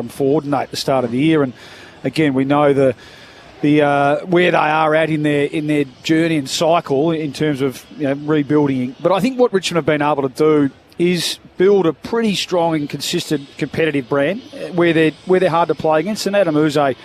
forward at the start of the year. And again, we know the where they are at in their journey and cycle in terms of rebuilding. But I think what Richmond have been able to do is build a pretty strong and consistent competitive brand where they're hard to play against. And Adam Uze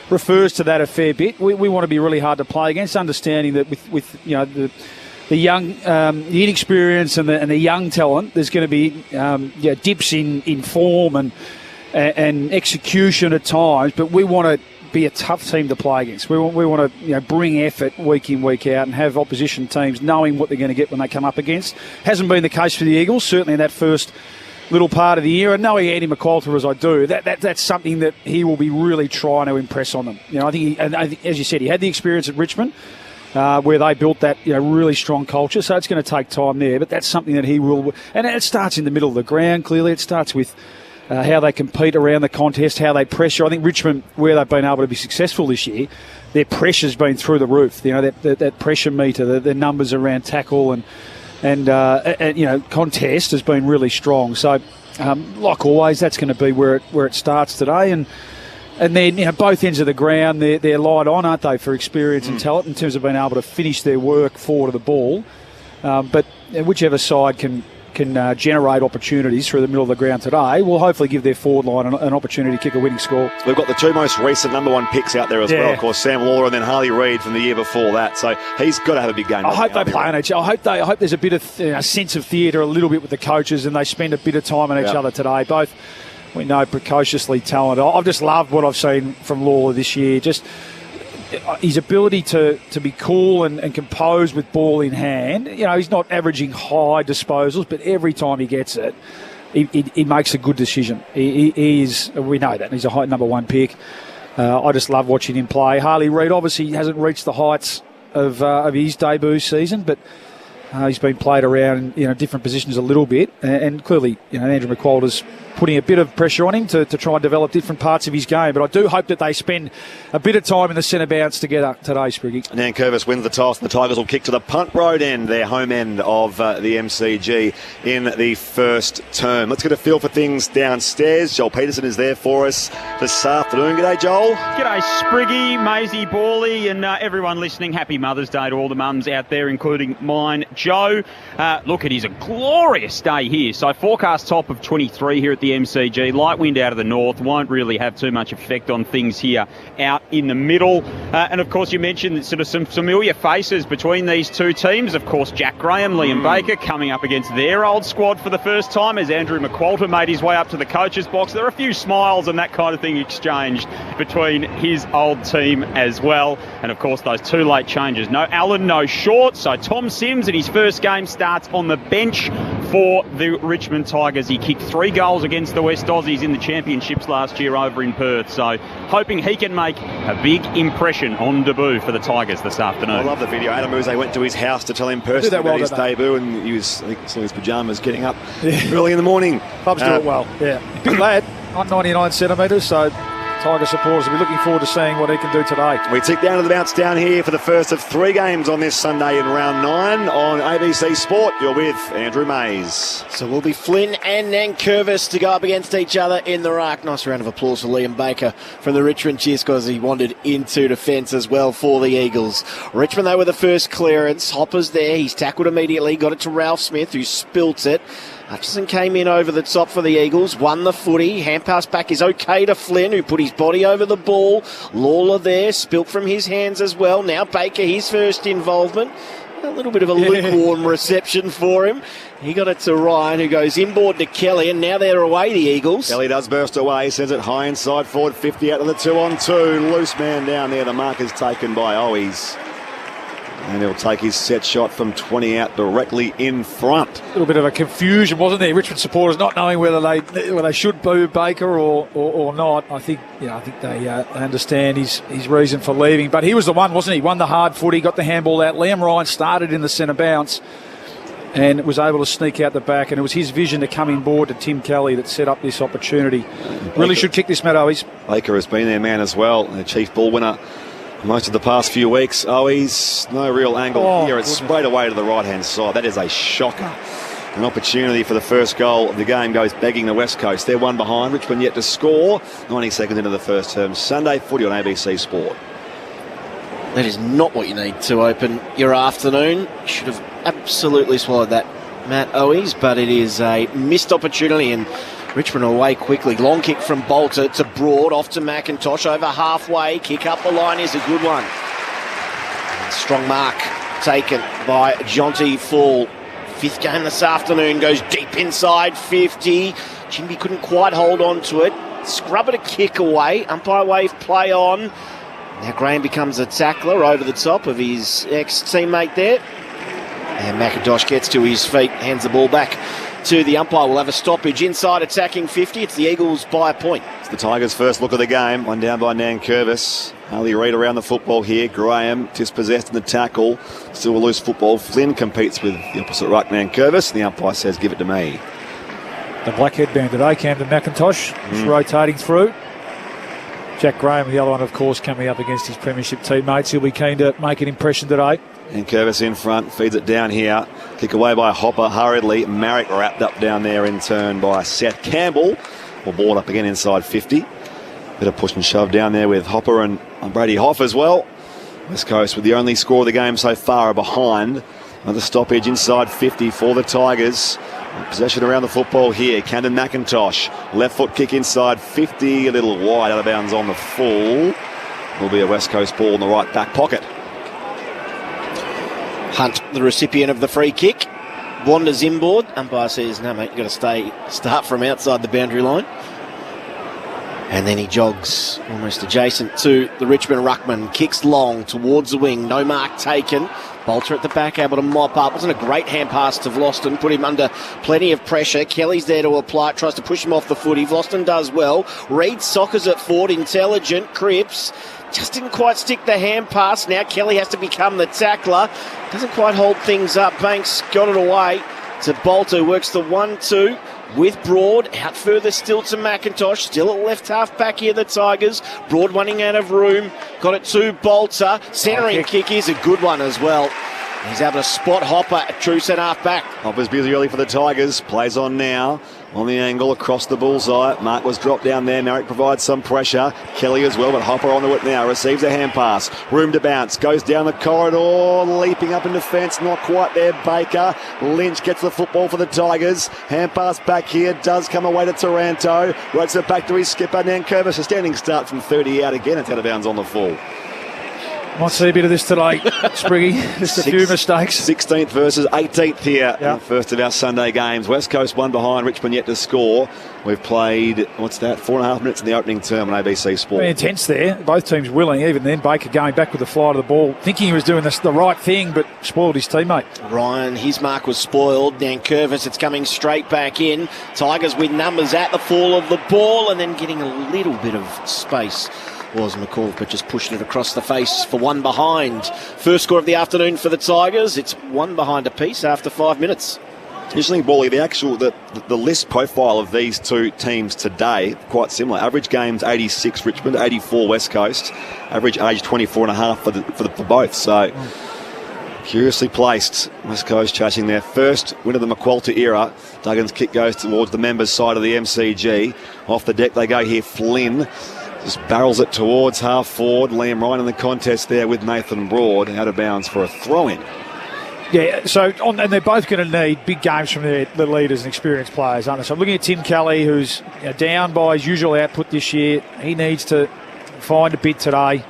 refers to that a fair bit. We want to be really hard to play against, understanding that with the young, the inexperience and the young talent, there's going to be dips in form and execution at times. But we want to be a tough team to play against. We want to bring effort week in, week out, and have opposition teams knowing what they're going to get when they come up against. Hasn't been the case for the Eagles, certainly in that first little part of the year. And knowing Andy McQualter as I do, that's something that he will be really trying to impress on them. I think as you said, he had the experience at Richmond where they built that really strong culture. So it's going to take time there, but that's something that he will. And it starts in the middle of the ground. Clearly, it starts with how they compete around the contest, how they pressure. I think Richmond, where they've been able to be successful this year, their pressure's been through the roof. That pressure meter, the numbers around tackle and contest has been really strong. So, like always, that's going to be where it starts today. And then both ends of the ground, they're light on, aren't they, for experience and talent in terms of being able to finish their work forward of the ball. But whichever side can generate opportunities through the middle of the ground today will hopefully give their forward line an opportunity to kick a winning score. We've got the two most recent number one picks out there as well, of course, Sam Law and then Harley Reid from the year before that. So he's got to have a big game. I hope they play on each other. I hope there's a bit of a sense of theatre a little bit with the coaches and they spend a bit of time on each other today. Both, we know, precociously talented. I've just loved what I've seen from Lawler this year. Just his ability to be cool and composed with ball in hand. He's not averaging high disposals, but every time he gets it, he makes a good decision. He is, we know that, and he's a high number one pick. I just love watching him play. Harley Reid obviously hasn't reached the heights of his debut season, but he's been played around in different positions a little bit, and clearly Andrew McQualter's putting a bit of pressure on him to try and develop different parts of his game. But I do hope that they spend a bit of time in the centre bounce together today, Spriggy. Nankervis wins the toss. The Tigers will kick to the punt road end, their home end of the MCG in the first term. Let's get a feel for things downstairs. Joel Peterson is there for us this afternoon. G'day, Joel. G'day, Spriggy, Maisie, Bawley, and everyone listening. Happy Mother's Day to all the mums out there, including mine, Joe. Look, it is a glorious day here. So forecast top of 23 here at the MCG. Light wind out of the north won't really have too much effect on things here out in the middle. And of course, you mentioned sort of some familiar faces between these two teams. Of course, Jack Graham, Liam Baker coming up against their old squad for the first time as Andrew McQualter made his way up to the coach's box. There are a few smiles and that kind of thing exchanged between his old team as well. And of course, those two late changes. No Allen, no Short. So Tom Sims in his first game starts on the bench for the Richmond Tigers. He kicked 3 goals against the West Aussies in the championships last year over in Perth. So hoping he can make a big impression on debut for the Tigers this afternoon. I love the video. Adam Uze went to his house to tell him personally about his debut, and he was, I think, still in his pyjamas getting up early in the morning. Bubs do it well. Big lad, 199 centimetres, so Tiger supporters will be looking forward to seeing what he can do today. We tick down to the bounce down here for the first of 3 games on this Sunday in round 9 on ABC Sport. You're with Andrew Mays. So will be Flynn and Nankervis to go up against each other in the ruck. Nice round of applause for Liam Baker from the Richmond Cheer Squad as he wandered into defence as well for the Eagles. Richmond, though, with the first clearance. Hopper's there. He's tackled immediately. Got it to Ralph Smith, who spilt it. Hutchison came in over the top for the Eagles, won the footy. Hand pass back is okay to Flynn, who put his body over the ball. Lawler there, spilt from his hands as well. Now Baker, his first involvement. A little bit of a lukewarm reception for him. He got it to Ryan, who goes inboard to Kelly, and now they're away, the Eagles. Kelly does burst away, sends it high inside forward, 50 out to the 2-on-2. Loose man down there. The mark is taken by Owies. And he'll take his set shot from 20 out directly in front. A little bit of a confusion, wasn't there? Richmond supporters not knowing whether they should boo Baker or not. I think they understand his reason for leaving. But he was the one, wasn't he? Won the hard footy, got the handball out. Liam Ryan started in the centre bounce and was able to sneak out the back. And it was his vision to come in board to Tim Kelly that set up this opportunity. Really should kick this, Matt Owies. Baker has been their man as well, the chief ball winner most of the past few weeks. Owies, no real angle here. It's sprayed away to the right-hand side. That is a shocker. An opportunity for the first goal of the game goes begging the West Coast. They're one behind. Richmond yet to score. 90 seconds into the first term. Sunday footy on ABC Sport. That is not what you need to open your afternoon. You should have absolutely swallowed that, Matt Owies, but it is a missed opportunity, and Richmond away quickly. Long kick from Bolter to Broad, off to McIntosh, over halfway. Kick up the line is a good one. Strong mark taken by Jonty Fall. Fifth game this afternoon, goes deep inside 50. Jimby couldn't quite hold on to it. Scrubber to kick away. Umpire wave play on. Now Graham becomes a tackler over the top of his ex-teammate there. And McIntosh gets to his feet, hands the ball back to the umpire. We'll have a stoppage inside attacking 50. It's the Eagles by a point. It's the Tigers' first look of the game. One down by Nankervis. Harley Reid around the football here. Graham dispossessed in the tackle. Still a loose football. Flynn competes with the opposite ruck, Nankervis, and the umpire says, give it to me. The black headband today, Camden McIntosh, is rotating through. Jack Graham, the other one, of course, coming up against his premiership teammates. He'll be keen to make an impression today. And Curvis in front, feeds it down here. Kick away by Hopper hurriedly. Marrick wrapped up down there in turn by Seth Campbell. Well, ball up again inside 50. Bit of push and shove down there with Hopper and Brady Hoff as well. West Coast with the only score of the game so far are behind. Another stoppage inside 50 for the Tigers. Possession around the football here. Camden McIntosh. Left foot kick inside 50. A little wide, out of bounds on the full. Will be a West Coast ball in the right back pocket. Hunt, the recipient of the free kick, wanders inboard. Umpire says, no, mate, you've got to start from outside the boundary line. And then he jogs almost adjacent to the Richmond ruckman. Kicks long towards the wing. No mark taken. Bolter at the back, able to mop up. Wasn't a great hand pass to Vlosten. Put him under plenty of pressure. Kelly's there to apply it. Tries to push him off the footy. Vlosten does well. Reid soccers it forward. Intelligent. Cripps just didn't quite stick the hand pass. Now Kelly has to become the tackler. Doesn't quite hold things up. Banks got it away to Bolter. Works the 1-2. With Broad, out further still to McIntosh, still at left half back here, the Tigers. Broad running out of room, got it to Bolter. Centering kick is a good one as well. He's able to spot Hopper at true centre half back. Hopper's busy early for the Tigers, plays on now. On the angle, across the bullseye. Mark was dropped down there. Merrick provides some pressure. Kelly as well, but Hopper on the it now. Receives a hand pass. Room to bounce. Goes down the corridor. Leaping up in defence. Not quite there, Baker. Lynch gets the football for the Tigers. Hand pass back here. Does come away to Taranto. Works it back to his skipper. Nankervis. A standing start from 30 out again. It's out of bounds on the full. Might see a bit of this today, Spriggy. Just a few mistakes. 16th versus 18th here in the first of our Sunday games. West Coast one behind, Richmond yet to score. We've played, 4.5 minutes in the opening term on ABC Sport. Very intense there. Both teams willing. Even then, Baker going back with the flight of the ball, thinking he was doing the right thing, but spoiled his teammate. Ryan, his mark was spoiled. Nankervis, it's coming straight back in. Tigers with numbers at the fall of the ball and then getting a little bit of space. Was McCall, but just pushing it across the face for one behind. First score of the afternoon for the Tigers. It's one behind apiece after 5 minutes. Interestingly, Wally, the list profile of these two teams today, quite similar. Average games 86 Richmond, 84 West Coast. Average age 24 and a half for both. So, curiously placed. West Coast chasing their first win of the McQualter era. Duggan's kick goes towards the members' side of the MCG. Off the deck they go here. Flynn just barrels it towards half forward. Liam Ryan in the contest there with Nathan Broad. Out of bounds for a throw-in. Yeah, and they're both going to need big games from the leaders and experienced players, aren't they? So I'm looking at Tim Kelly, who's down by his usual output this year. He needs to find a bit today.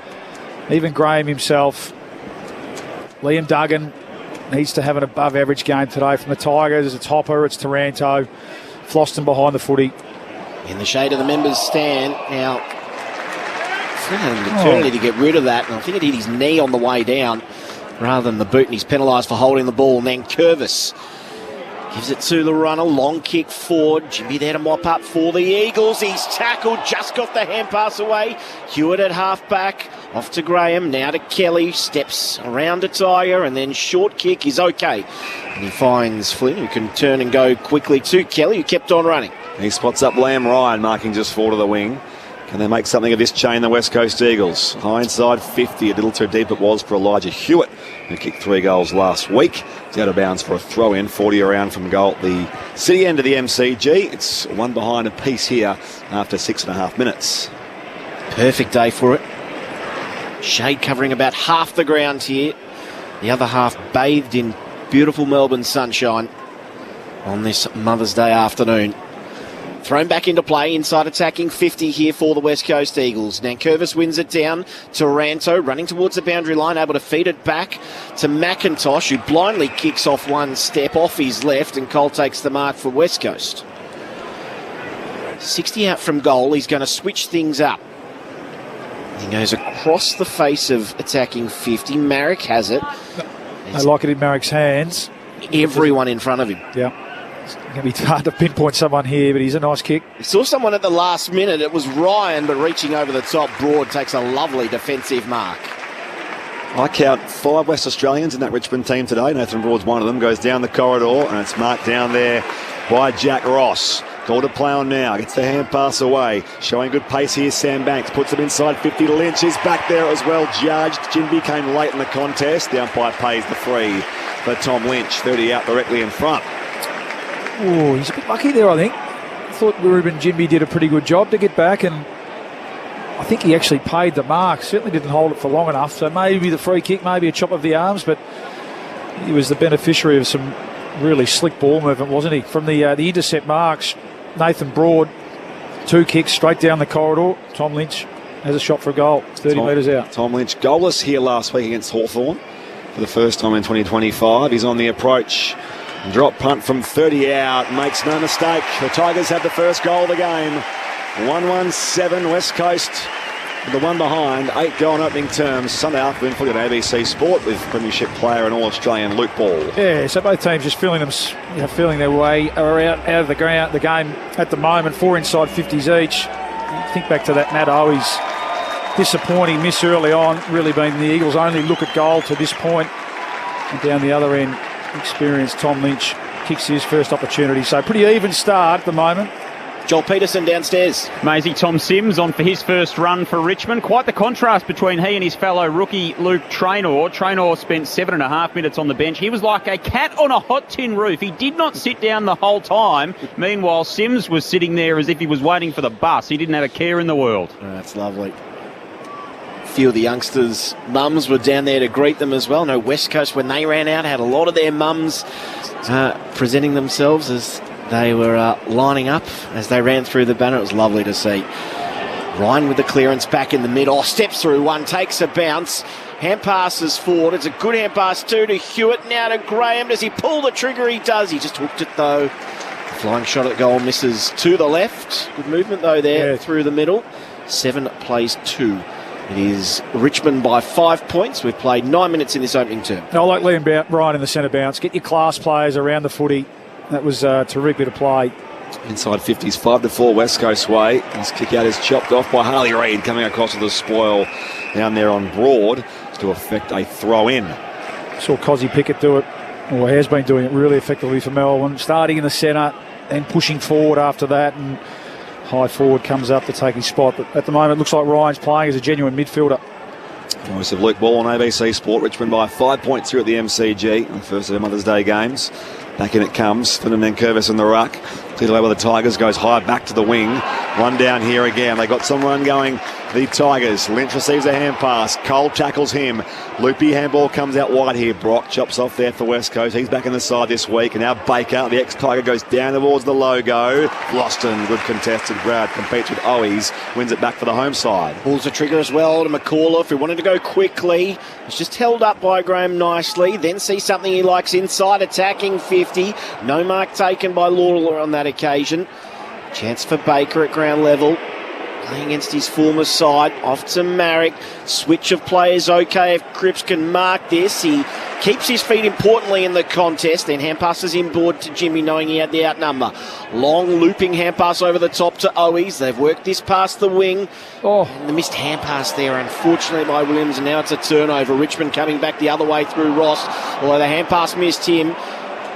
Even Graham himself. Liam Duggan needs to have an above-average game today from the Tigers. It's Hopper, it's Taranto. Floston behind the footy. In the shade of the members' stand. Now, Flynn had an opportunity to get rid of that, and I think it hit his knee on the way down rather than the boot, and he's penalised for holding the ball. And then Curvis gives it to the runner. Long kick forward. Jimmy there to mop up for the Eagles. He's tackled, just got the hand pass away. Hewitt at half back. Off to Graham, now to Kelly. Steps around to Tiger, and then short kick is okay. And he finds Flynn, who can turn and go quickly to Kelly, who kept on running. He spots up Liam Ryan, marking just forward of the wing. Can they make something of this chain, the West Coast Eagles? High inside 50, a little too deep it was for Elijah Hewitt, who kicked 3 goals last week. He's out of bounds for a throw-in, 40 around from goal at the city end of the MCG. It's one behind a piece here after 6.5 minutes. Perfect day for it. Shade covering about half the ground here. The other half bathed in beautiful Melbourne sunshine on this Mother's Day afternoon. Thrown back into play, inside attacking 50 here for the West Coast Eagles. Nankervis wins it down. Taranto running towards the boundary line, able to feed it back to McIntosh, who blindly kicks off one step off his left, and Cole takes the mark for West Coast. 60 out from goal, he's going to switch things up. He goes across the face of attacking 50. Marek has it. I like it in Marek's hands. Everyone in front of him. Yeah. It's going to be hard to pinpoint someone here, but he's a nice kick. He saw someone at the last minute. It was Ryan, but reaching over the top, Broad takes a lovely defensive mark. I count 5 West Australians in that Richmond team today. Nathan Broad's one of them. Goes down the corridor, and it's marked down there by Jack Ross. Call to play on now. Gets the hand pass away. Showing good pace here, Sam Banks. Puts it inside 50. Lynch is back there as well. Judged. Jinby came late in the contest. The umpire pays the free for Tom Lynch. 30 out directly in front. Oh, he's a bit lucky there, I think. I thought Ruben Jinby did a pretty good job to get back, and I think he actually paid the mark. Certainly didn't hold it for long enough, so maybe the free kick, maybe a chop of the arms, but he was the beneficiary of some really slick ball movement, wasn't he? From the intercept marks, Nathan Broad, 2 kicks straight down the corridor. Tom Lynch has a shot for a goal, 30 metres out. Tom Lynch goalless here last week against Hawthorn for the first time in 2025. He's on the approach. Drop punt from 30 out, makes no mistake. The Tigers have the first goal of the game. 1-1-7 West Coast with the one behind. 8 goal in opening terms. Sunday afternoon footy on ABC Sport with Premiership player and All-Australian Luke Ball. Yeah, so both teams just feeling their way out of the game at the moment. 4 inside 50s each. Think back to that Matt Owies disappointing miss early on. Really been the Eagles' only look at goal to this point. And down the other end, experienced Tom Lynch kicks his first opportunity. So pretty even start at the moment. Joel Peterson downstairs. Maisie, Tom Sims on for his first run for Richmond. Quite the contrast between he and his fellow rookie Luke Traynor. Traynor spent 7.5 minutes on the bench. He was like a cat on a hot tin roof. He did not sit down the whole time. Meanwhile, Sims was sitting there as if he was waiting for the bus. He didn't have a care in the world. Oh, that's lovely. A few of the youngsters' mums were down there to greet them as well. No, West Coast, when they ran out, had a lot of their mums presenting themselves as they were lining up as they ran through the banner. It was lovely to see. Ryan with the clearance back in the middle. Oh, steps through one, takes a bounce. Hand passes forward. It's a good hand pass too to Hewitt. Now to Graham. Does he pull the trigger? He does. He just hooked it though. Flying shot at goal misses to the left. Good movement though there through the middle. 7 plays 2. It is Richmond by 5 points. We've played 9 minutes in this opening term. I like Liam Ryan in the centre bounce. Get your class players around the footy. That was a terrific bit of play. Inside 50s, 5-4 West Coast way. His kick out is chopped off by Harley Reid coming across with the spoil down there on Broad to effect a throw in. Saw Cozzy Pickett do it, or has been doing it really effectively for Melbourne. Starting in the centre and pushing forward after that, and high forward comes up to take his spot. But at the moment, it looks like Ryan's playing as a genuine midfielder. Voice of Luke Ball on ABC Sport. Richmond by 5 points here at the MCG on the first of their Mother's Day games. Back in it comes. Ferdinand Nankervis in the ruck. Cleared away by the Tigers. Goes high back to the wing. One down here again. They got some run going. The Tigers. Lynch receives a hand pass. Cole tackles him. Loopy handball comes out wide here. Brock chops off there for West Coast. He's back in the side this week. And now Baker, the ex-Tiger, goes down towards the logo. Loston, good contested grab. Competes with Owies. Wins it back for the home side. Pulls the trigger as well to McAuliffe, who wanted to go quickly. It's just held up by Graham nicely. Then see something he likes inside, attacking 50. No mark taken by Lawler on that occasion. Chance for Baker at ground level. Playing against his former side. Off to Marek. Switch of players okay if Cripps can mark this. He keeps his feet importantly in the contest. Then hand passes inboard to Jimmy, knowing he had the outnumber. Long looping hand pass over the top to Owies. They've worked this past the wing. And the missed hand pass there, unfortunately, by Williams. And now it's a turnover. Richmond coming back the other way through Ross. Although the hand pass missed him.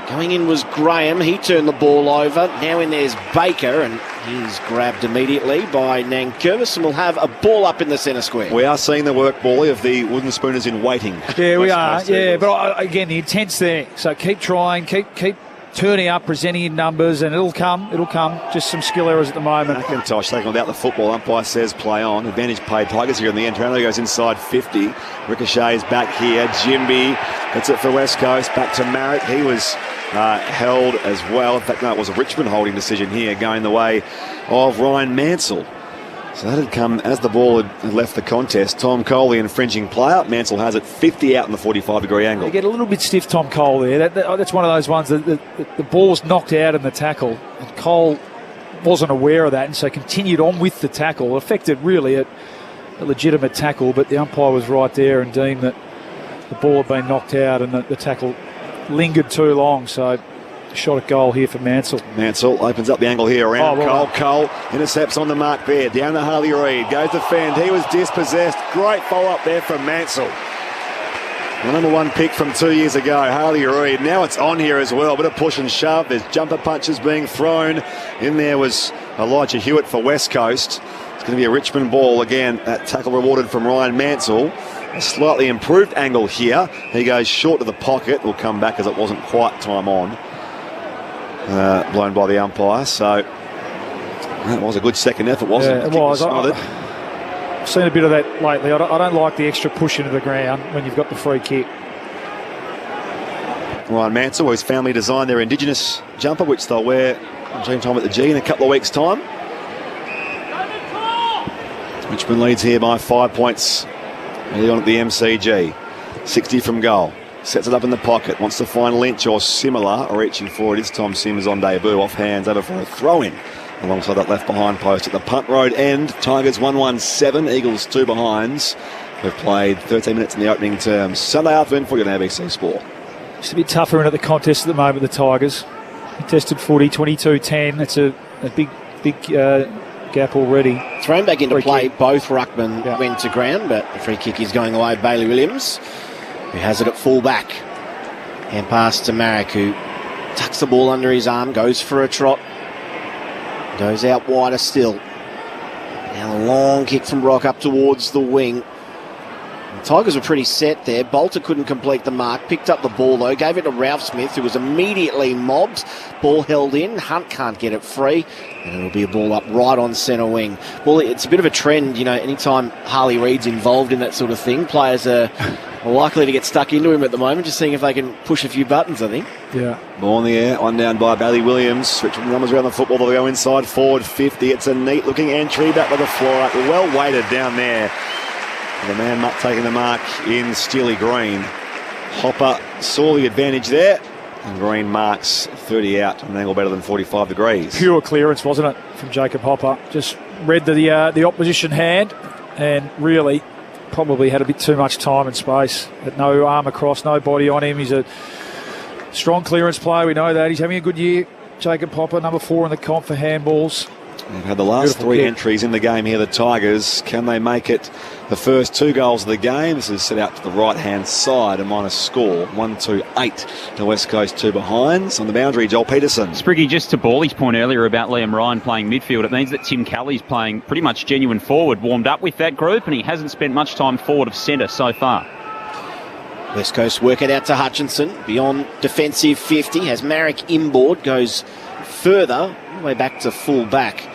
Going in was Graham. He turned the ball over. Now in there's Baker, and He's grabbed immediately by Nankervis and will have a ball up in the centre square. We are seeing the work, Bally, of the wooden spooners in waiting. Yeah, we are. Yeah, but again, the intent's there. So keep trying, keep turning up, presenting in numbers, and it'll come. Just some skill errors at the moment. McIntosh taking without the football. Umpire says play on. Advantage played Tigers here in the end. Toronto goes inside 50. Ricochet is back here. Jimby gets it for West Coast. Back to Marriott. He was held as well. In fact, no, it was a Richmond holding decision here going the way of Ryan Mansell. So that had come as the ball had left the contest. Tom Cole, the infringing player. Mansell has it 50 out in the 45-degree angle. They get a little bit stiff, Tom Cole, there. That's one of those ones that the ball's knocked out in the tackle. And Cole wasn't aware of that, and so continued on with the tackle. Affected, really, a legitimate tackle, but the umpire was right there and deemed that the ball had been knocked out and the tackle lingered too long. So shot at goal here for Mansell. Mansell opens up the angle here around Cole. Cole intercepts on the mark there. Down to Harley Reid. Goes to fend. He was dispossessed. Great follow-up there from Mansell. The number one pick from 2 years ago, Harley Reid. Now it's on here as well. Bit of push and shove. There's jumper punches being thrown. In there was Elijah Hewitt for West Coast. It's going to be a Richmond ball again. That tackle rewarded from Ryan Mansell. A slightly improved angle here. He goes short of the pocket. Will come back as it wasn't quite time on. Blown by the umpire, so that was a good second effort, wasn't it? It was. I've seen a bit of that lately. I don't like the extra push into the ground when you've got the free kick. Ryan Mansell, whose family designed their Indigenous jumper, which they'll wear dream time at the G in a couple of weeks' time. Richmond leads here by 5 points early on at the MCG. 60 from goal. Sets it up in the pocket, wants to find Lynch or similar, reaching forward. It's Tom Sims on debut, off hands, over for a throw-in alongside that left behind post at the punt road end. Tigers 1-1-7, Eagles 2 behinds. They've played 13 minutes in the opening term. Sunday afternoon for you on ABC Sport. Just a bit tougher in at the contest at the moment, the Tigers. Contested footy, 22-10. That's a big gap already. Thrown back into play, both ruckmen went to ground, but the free kick is going away. Bailey Williams, who has it at full back. Hand pass to Marrick, who tucks the ball under his arm, goes for a trot. Goes out wider still. Now a long kick from Brock up towards the wing. The Tigers were pretty set there. Bolter couldn't complete the mark. Picked up the ball though. Gave it to Ralph Smith, who was immediately mobbed. Ball held in. Hunt can't get it free. And it'll be a ball up right on centre wing. Well, it's a bit of a trend, anytime Harley Reid's involved in that sort of thing, players are likely to get stuck into him at the moment, just seeing if they can push a few buttons, I think. Yeah. Ball in the air, one down by Bailey Williams. Richmond numbers around the football, they'll go inside forward 50. It's a neat looking entry back by the floor. Well weighted down there. The man Mutt taking the mark in Steely Green. Hopper saw the advantage there. And Green marks 30 out at an angle better than 45 degrees. Pure clearance, wasn't it, from Jacob Hopper? Just read the opposition hand and really probably had a bit too much time and space. But no arm across, no body on him. He's a strong clearance player, we know that. He's having a good year. Jacob Hopper, number 4 in the comp for handballs. They've had the last three entries in the game here, the Tigers. Can they make it the first 2 goals of the game? This is set out to the right-hand side, a minus score. 1-2-8. The West Coast 2 behinds. On the boundary, Joel Peterson. Spriggy, just to Ballie's point earlier about Liam Ryan playing midfield, it means that Tim Kelly's playing pretty much genuine forward, warmed up with that group, and he hasn't spent much time forward of centre so far. West Coast work it out to Hutchinson. Beyond defensive 50. Has Marrick inboard. Goes further. All the way back to full back.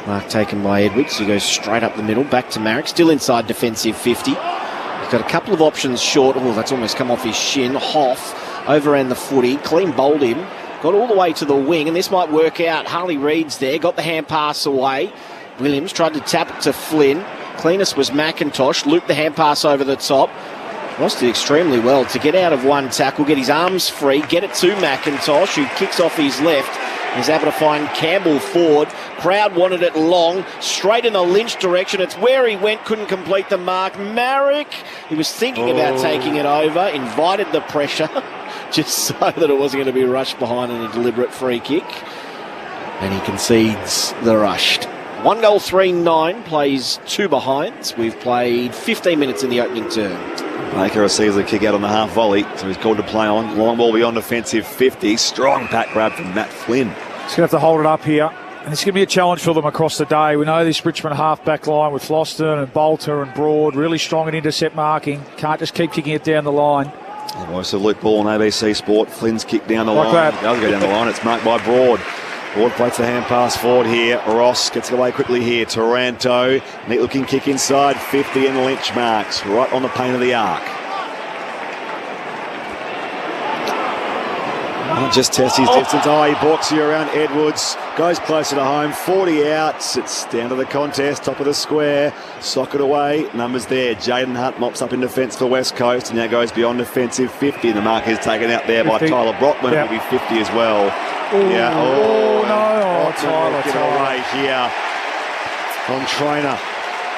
Mark taken by Edwards, who goes straight up the middle, back to Marrick, still inside defensive 50. He's got a couple of options short. Oh, that's almost come off his shin. Hoff overran the footy, clean bowled him, got all the way to the wing, and this might work out. Harley Reid's there, got the hand pass away. Williams tried to tap it to Flynn. Cleanest was McIntosh, looped the hand pass over the top. Lost it extremely well to get out of one tackle, get his arms free, get it to McIntosh, who kicks off his left. He's able to find Campbell forward. Crowd wanted it long, straight in the Lynch direction. It's where he went, couldn't complete the mark. Marrick, he was thinking about taking it over, invited the pressure, just so that it wasn't going to be rushed behind in a deliberate free kick. And he concedes the rushed. 1 goal, 3-9, plays 2 behinds. We've played 15 minutes in the opening term. Baker receives the kick out on the half volley, so he's called to play on. Long ball beyond defensive 50. Strong pack grab from Matt Flynn. He's going to have to hold it up here. And it's going to be a challenge for them across the day. We know this Richmond half-back line with Floston and Bolter and Broad, really strong in intercept marking. Can't just keep kicking it down the line. The voice of Luke Ball on ABC Sport. Flynn's kick down the Like line. that. It does go down the line. It's marked by Broad. Broad plates the hand pass forward here. Ross gets it away quickly here. Taranto, neat looking kick inside 50, and Lynch marks right on the paint of the arc. I'll just test his distance. Oh, he balks you around Edwards. Goes closer to home. 40 outs. It's down to the contest. Top of the square. Socket away. Numbers there. Jaden Hunt mops up in defence for West Coast and now goes beyond defensive 50. The mark is taken out there 50. By Tyler Brockman. Yep. It'll be 50 as well. Ooh, yeah. Oh, no. Tyler. Get away here from Trainer.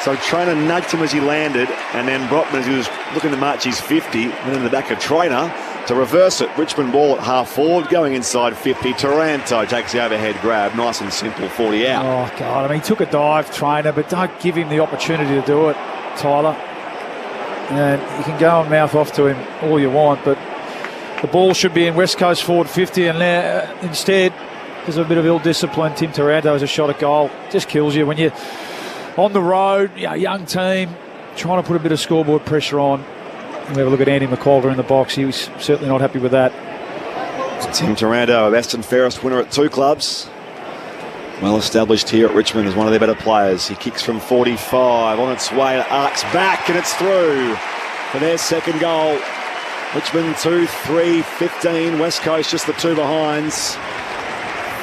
So Trainer nudged him as he landed, and then Brockman, as he was looking to march his 50, went in the back of Trainer to reverse it. Richmond ball at half forward, going inside 50. Taranto takes the overhead grab. Nice and simple, 40 out. Oh, God. I mean, he took a dive, Trainer, but don't give him the opportunity to do it, Tyler. And you can go and mouth off to him all you want, but the ball should be in West Coast forward 50, and now instead, because of a bit of ill discipline, Tim Taranto has a shot at goal. Just kills you when you're on the road, young team, trying to put a bit of scoreboard pressure on. We have a look at Andy McCalder in the box. He was certainly not happy with that. Tim Taranto, Aston Ferris winner at 2 clubs. Well established here at Richmond as one of their better players. He kicks from 45 on its way, arcs back, and it's through for their second goal. Richmond 2-3, 15. West Coast just the 2 behinds.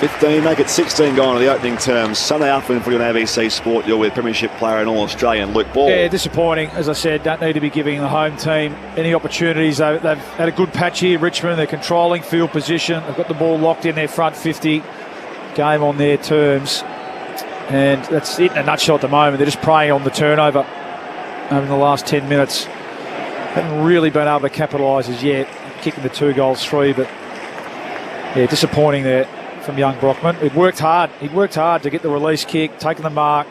15, make it 16 going to the opening terms. Sunday afternoon for you on ABC Sport. You're with Premiership player and All-Australian Luke Ball. Yeah, disappointing. As I said, don't need to be giving the home team any opportunities. They've had a good patch here, Richmond. They're controlling field position. They've got the ball locked in their front 50. Game on their terms. And that's it in a nutshell at the moment. They're just preying on the turnover over the last 10 minutes. Haven't really been able to capitalise as yet. Kicking the 2 goals free, but yeah, disappointing there from young Brockman. He'd worked hard to get the release kick, taking the mark.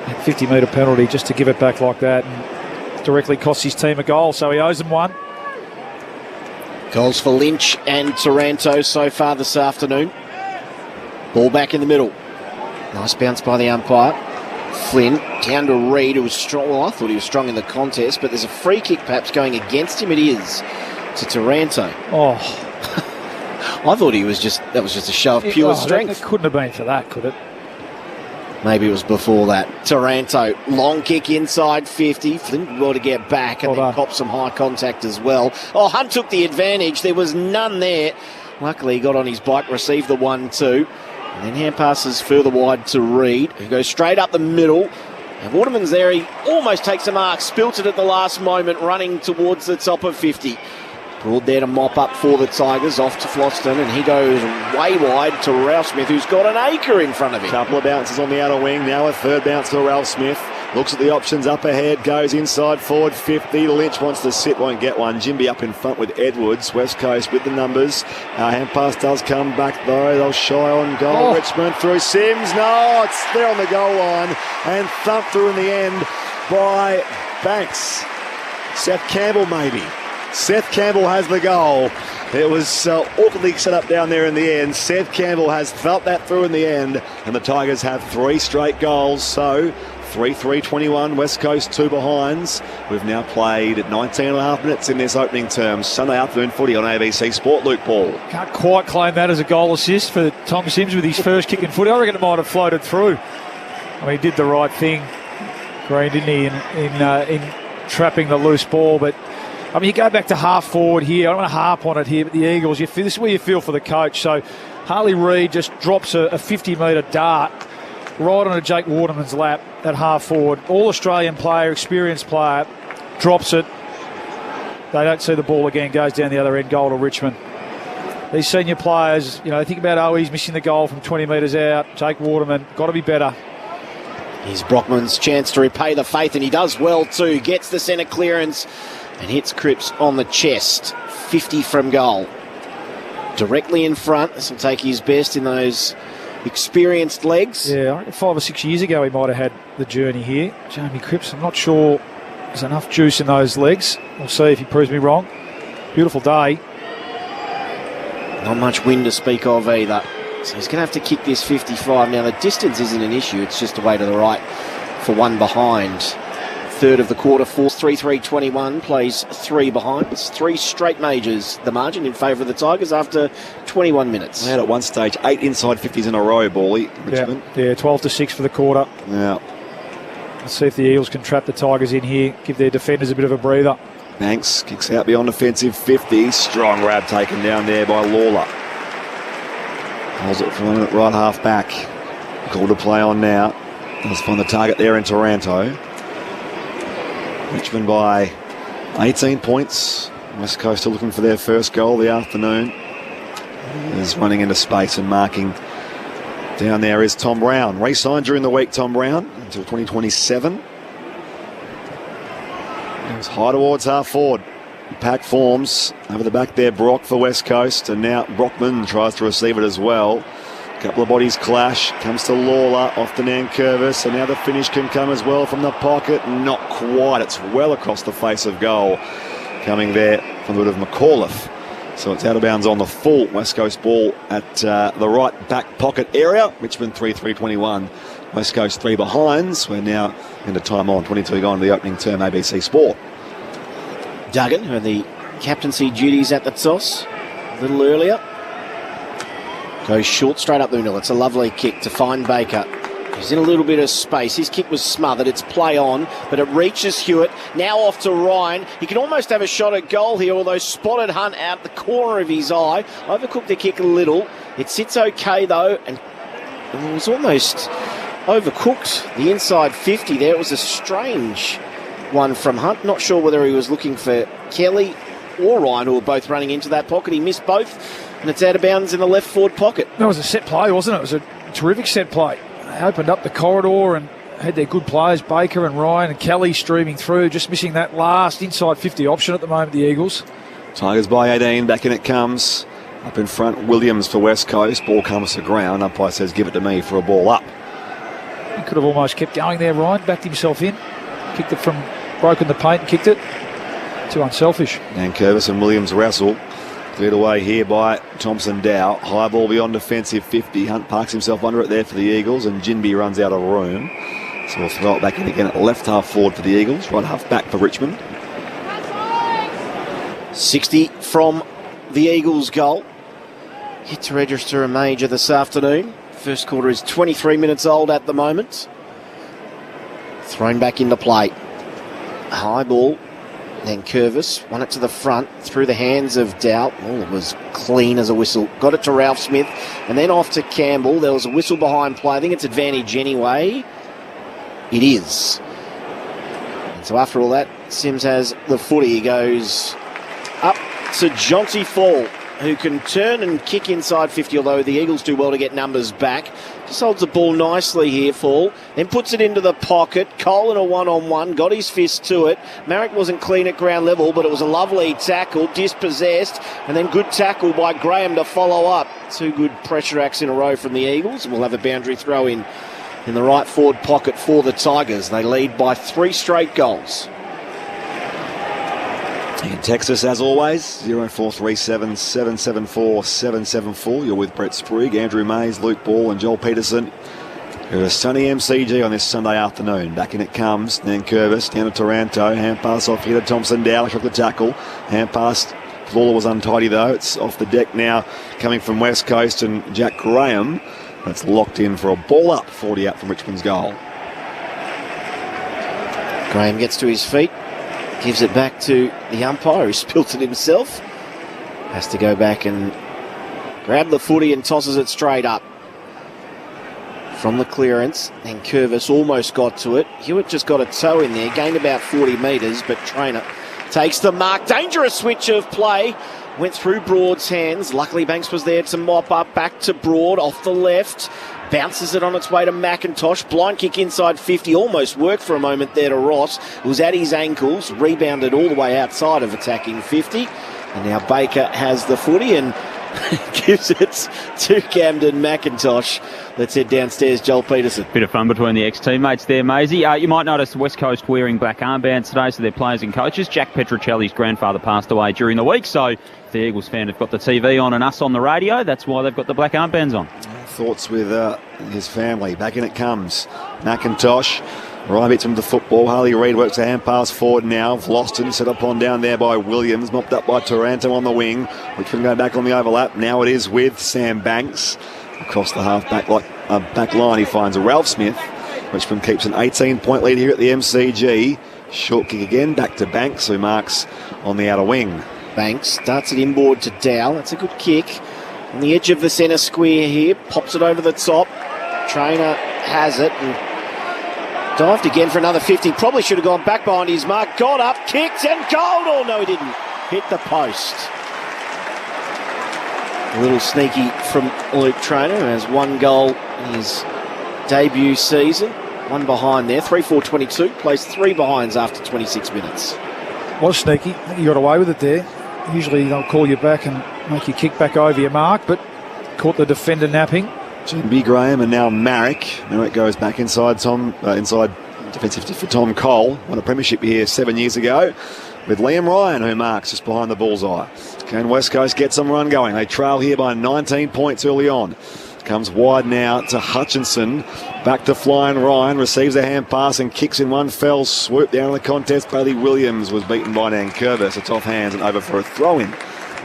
50-metre penalty just to give it back like that, and directly cost his team a goal, so he owes them one. Goals for Lynch and Taranto so far this afternoon. Ball back in the middle. Nice bounce by the umpire. Flynn down to Reid, who was strong. Well, I thought he was strong in the contest, but there's a free kick perhaps going against him. It is to Taranto. Oh. I thought that was just a show of pure strength. It couldn't have been for that, could it? Maybe it was before that. Taranto, long kick inside 50. Flynn able to get back and then cop some high contact as well. Oh, Hunt took the advantage. There was none there. Luckily, he got on his bike, received the 1-2. And then hand passes further wide to Reid, who goes straight up the middle. And Waterman's there. He almost takes a mark, spilt it at the last moment, running towards the top of 50. Broad there to mop up for the Tigers, off to Floston, and he goes way wide to Ralph Smith, who's got an acre in front of him. Couple of bounces on the outer wing, now a third bounce for Ralph Smith. Looks at the options up ahead, goes inside forward 50. Lynch wants to sit, won't get one. Jimby up in front with Edwards. West Coast with the numbers. Hand pass does come back though. They'll shy on goal. Oh. Richmond through Sims. No, it's there on the goal line and thumped through in the end by Banks. Seth Campbell maybe. Seth Campbell has the goal. It was awkwardly set up down there in the end. Seth Campbell has felt that through in the end, and the Tigers have 3 straight goals. So 3-3-21, West Coast 2 behinds. We've now played 19.5 minutes in this opening term. Sunday afternoon footy on ABC Sport. Luke Ball. Can't quite claim that as a goal assist for Tom Sims with his first kick in footy. I reckon it might have floated through. I mean, he did the right thing, Green, didn't he, in trapping the loose ball, but I mean, you go back to half forward here. I don't want to harp on it here, but the Eagles, this is where you feel for the coach. So Harley Reid just drops a 50-metre dart right onto Jake Waterman's lap at half forward. All-Australian player, experienced player, drops it. They don't see the ball again, goes down the other end, goal to Richmond. These senior players, think about Owies missing the goal from 20 metres out. Jake Waterman, got to be better. Here's Brockman's chance to repay the faith, and he does well too. Gets the centre clearance and hits Cripps on the chest. 50 from goal. Directly in front. This will take his best in those experienced legs. Yeah, I reckon 5 or 6 years ago he might have had the journey here. Jamie Cripps, I'm not sure there's enough juice in those legs. We'll see if he proves me wrong. Beautiful day. Not much wind to speak of either. So he's going to have to kick this 55. Now, the distance isn't an issue. It's just away to the right for one behind. Third of the quarter, force 3-3-21, plays three behind. It's three straight majors, the margin in favour of the Tigers after 21 minutes. They had at one stage 8 inside 50s in a row, Bally, Richmond. Yeah, 12-6 for the quarter. Yeah. Let's see if the Eagles can trap the Tigers in here, give their defenders a bit of a breather. Banks kicks out beyond offensive 50. Strong grab taken down there by Lawler. Holds it from right half back. Call to play on now. Let's find the target there in Taranto. Richmond by 18 points. West Coast still looking for their first goal of the afternoon. Is running into space and marking. Down there is Tom Brown. Re-signed during the week, Tom Brown, until 2027. It's high towards half forward. Pack forms over the back there, Brock for West Coast, and now Brockman tries to receive it as well. A couple of bodies clash, comes to Lawler off the Nankervis, and now the finish can come as well from the pocket. Not quite, it's well across the face of goal. Coming there from the bit of McAuliffe. So it's out of bounds on the full West Coast ball at the right back pocket area. Richmond 3-3-21. West Coast 3 behinds. We're now into time on. 22 gone to the opening term, ABC Sport. Duggan, who had the captaincy duties at the toss a little earlier, goes short straight up the middle. It's a lovely kick to find Baker. He's in a little bit of space. His kick was smothered. It's play on, but it reaches Hewitt. Now off to Ryan. He can almost have a shot at goal here, although spotted Hunt out the corner of his eye. Overcooked the kick a little. It sits okay, though, and it was almost overcooked. The inside 50 there. It was a strange one from Hunt. Not sure whether he was looking for Kelly or Ryan, who were both running into that pocket. He missed both, and it's out of bounds in the left forward pocket. That was a set play, wasn't it? It was a terrific set play. They opened up the corridor and had their good players, Baker and Ryan and Kelly, streaming through, just missing that last inside 50 option at the moment, the Eagles. Tigers by 18, back in it comes. Up in front, Williams for West Coast. Ball comes to ground. Umpire says, give it to me for a ball up. He could have almost kept going there, Ryan. Backed himself in. Kicked it from, broken the paint and kicked it. Too unselfish. Nankervis and Williams wrestle. Cleared away here by Thompson Dow. High ball beyond defensive 50. Hunt parks himself under it there for the Eagles, and Jinby runs out of room. So we'll throw it back in again at left half forward for the Eagles. Right half back for Richmond. 60 from the Eagles' goal. Hit to register a major this afternoon. First quarter is 23 minutes old at the moment. Thrown back into play. High ball. Then Curvis won it to the front through the hands of Dow. Oh, it was clean as a whistle. Got it to Ralph Smith and then off to Campbell. There was a whistle behind play. I think it's advantage anyway. It is. And so after all that, Sims has the footy. He goes up to Jonty Fall, who can turn and kick inside 50, although the Eagles do well to get numbers back. Just holds the ball nicely here, Fall. Then puts it into the pocket. Cole in a one-on-one. Got his fist to it. Marrick wasn't clean at ground level, but it was a lovely tackle. Dispossessed. And then good tackle by Graham to follow up. Two good pressure acts in a row from the Eagles. And we'll have a boundary throw in the right forward pocket for the Tigers. They lead by 3 straight goals. You can text us as always, 0437 774 774. You're with Brett Sprigg, Andrew Mays, Luke Ball and Joel Peterson. At a sunny MCG on this Sunday afternoon. Back in it comes, Nankervis down to Taranto. Hand pass off here to Thompson Dow, took the tackle. Hand pass, Lawler was untidy though. It's off the deck now, coming from West Coast and Jack Graham. That's locked in for a ball up, 40 out from Richmond's goal. Graham gets to his feet. Gives it back to the umpire, who spilt it himself. Has to go back and grab the footy and tosses it straight up. From the clearance, and Curvis almost got to it. Hewitt just got a toe in there, gained about 40 metres, but Traynor takes the mark. Dangerous switch of play. Went through Broad's hands. Luckily, Banks was there to mop up. Back to Broad, off the left. Bounces it on its way to McIntosh. Blind kick inside 50. Almost worked for a moment there to Ross. It was at his ankles. Rebounded all the way outside of attacking 50. And now Baker has the footy and gives it to Camden McIntosh. Let's head downstairs, Joel Peterson. Bit of fun between the ex-teammates there, Maisie. You might notice West Coast wearing black armbands today, so their players and coaches. Jack Petruccelli's grandfather passed away during the week, so if the Eagles fan have got the TV on and us on the radio, that's why they've got the black armbands on. thoughts with his family. Back in it comes. McIntosh. Right bits him the football. Harley Reid works a hand pass forward now. Vlosten set upon down there by Williams. Mopped up by Taranto on the wing. We can go back on the overlap. Now it is with Sam Banks. Across the half-back back line, he finds Ralph Smith. Richmond keeps an 18-point lead here at the MCG. Short kick again. Back to Banks, who marks on the outer wing. Banks starts it inboard to Dow. That's a good kick. On the edge of the centre square here. Pops it over the top. Trainer has it. And dived again for another 50. Probably should have gone back behind his mark. Got up, kicked and goal. Oh, no, he didn't. Hit the post. A little sneaky from Luke Trainer, who has one goal in his debut season. One behind there. 3-4-22. Plays 3 behinds after 26 minutes. Was sneaky. I think you got away with it there. Usually they'll call you back and make you kick back over your mark, but caught the defender napping. Jimby Graham and now Marek. Marek goes back inside defensive for Tom Cole. Won a premiership here 7 years ago with Liam Ryan, who marks just behind the bullseye. Can West Coast get some run going? They trail here by 19 points early on. Comes wide now to Hutchinson. Back to flying Ryan. Receives a hand pass and kicks in one fell swoop down in the contest. Bailey Williams was beaten by Nankervis. It's off hands and over for a throw-in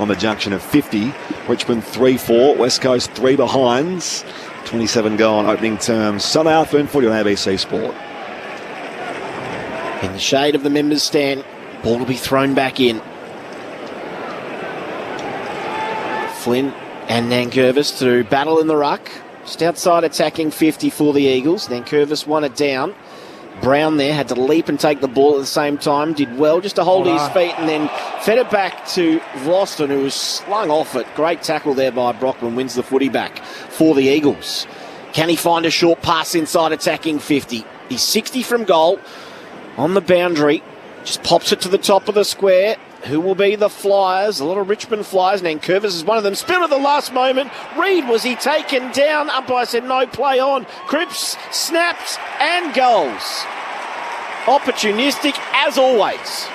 on the junction of 50. Richmond 3-4. West Coast 3 behinds. 27 gone opening term. Sunday afternoon footy on ABC Sport. In the shade of the members' stand. Ball will be thrown back in. Flynn and Nankervis to battle in the ruck. Just outside attacking 50 for the Eagles. Nankervis won it down. Brown there had to leap and take the ball at the same time. Did well just to hold his feet and then fed it back to Vlosten, who was slung off it. Great tackle there by Brockman. Wins the footy back for the Eagles. Can he find a short pass inside attacking 50? He's 60 from goal on the boundary. Just pops it to the top of the square. Who will be the Flyers? A lot of Richmond Flyers. Nankervis is one of them. Spilled at the last moment. Reid, was he taken down? Umpire said no, play on. Cripps snapped and goals. Opportunistic as always.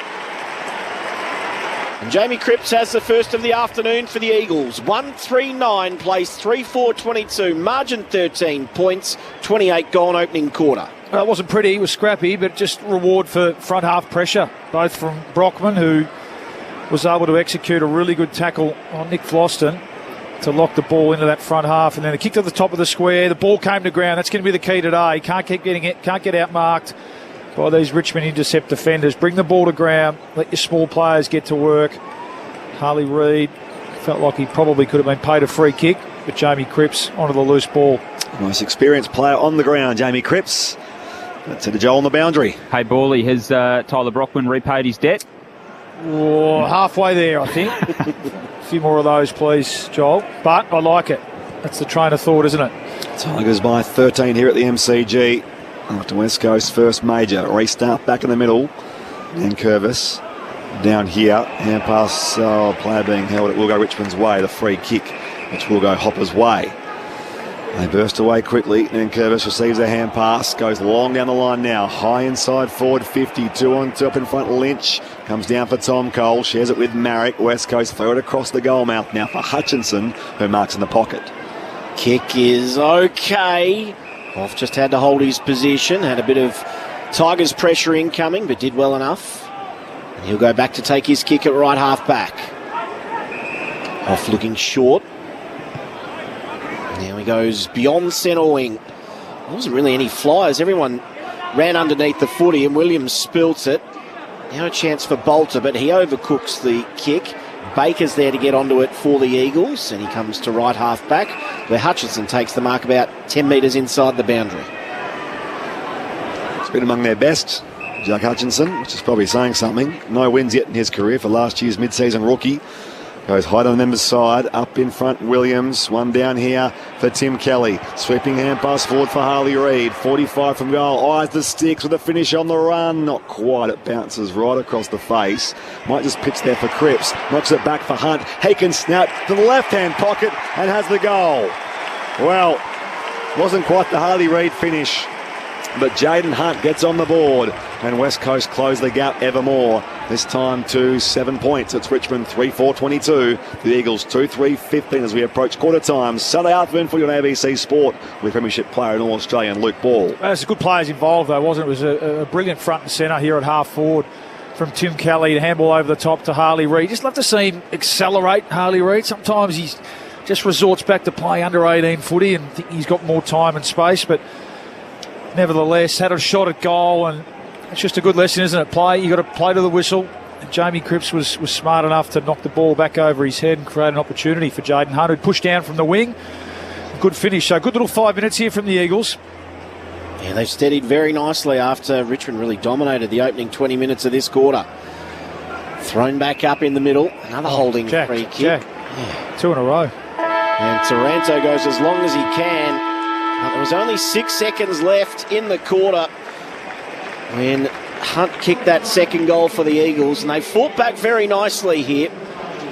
And Jamie Cripps has the first of the afternoon for the Eagles. 1-3-9, plays 3-4-22. Margin 13 points. 28 gone opening quarter. It wasn't pretty, it was scrappy, but just reward for front half pressure, both from Brockman, who was able to execute a really good tackle on Nick Vlosten to lock the ball into that front half, and then a kick to the top of the square. The ball came to ground. That's going to be the key today. Can't keep getting it, can't get outmarked by these Richmond intercept defenders. Bring the ball to ground, let your small players get to work. Harley Reid felt like he probably could have been paid a free kick, but Jamie Cripps onto the loose ball. Most experienced player on the ground, Jamie Cripps. That's it, Joel on the boundary. Hey, Bawley, has Tyler Brockman repaid his debt? Oh, halfway there, I think. A few more of those, please, Joel. But I like it. That's the train of thought, isn't it? Tigers by 13 here at the MCG. After West Coast's first major restart back in the middle. Nankervis down here. Hand pass, player being held. It will go Richmond's way. The free kick, which will go Hopper's way. They burst away quickly. Nankervis receives a hand pass. Goes long down the line now. High inside forward 50. 2 on top in front. Lynch comes down for Tom Cole. Shares it with Marek. West Coast throw it across the goal mouth now for Hutchinson, who marks in the pocket. Kick is okay. Off just had to hold his position. Had a bit of Tigers pressure incoming, but did well enough. And he'll go back to take his kick at right half back. Off looking short. Now he goes beyond centre wing. There wasn't really any flyers. Everyone ran underneath the footy and Williams spilt it. Now a chance for Bolter, but he overcooks the kick. Baker's there to get onto it for the Eagles, and he comes to right half back, where Hutchinson takes the mark about 10 metres inside the boundary. It's been among their best, Jack Hutchinson, which is probably saying something. No wins yet in his career for last year's mid-season rookie. Goes high on the member's side, up in front Williams, one down here for Tim Kelly. Sweeping hand pass forward for Harley Reid, 45 from goal, eyes the sticks with a finish on the run. Not quite, it bounces right across the face. Might just pitch there for Cripps, knocks it back for Hunt. He can snap to the left-hand pocket and has the goal. Well, wasn't quite the Harley Reid finish, but Jaden Hunt gets on the board. and West Coast close the gap ever more. This time to 7 points. It's Richmond 3-4-22. The Eagles 2-3-15 as we approach quarter time. Saturday afternoon for you on ABC Sport with Premiership player and All-Australian Luke Ball. There's some good players involved though, wasn't it? It was a brilliant front and centre here at half forward from Tim Kelly, handball over the top to Harley Reid. Just love to see him accelerate, Harley Reid. Sometimes he just resorts back to play under 18 footy and think he's got more time and space, but nevertheless had a shot at goal, and it's just a good lesson, isn't it? Play, you got to play to the whistle. And Jamie Cripps was smart enough to knock the ball back over his head and create an opportunity for Jaden Hunt, who'd pushed down from the wing. Good finish. So good little 5 minutes here from the Eagles. Yeah, they've steadied very nicely after Richmond really dominated the opening 20 minutes of this quarter. Thrown back up in the middle. Another holding free kick. Yeah. 2 in a row. And Taranto goes as long as he can. There was only 6 seconds left in the quarter when Hunt kicked that second goal for the Eagles, and they fought back very nicely here.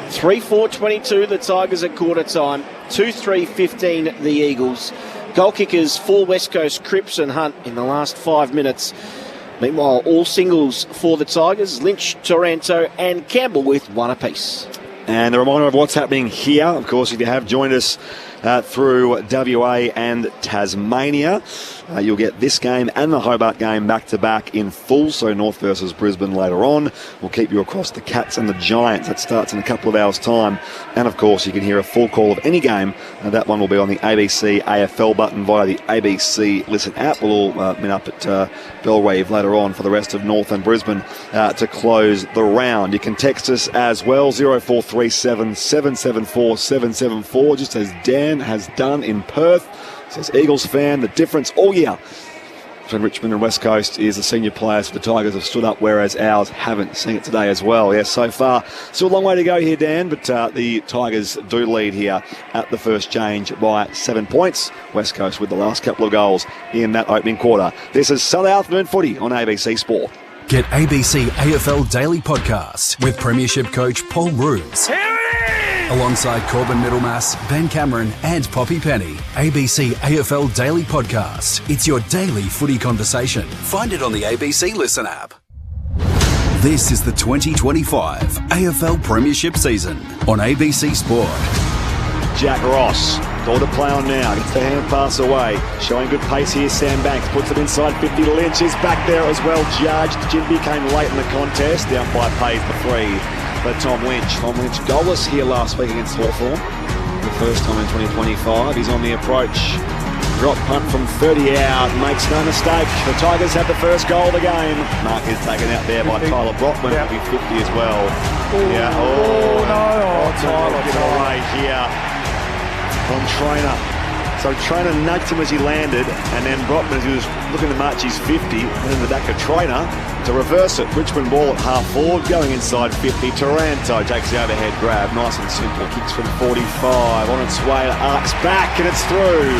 3-4-22 the Tigers at quarter time. 2-3-15 the Eagles. Goal kickers for West Coast, Cripps and Hunt in the last 5 minutes. Meanwhile, all singles for the Tigers, Lynch, Taranto and Campbell with 1 apiece. And a reminder of what's happening here. Of course, if you have joined us through WA and Tasmania, you'll get this game and the Hobart game back-to-back in full, so North versus Brisbane later on. We'll keep you across the Cats and the Giants. That starts in a couple of hours' time. And, of course, you can hear a full call of any game. That one will be on the ABC AFL button via the ABC Listen app. We'll all meet up at Bellwave later on for the rest of North and Brisbane to close the round. You can text us as well, 0437 774 774, just as Dan has done in Perth. Says Eagles fan, the difference all year between Richmond and West Coast is the senior players for the Tigers have stood up, whereas ours haven't. Seen it today as well. Yeah, so far still a long way to go here, Dan, but the Tigers do lead here at the first change by 7 points. West Coast with the last couple of goals in that opening quarter. This is Saturday afternoon footy on ABC Sport. Get ABC AFL Daily Podcast with Premiership coach Paul Roos. Alongside Corbin Middlemass, Ben Cameron and Poppy Penny. ABC AFL Daily Podcast. It's your daily footy conversation. Find it on the ABC Listen app. This is the 2025 AFL Premiership season on ABC Sport. Jack Ross, called to play on now, gets the hand pass away, showing good pace here. Sam Banks puts it inside 50 to Lynch, is back there as well, judged. Jinby came late in the contest, the umpire pays the free for Tom Lynch. Tom Lynch goalless here last week against Hawthorn, the first time in 2025. He's on the approach, drop punt from 30 out, makes no mistake. The Tigers have the first goal of the game. Mark is taken out there by Tyler Brockman, will be 50 as well. Tyler get away here on Trainer. So Trainer nudged him as he landed, and then Brockman, as he was looking to march his 50, and then the back of Trainer to reverse it. Richmond ball at half forward, going inside 50. Taranto takes the overhead grab, nice and simple. Kicks from 45, on its way, arcs back, and it's through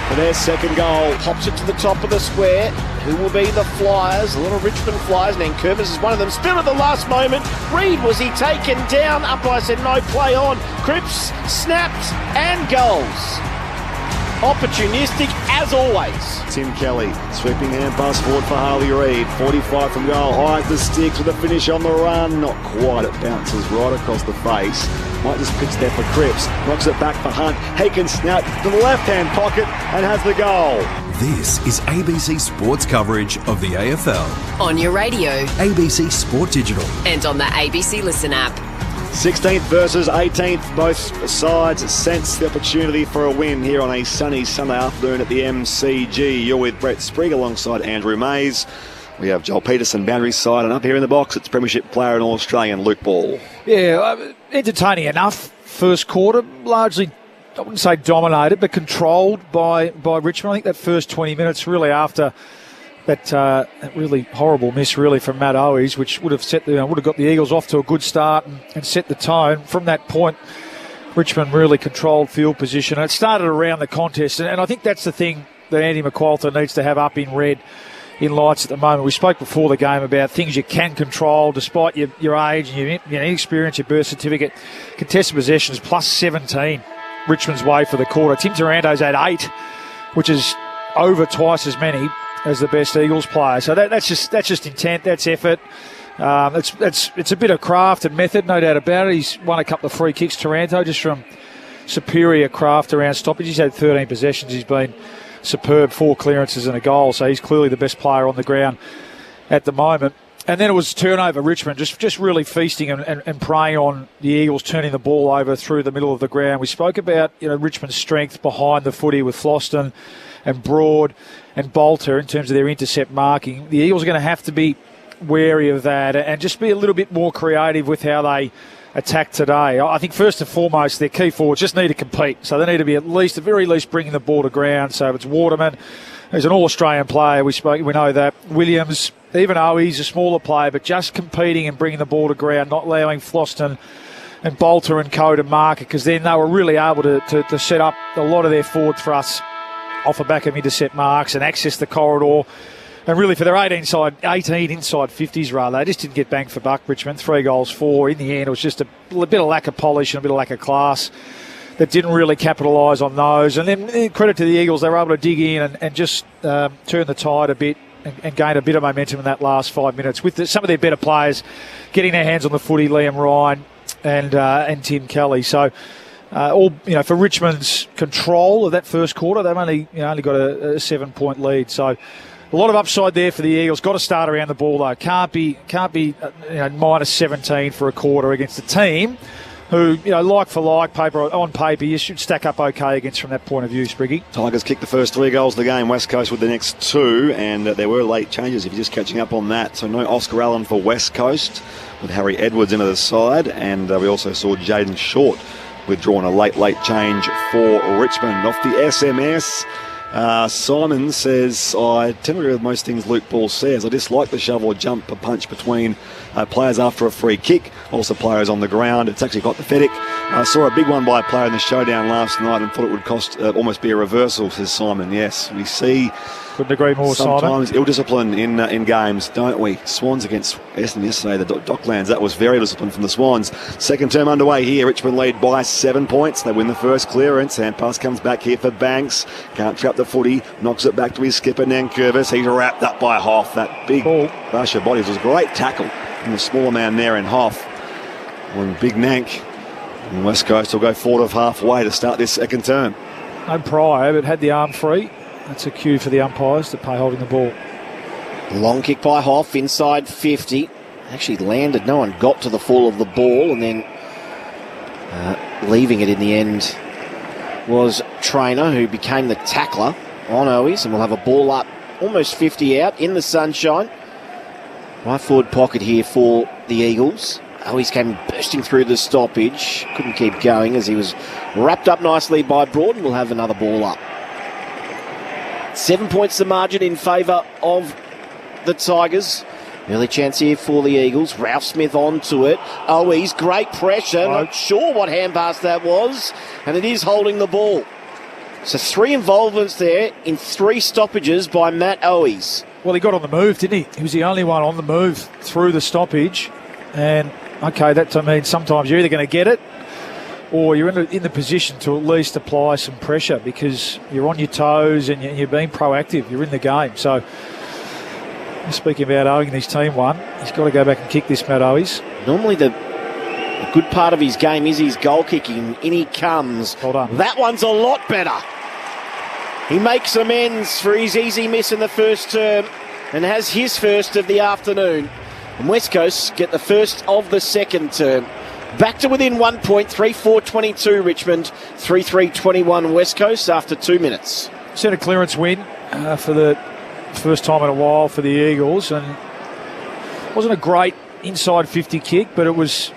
for their second goal. Pops it to the top of the square. Who will be the Flyers? A lot of Richmond Flyers. Nankervis is one of them. Still at the last moment. Reid, was he taken down? Umpire said no, play on. Cripps snapped and goals. Opportunistic as always. Tim Kelly, sweeping hand pass forward for Harley Reid. 45 from goal, eyes the sticks with a finish on the run. Not quite, it bounces right across the face. Might just pitch there for Cripps. Knocks it back for Hunt. He can snout to the left-hand pocket and has the goal. This is ABC Sports coverage of the AFL. On your radio. ABC Sport Digital. And on the ABC Listen app. 16th versus 18th. Both sides sense the opportunity for a win here on a sunny Sunday afternoon at the MCG. You're with Brett Sprigg alongside Andrew Mays. We have Joel Peterson, boundary side, and up here in the box, it's Premiership player and All-Australian Luke Ball. Yeah, entertaining enough first quarter. Largely, I wouldn't say dominated, but controlled by Richmond. I think that first 20 minutes really after that really horrible miss really from Matt Owies, which would have got the Eagles off to a good start and set the tone. From that point, Richmond really controlled field position. And it started around the contest, and I think that's the thing that Andy McQualter needs to have up in red in lights at the moment. We spoke before the game about things you can control despite your age and your inexperience, your birth certificate. Contested possessions plus 17 Richmond's way for the quarter. Tim Taranto's at 8, which is over twice as many. as the best Eagles player. So that's just intent, that's effort. It's a bit of craft and method, no doubt about it. He's won a couple of free kicks, Taranto, just from superior craft around stoppage. He's had 13 possessions. He's been superb, 4 clearances and a goal. So he's clearly the best player on the ground at the moment. And then it was turnover Richmond, just really feasting and preying on the Eagles, turning the ball over through the middle of the ground. We spoke about Richmond's strength behind the footy with Floston and Broad and Bolter in terms of their intercept marking. The Eagles are going to have to be wary of that and just be a little bit more creative with how they attack today. I think first and foremost, their key forwards just need to compete. So they need to be at the very least, bringing the ball to ground. So if it's Waterman, who's an All-Australian player, we know that. Williams, even though he's a smaller player, but just competing and bringing the ball to ground, not allowing Floston and Bolter and co to mark it, because then they were really able to set up a lot of their forward thrusts off the back of intercept marks and access the corridor. And really for their 18 inside 50s rather, they just didn't get bang for buck, Richmond. 3 goals, 4. In the end, it was just a bit of lack of polish and a bit of lack of class that didn't really capitalise on those. And then credit to the Eagles, they were able to dig in and just turn the tide a bit and gain a bit of momentum in that last 5 minutes with some of their better players getting their hands on the footy, Liam Ryan and Tim Kelly. So for Richmond's control of that first quarter, they've only got a 7-point lead. So a lot of upside there for the Eagles. Got to start around the ball though. Can't be minus 17 for a quarter against a team who, like for like, on paper, you should stack up okay against from that point of view, Spriggy. Tigers kicked the first 3 goals of the game, West Coast with the next 2, and there were late changes if you're just catching up on that. So no Oscar Allen for West Coast with Harry Edwards into the side, and we also saw Jaden Short withdrawn, a late change for Richmond. Off the SMS, Simon says, I tend to agree with most things Luke Ball says. I dislike the shove or jump or punch between players after a free kick, also players on the ground. It's actually quite pathetic. I saw a big one by a player in the showdown last night and thought it would cost almost be a reversal, says Simon. Yes, we see couldn't agree more, sometimes Simon. Ill-discipline in games, don't we? Swans against Essendon yesterday, the Docklands, that was very disciplined from the Swans. Second term underway here. Richmond lead by 7 points. They win the first clearance. Hand pass comes back here for Banks. Can't trap the footy. Knocks it back to his skipper, Nankervis. He's wrapped up by Hoff. That big rush of bodies was a great tackle from the smaller man there in Hoff. When big Nank and West Coast will go forward of halfway to start this second term. No prior, but had the arm free. That's a cue for the umpires to pay holding the ball. Long kick by Hoff, inside 50. Actually landed, no one got to the fall of the ball, and then leaving it in the end was Trainer, who became the tackler on Owies, and we'll have a ball up almost 50 out in the sunshine. Right forward pocket here for the Eagles. Owies came bursting through the stoppage. Couldn't keep going as he was wrapped up nicely by Broad, and we'll have another ball up. 7 points the margin in favour of the Tigers. Early chance here for the Eagles. Ralph Smith onto it. Owies, great pressure. Not sure what hand pass that was. And it is holding the ball. So 3 involvements there in 3 stoppages by Matt Owies. Well, he got on the move, didn't he? He was the only one on the move through the stoppage. And, okay, that means sometimes you're either going to get it or you're in the position to at least apply some pressure because you're on your toes and you're being proactive. You're in the game. So, speaking about owing his team one, he's got to go back and kick this, Matt Owies. Normally the good part of his game is his goal kicking. In he comes. Well done. That one's a lot better. He makes amends for his easy miss in the first term and has his first of the afternoon. And West Coast get the first of the second term. Back to within 1 point, 3-4-22 Richmond, 3-3-21 West Coast after 2 minutes. Centre clearance win for the first time in a while for the Eagles, and it wasn't a great inside 50 kick, but it was,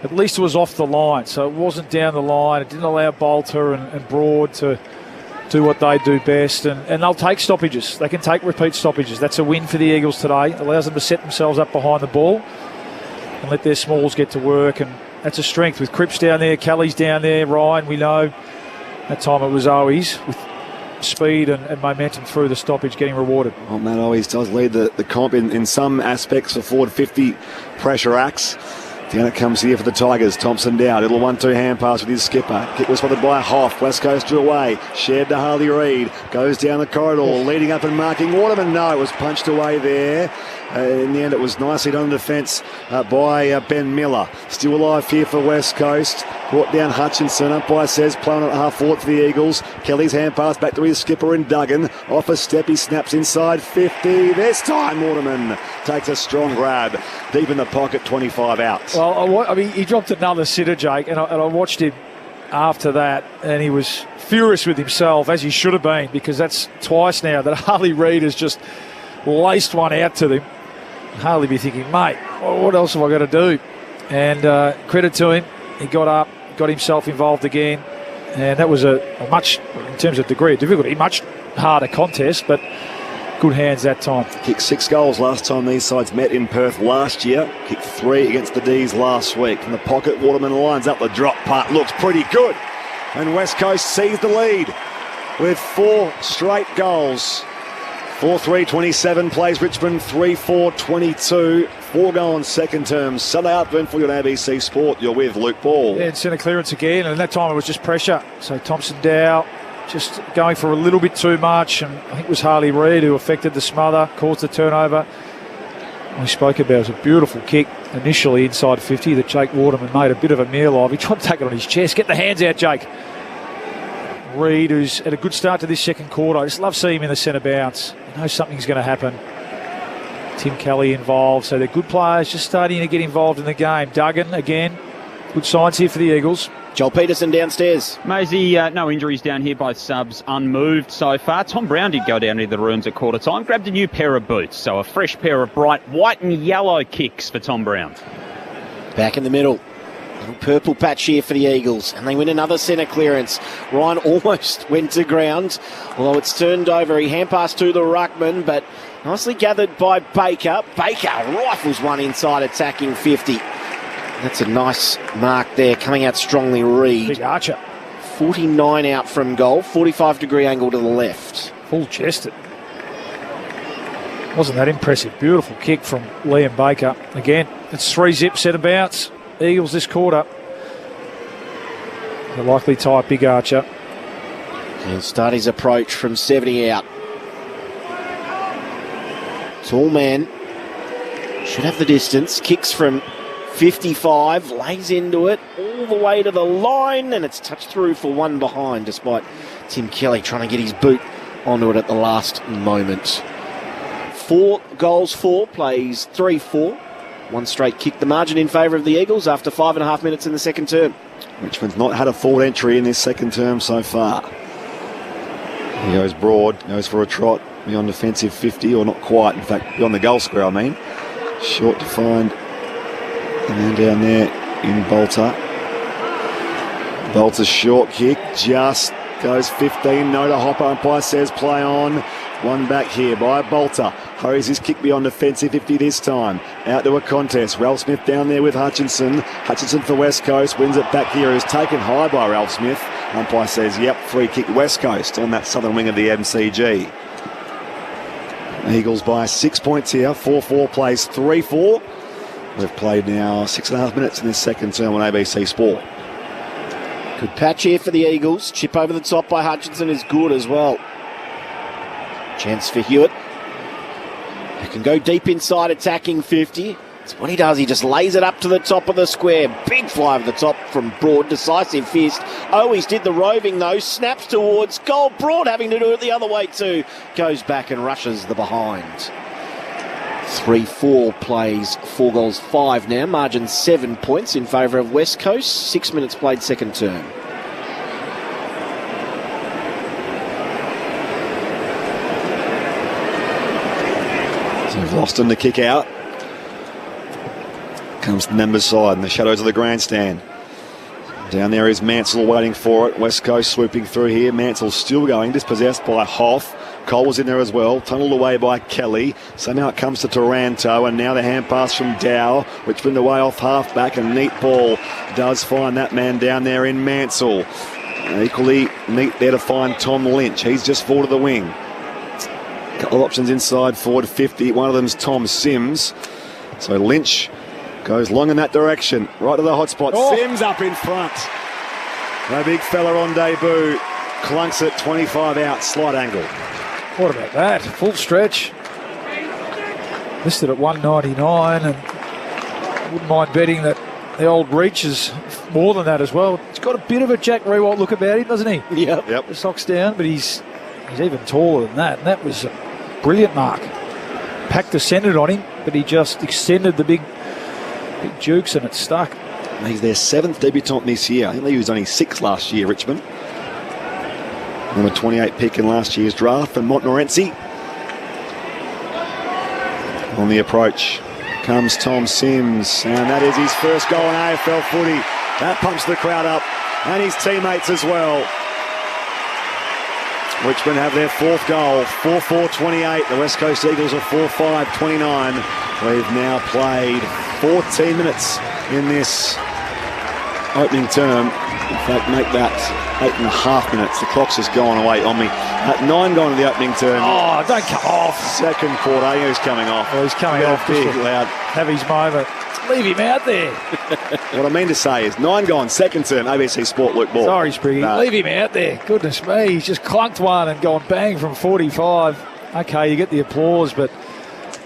at least it was off the line, so it wasn't down the line. It didn't allow Bolter and Broad to do what they do best, and they'll take stoppages. They can take repeat stoppages. That's a win for the Eagles today. It allows them to set themselves up behind the ball and let their smalls get to work, and that's a strength with Cripps down there, Kelly's down there, Ryan, we know. That time it was Owies with speed and momentum through the stoppage getting rewarded. Well, Matt Owies does lead the comp in some aspects for forward 50 pressure acts. Down it comes here for the Tigers. Thompson down. Little 1-2 hand pass with his skipper. Kick was spotted by Hoff. West Coast drew away. Shared to Harley Reid. Goes down the corridor. Leading up and marking Waterman. No, it was punched away there. In the end, it was nicely done in defence by Ben Miller. Still alive here for West Coast. Brought down Hutchinson. Umpire says playing at half forward for the Eagles. Kelly's hand pass back to his skipper in Duggan. Off a step, he snaps inside 50. This time Waterman takes a strong grab. Deep in the pocket, 25 outs. Well, I mean, he dropped another sitter, Jake, and I watched him after that, and he was furious with himself, as he should have been, because that's twice now that Harley Reid has just laced one out to them. Harley be thinking, mate, what else have I got to do? And credit to him, he got up, got himself involved again, and that was a much, in terms of degree of difficulty, much harder contest, but good hands that time. Kicked 6 goals last time these sides met in Perth last year. Kicked 3 against the D's last week. From the pocket, Waterman lines up the drop putt. Looks pretty good. And West Coast sees the lead with 4 straight goals. 4-3-27 plays Richmond 3-4-22. 4 goal on second term. Sunday afternoon for you on ABC Sport. You're with Luke Ball. Yeah, and centre clearance again, and that time it was just pressure. So Thompson Dow just going for a little bit too much, and I think it was Harley Reid who affected the smother, caused the turnover. We spoke about it was a beautiful kick initially inside 50 that Jake Waterman made a bit of a meal of. He tried to take it on his chest. Get the hands out, Jake. Reid, who's had a good start to this second quarter. I just love seeing him in the centre bounce. You know something's going to happen. Tim Kelly involved, so they're good players just starting to get involved in the game. Duggan again, good signs here for the Eagles. Joel Peterson downstairs. Maisie, no injuries down here, both subs unmoved so far. Tom Brown did go down to the ruins at quarter time, grabbed a new pair of boots, so a fresh pair of bright white and yellow kicks for Tom Brown. Back in the middle. Little purple patch here for the Eagles, and they win another centre clearance. Ryan almost went to ground, although it's turned over. He hand passed to the ruckman, but nicely gathered by Baker. Baker rifles one inside, attacking 50. That's a nice mark there, coming out strongly, Reid. Big Archer. 49 out from goal, 45-degree angle to the left. Full-chested. Wasn't that impressive? Beautiful kick from Liam Baker. Again, it's 3-zip centre bounce. Eagles this quarter. The likely type, Big Archer. He'll start his approach from 70 out. Tall man. Should have the distance. Kicks from 55, lays into it all the way to the line, and it's touched through for one behind, despite Tim Kelly trying to get his boot onto it at the last moment. 4 goals for, plays 3-4. One straight kick, the margin in favour of the Eagles after 5.5 minutes in the second term. Richmond's not had a forward entry in this second term so far. He goes broad, goes for a trot beyond defensive 50, or not quite, in fact, beyond the goal square, I mean. Short to find. And then down there in Bolter. Bolter's short kick just goes 15. No to Hopper. Umpire says play on. One back here by Bolter. Hurries his kick beyond defensive 50 this time. Out to a contest. Ralph Smith down there with Hutchinson. Hutchinson for West Coast. Wins it back here. Is taken high by Ralph Smith. Umpire says, yep, free kick West Coast on that southern wing of the MCG. Eagles by 6 points here. 4-4 plays 3-4. We've played now 6.5 minutes in this second term on ABC Sport. Good patch here for the Eagles. Chip over the top by Hutchinson is good as well. Chance for Hewitt. He can go deep inside, attacking 50. That's what he does. He just lays it up to the top of the square. Big fly over the top from Broad. Decisive fist. Always did the roving though. Snaps towards goal. Broad having to do it the other way too. Goes back and rushes the behind. 3-4 plays 4 goals 5 now. Margin 7 points in favour of West Coast. 6 minutes played second term. So lost in the kick out. Comes the members side in the shadows of the grandstand. Down there is Mansell waiting for it. West Coast swooping through here. Mansell still going, dispossessed by Hoff. Cole was in there as well, tunnelled away by Kelly. Somehow it comes to Taranto, and now the hand pass from Dow, which went away off half-back, and neat ball does find that man down there in Mansell. Equally neat there to find Tom Lynch. He's just forward of the wing. A couple of options inside, forward 50. One of them's Tom Sims. So Lynch Goes long in that direction, right to the hot spot. Oh. Sims up in front. The big fella on debut. Clunks it, 25 out, slight angle. What about that? Full stretch. Listed at 199, and wouldn't mind betting that the old reach is more than that as well. He's got a bit of a Jack Rewalt look about him, doesn't he? Yep. The socks down, but he's even taller than that, and that was a brilliant mark. Pack descended on him, but he just extended the big jukes and it stuck. He's their 7th debutant this year. I think he was only 6 last year, Richmond. Number 28 pick in last year's draft from Montmorency. On the approach comes Tom Sims, and that is his first goal in AFL footy. That pumps the crowd up, and his teammates as well. Richmond have their 4th goal, 4-4-28. The West Coast Eagles are 4-5-29. We've now played 14 minutes in this opening term. In fact, make that 8.5 minutes. The clock's just gone away on me. At 9 gone in the opening term. Oh, don't come off. Second quarter, he's coming off. Well, he's coming off. Big, Just to loud. have his moment. Leave him out there. What I mean to say is 9 gone, second term, ABC Sport Luke Ball. Sorry, Spriggy. Leave him out there. Goodness me. He's just clunked one and gone bang from 45. Okay, you get the applause, but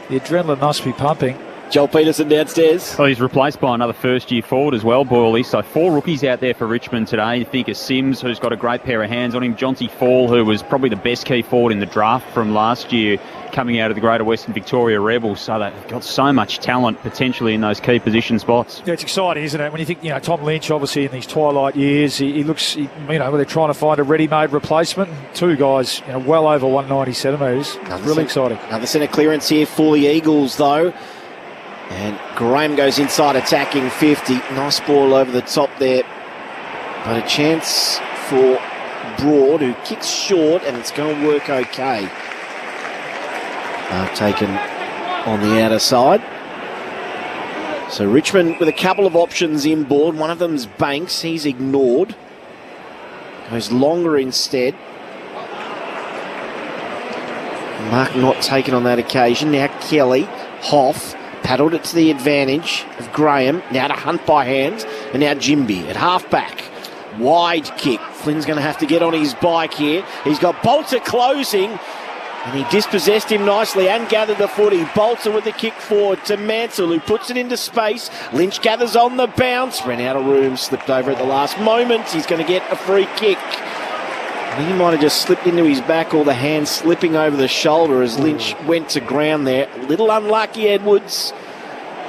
the adrenaline must be pumping. Joel Peterson downstairs. Well, he's replaced by another first-year forward as well, Boyley. So 4 rookies out there for Richmond today. You think of Sims, who's got a great pair of hands on him. Jonty Fall, who was probably the best key forward in the draft from last year, coming out of the Greater Western Victoria Rebels. So they've got so much talent potentially in those key position spots. Yeah, it's exciting, isn't it? When you think, Tom Lynch, obviously in these twilight years, he looks, they're trying to find a ready-made replacement. 2 guys, well over 190 centimetres. Really exciting. Another centre clearance here for the Eagles, though. And Graham goes inside attacking 50. Nice ball over the top there. But a chance for Broad, who kicks short, and it's going to work okay. Taken on the outer side. So Richmond with a couple of options inboard. One of them's Banks. He's ignored. Goes longer instead. Mark not taken on that occasion. Now Kelly. Hoff. Paddled it to the advantage of Graham. Now to Hunt by hand. And now Jimby at halfback. Wide kick. Flynn's going to have to get on his bike here. He's got Bolter closing. And he dispossessed him nicely and gathered the footy. Bolter with the kick forward to Mansell, who puts it into space. Lynch gathers on the bounce. Ran out of room. Slipped over at the last moment. He's going to get a free kick. I think he might have just slipped into his back, or the hand slipping over the shoulder as Lynch went to ground there. A little unlucky, Edwards.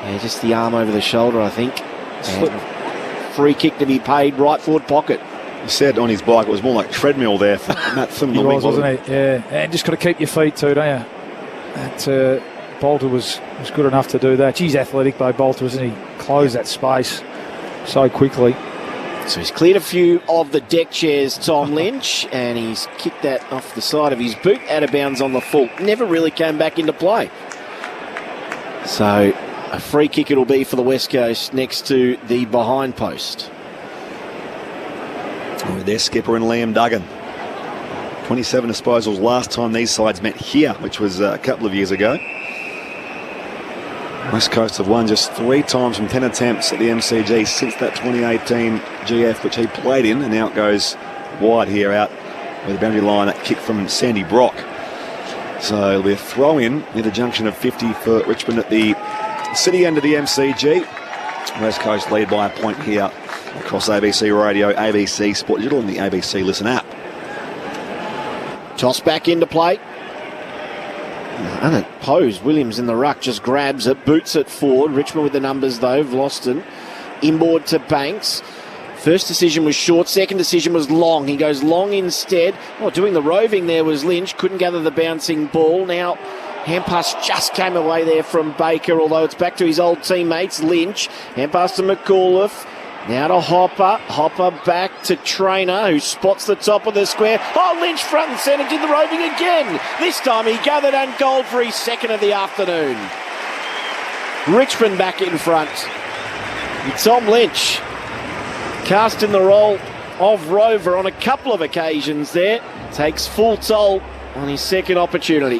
Yeah, just the arm over the shoulder, I think. And free kick to be paid, right forward pocket. He said on his bike it was more like treadmill there for Matt Thim. He was, wasn't he? Yeah. And just got to keep your feet too, don't you? That Bolter was good enough to do that. He's athletic, though, Bolter, isn't he? Closed that space so quickly. So he's cleared a few of the deck chairs, Tom Lynch, and he's kicked that off the side of his boot, out of bounds on the full. Never really came back into play. So a free kick it'll be for the West Coast next to the behind post. With their skipper and Liam Duggan. 27 disposals last time these sides met here, which was a couple of years ago. West Coast have won just 3 times from 10 attempts at the MCG since that 2018 GF, which he played in, and now it goes wide here out with the boundary line, that kick from Sandy Brock. So it'll be a throw-in near the junction of 50 for Richmond at the city end of the MCG. West Coast lead by a point here across ABC Radio, ABC Sport Digital, and the ABC Listen app. Toss back into play. Unopposed. Williams in the ruck just grabs it, boots it forward. Richmond with the numbers though. Vlosten inboard to Banks. First decision was short, second decision was long. He goes long instead. Doing the roving there was Lynch. Couldn't gather the bouncing ball. Now hand pass just came away there from Baker, although it's back to his old teammates. Lynch, hand pass to McAuliffe. Now to Hopper. Hopper back to Trainer, who spots the top of the square. Lynch front and centre, did the roving again. This time he gathered and goal for his second of the afternoon. Richmond back in front. And Tom Lynch cast in the role of rover on a couple of occasions there. Takes full toll on his second opportunity.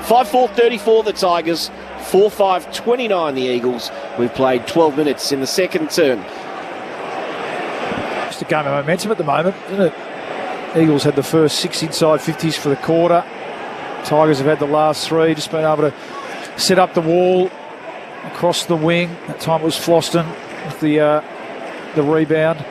5-4-34 the Tigers. 4-5-29 the Eagles. We've played 12 minutes in the second term. Just a game of momentum at the moment, isn't it? Eagles had the first 6 inside 50s for the quarter. Tigers have had the last 3, just been able to set up the wall across the wing. That time it was Floston with the rebound.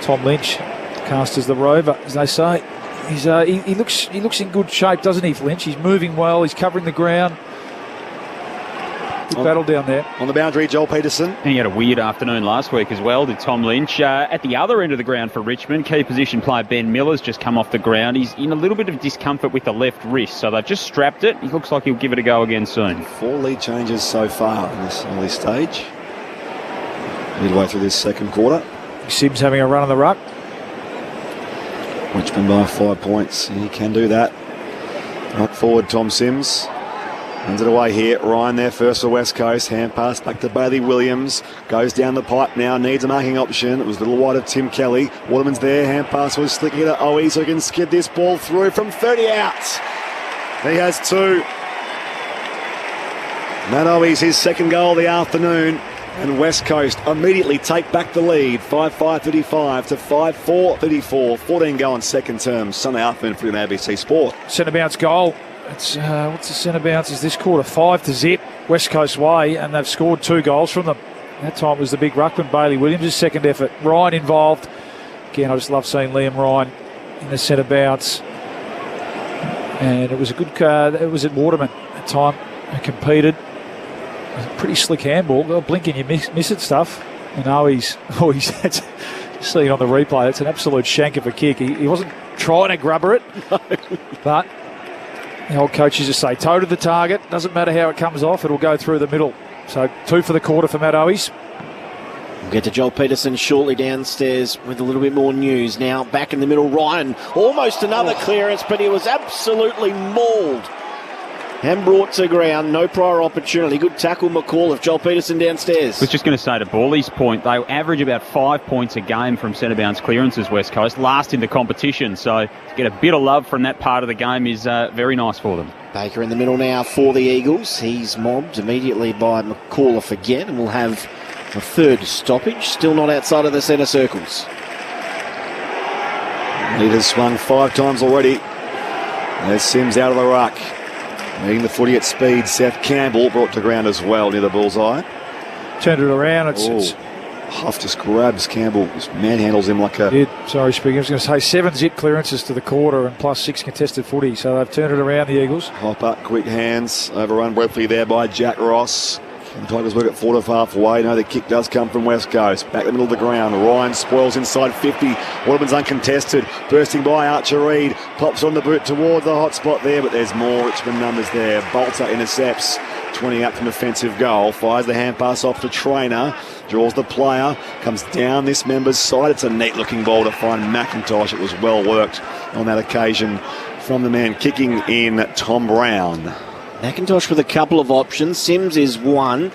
Tom Lynch cast as the rover, as they say. He looks in good shape, doesn't he, Lynch? He's moving well. He's covering the ground. Good battle down there. On the boundary, Joel Peterson. And he had a weird afternoon last week as well, did Tom Lynch. At the other end of the ground for Richmond, key position player Ben Miller's just come off the ground. He's in a little bit of discomfort with the left wrist, so they've just strapped it. He looks like he'll give it a go again soon. 4 lead changes so far in this early stage. Midway through this second quarter. Sims having a run on the ruck. Richmond by 5 points. He can do that. Ruck forward, Tom Sims. Hands it away here. Ryan there first for West Coast. Hand pass back to Bailey Williams. Goes down the pipe now. Needs a marking option. It was a little wide of Tim Kelly. Waterman's there. Hand pass was slicking it to Owie so he can skid this ball through from 30 out. He has 2. Matt Owie's his second goal of the afternoon. And West Coast immediately take back the lead. 5-5-35 to 5-4-34. 14 go on second term. Sunday afternoon for ABC Sport. Centre bounce goal. It's what's the centre bounce? Is this quarter 5-0 West Coast way, and they've scored 2 goals from them. That time was the big ruckman Bailey Williams' second effort. Ryan involved. Again, I just love seeing Liam Ryan in the centre bounce. And it was a good. It was at Waterman at the time who competed. It was a pretty slick handball. They'll blink and you miss it stuff. And he's seeing on the replay. It's an absolute shank of a kick. He wasn't trying to grubber it, but. The old coaches just say, toe to the target. Doesn't matter how it comes off, it'll go through the middle. So 2 for the quarter for Matt Owies. We'll get to Joel Peterson shortly downstairs with a little bit more news. Now back in the middle, Ryan. Almost another clearance, but he was absolutely mauled and brought to ground. No prior opportunity. Good tackle, McCall, of Joel Peterson downstairs. I was just going to say, to Borley's point, they average about 5 points a game from centre bounce clearances, West Coast, last in the competition. So to get a bit of love from that part of the game is very nice for them. Baker in the middle now for the Eagles. He's mobbed immediately by McCall again, and we'll have a third stoppage. Still not outside of the centre circles. Leaders swung 5 times already. There's Sims out of the ruck. Meeting the footy at speed. Seth Campbell brought to ground as well near the bullseye. Turned it around. Huff just grabs Campbell, just manhandles him like a... Sorry, speaking. I was going to say 7 zip clearances to the quarter and plus 6 contested footy. So they've turned it around, the Eagles. Hopper, quick hands, overrun briefly there by Jack Ross. The Tigers work at 4 to halfway. No, the kick does come from West Coast. Back in the middle of the ground. Ryan spoils inside 50. Waterman's uncontested. Bursting by Archer Reid. Pops on the boot towards the hot spot there, but there's more Richmond numbers there. Bolter intercepts. 20 out from offensive goal. Fires the hand pass off to Trainer. Draws the player. Comes down this member's side. It's a neat looking ball to find McIntosh. It was well worked on that occasion from the man kicking in, Tom Brown. McIntosh with a couple of options. Sims is one.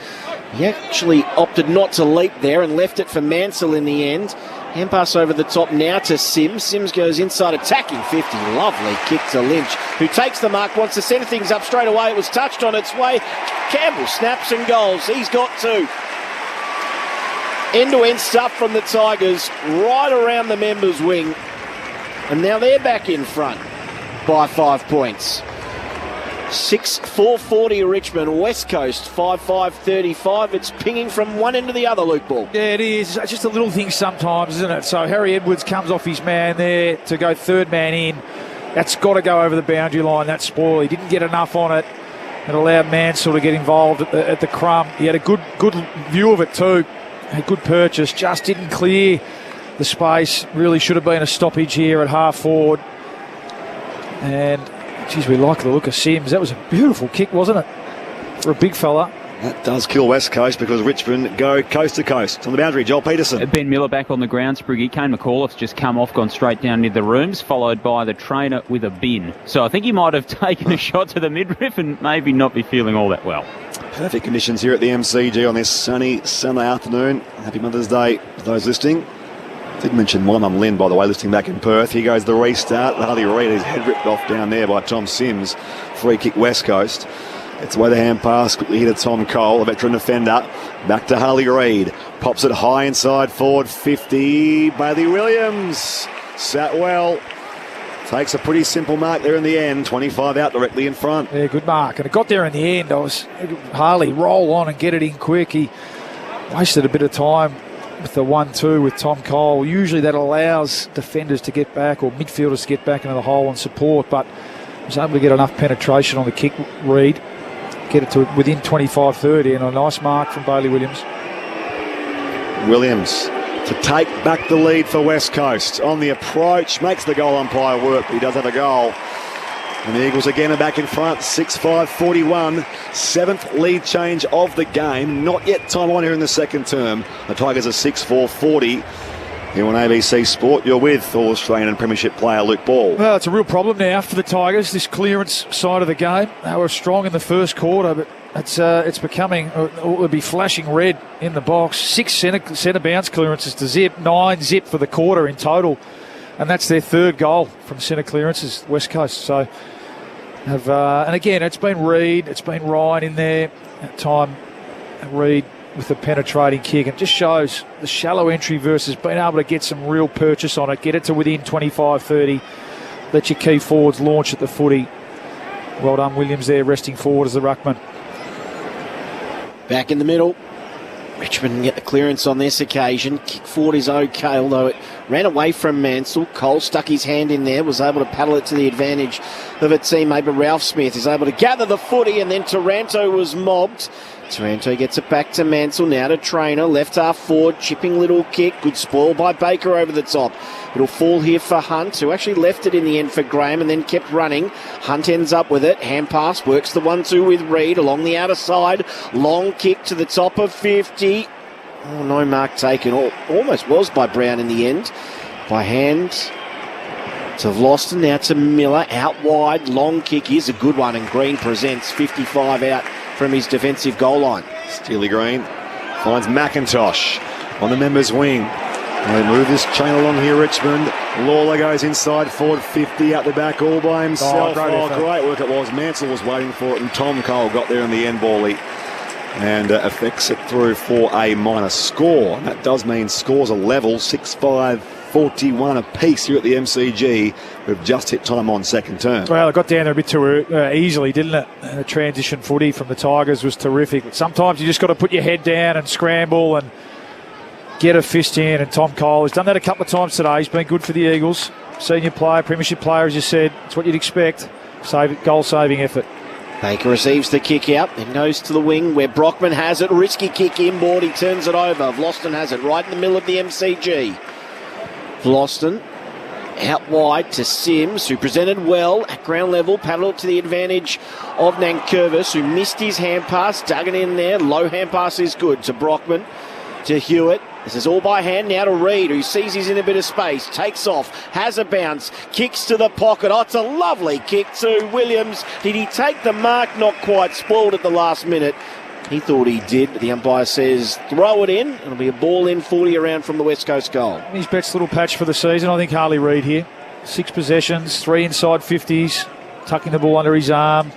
He actually opted not to leap there and left it for Mansell in the end. Hand pass over the top now to Sims. Sims goes inside, attacking 50. Lovely kick to Lynch, who takes the mark, wants to send things up straight away. It was touched on its way. Campbell snaps and goals. He's got 2. End-to-end stuff from the Tigers right around the members' wing. And now they're back in front by 5 points. 6-4-40 Richmond. West Coast 5-5-35. It's pinging from one end to the other, Luke Ball. Yeah, it is. It's just a little thing sometimes, isn't it? So Harry Edwards comes off his man there to go third man in. That's got to go over the boundary line. That spoil. He didn't get enough on it. It allowed Mansell to get involved at the crumb. He had a good view of it too. A good purchase. Just didn't clear the space. Really should have been a stoppage here at half forward. And geez, we like the look of Sims. That was a beautiful kick, wasn't it? For a big fella. That does kill West Coast because Richmond go coast to coast. On the boundary, Joel Peterson. Ben Miller back on the ground, Spriggy. Kane McAuliffe's just come off, gone straight down near the rooms, followed by the trainer with a bin. So I think he might have taken a shot to the midriff and maybe not be feeling all that well. Perfect conditions here at the MCG on this sunny Sunday afternoon. Happy Mother's Day to those listening. Did mention my mum Lynn, by the way, listening back in Perth. Here goes the restart. Harley Reid, his head ripped off down there by Tom Sims. Free kick West Coast. It's away the hand pass, quickly hit to Tom Cole, a veteran defender. Back to Harley Reid. Pops it high inside forward 50. Bailey Williams sat well. Takes a pretty simple mark there in the end. 25 out directly in front. Yeah, good mark. And it got there in the end. Harley roll on and get it in quick. He wasted a bit of time with the 1-2 with Tom Cole. Usually that allows defenders to get back or midfielders to get back into the hole and support, but he was able to get enough penetration on the kick, Reid. Get it to within 25-30 and a nice mark from Bailey Williams. Williams to take back the lead for West Coast. On the approach, makes the goal umpire work, but he does have a goal. And the Eagles again are back in front, 6-5-41. 7th lead change of the game. Not yet time on here in the second term. The Tigers are 6-4-40. Here on ABC Sport, you're with All-Australian and Premiership player Luke Ball. Well, it's a real problem now for the Tigers, this clearance side of the game. They were strong in the first quarter, but it's becoming, it'll be flashing red in the box. 6 centre bounce clearances to Zip, 9 Zip for the quarter in total. And that's their 3rd goal from centre clearances, West Coast. So, and again, it's been Reid, it's been Ryan in there at time. Reid with the penetrating kick. It just shows the shallow entry versus being able to get some real purchase on it, get it to within 25-30, let your key forwards launch at the footy. Well done, Williams there, resting forward as the ruckman. Back in the middle. Richmond get the clearance on this occasion. Kick forward is okay, although it ran away from Mansell. Cole stuck his hand in there, was able to paddle it to the advantage of a teammate, but Ralph Smith is able to gather the footy, and then Taranto was mobbed. Taranto gets it back to Mansell, now to Trainer, left half forward, chipping little kick, good spoil by Baker over the top. It'll fall here for Hunt, who actually left it in the end for Graham and then kept running. Hunt ends up with it, hand pass, works the 1-2 with Reid along the outer side, long kick to the top of 50. Oh, no mark taken, almost was by Brown in the end, by hand. To Vlosten, now to Miller, out wide, long kick, here's a good one, and Green presents 55 out from his defensive goal line. Steely Green finds McIntosh on the members' wing. They move this chain along here, Richmond. Lawler goes inside forward 50 out the back all by himself. Great work it was. Mansell was waiting for it, and Tom Cole got there in the end, Bally, and affects it through for a minor score. And that does mean scores are level, 6-5-41 apiece here at the MCG. We've just hit time on second term. Well, it got down there a bit too easily, didn't it? The transition footy from the Tigers was terrific. But sometimes you just got to put your head down and scramble and get a fist in. And Tom Cole has done that a couple of times today. He's been good for the Eagles. Senior player, premiership player, as you said. It's what you'd expect. Goal-saving effort. Baker receives the kick out, then goes to the wing where Brockman has it. Risky kick inboard, he turns it over. Vlosten has it right in the middle of the MCG. Vlosten out wide to Sims, who presented well at ground level, paddled it to the advantage of Nankervis, who missed his hand pass, dug it in there. Low hand pass is good to Brockman, to Hewitt. This is all by hand now to Reid, who sees he's in a bit of space, takes off, has a bounce, kicks to the pocket. Oh, it's a lovely kick to Williams. Did he take the mark? Not quite, spoiled at the last minute. He thought he did, but the umpire says throw it in. It'll be a ball in 40 around from the West Coast goal. His best little patch for the season, I think, Harley Reid here. 6 possessions, 3 inside 50s, tucking the ball under his arm.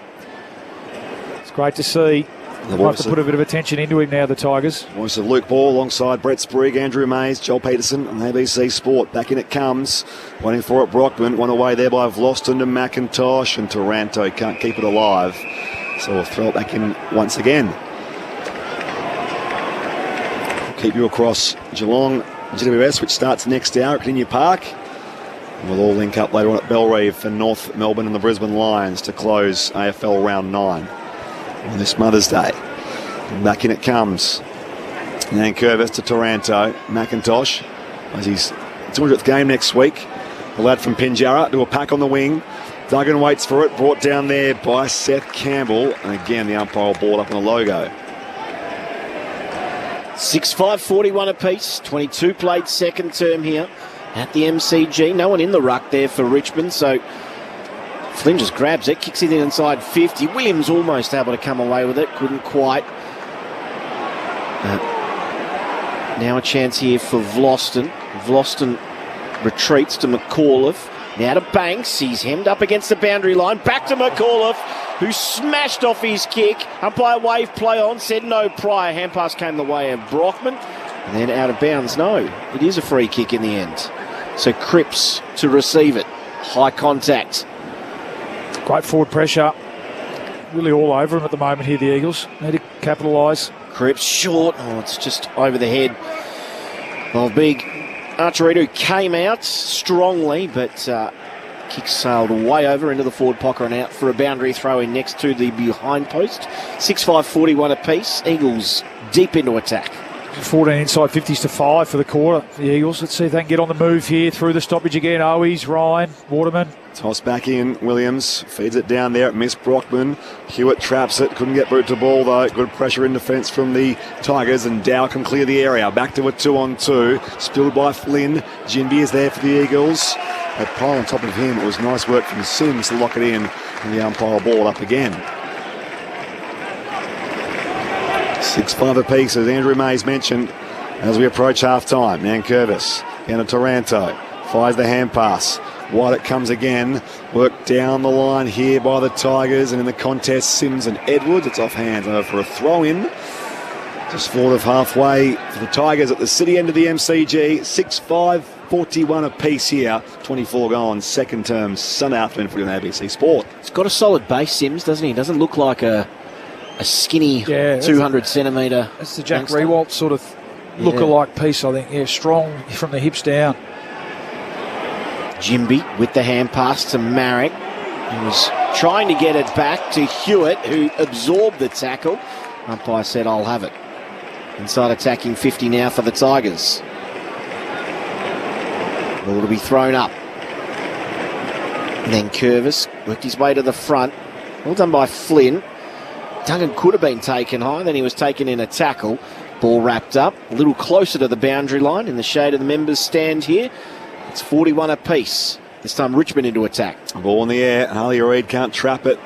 It's great to see. They'll have to put a bit of attention into him now, the Tigers. Voice of Luke Ball alongside Brett Sprigg, Andrew Mays, Joel Peterson and ABC Sport. Back in it comes. Waiting for it, Brockman. One away there by Vlosten to McIntosh, and Taranto can't keep it alive. So we'll throw it back in once again. Keep you across Geelong GWS, which starts next hour at Cardinia Park. And we'll all link up later on at Bellerive for North Melbourne and the Brisbane Lions to close AFL Round 9 on this Mother's Day. And back in it comes. Nankervis to Taranto. McIntosh, as his 200th game next week. The lad from Pinjarra to a pack on the wing. Duggan waits for it, brought down there by Seth Campbell. And again, the umpire will ball up on the logo. 6-5-41 apiece. 22 played second term here at the MCG. No one in the ruck there for Richmond, so Flynn just grabs it, kicks it inside 50. Williams almost able to come away with it, couldn't quite. Now a chance here for Vlosten. Vlosten retreats to McAuliffe. Now to Banks. He's hemmed up against the boundary line. Back to McAuliffe, who smashed off his kick. Umpire wave play on, said no prior. Hand pass came the way of Brockman. And then out of bounds. No, it is a free kick in the end. So Cripps to receive it. High contact. Great forward pressure. Really all over him at the moment here, the Eagles. Need to capitalise. Cripps short. Oh, it's just over the head of big Archerito, who came out strongly, but kick sailed way over into the forward pocket and out for a boundary throw in next to the behind post. 6-5-41 apiece. Eagles deep into attack. 14 inside 50s to 5 for the quarter for the Eagles. Let's see if they can get on the move here through the stoppage again. Owies, Ryan, Waterman. Toss back in. Williams feeds it down there. Missed Brockman. Hewitt traps it. Couldn't get boot to ball though. Good pressure in defence from the Tigers, and Dow can clear the area. Back to a 2-on-2. Spilled by Flynn. Jinby is there for the Eagles. A pile on top of him. It was nice work from Sims to lock it in, and the umpire ball up again. 6-5 apiece, as Andrew Mays mentioned, as we approach half-time. Nankervis down to Taranto. Fires the hand pass. Wide it comes again. Worked down the line here by the Tigers, and in the contest, Sims and Edwards. It's off hands over for a throw-in. Just forward of halfway for the Tigers at the city end of the MCG. 6-5-41 apiece here. 24 gone, second term, Sunday afternoon for the ABC Sport. He's got a solid base, Sims, doesn't he? Doesn't look like a skinny 200 centimetre. That's the Jack Rewalt sort of look-alike piece, I think. Yeah, strong from the hips down. Jimby with the hand pass to Marek. He was trying to get it back to Hewitt, who absorbed the tackle. Umpire said, I'll have it. Inside attacking 50 now for the Tigers. Ball to be thrown up. And then Curvis worked his way to the front. Well done by Flynn. Duggan could have been taken high, then he was taken in a tackle. Ball wrapped up, a little closer to the boundary line in the shade of the members' stand here. It's 41 apiece. This time Richmond into attack. Ball in the air. Harley Reid can't trap it.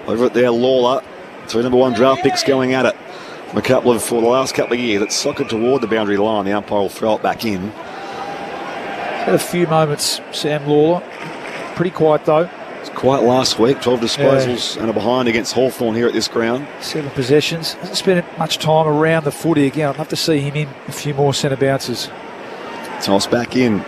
Over it there, Lawler. Two number one draft picks going at it. For the last couple of years, it's soccered toward the boundary line. The umpire will throw it back in. Had a few moments, Sam Lawler. Pretty quiet though. It's quiet last week. 12 disposals and a behind against Hawthorn here at this ground. 7 possessions. Hasn't spent much time around the footy again. I'd love to see him in a few more centre bounces. Toss back in.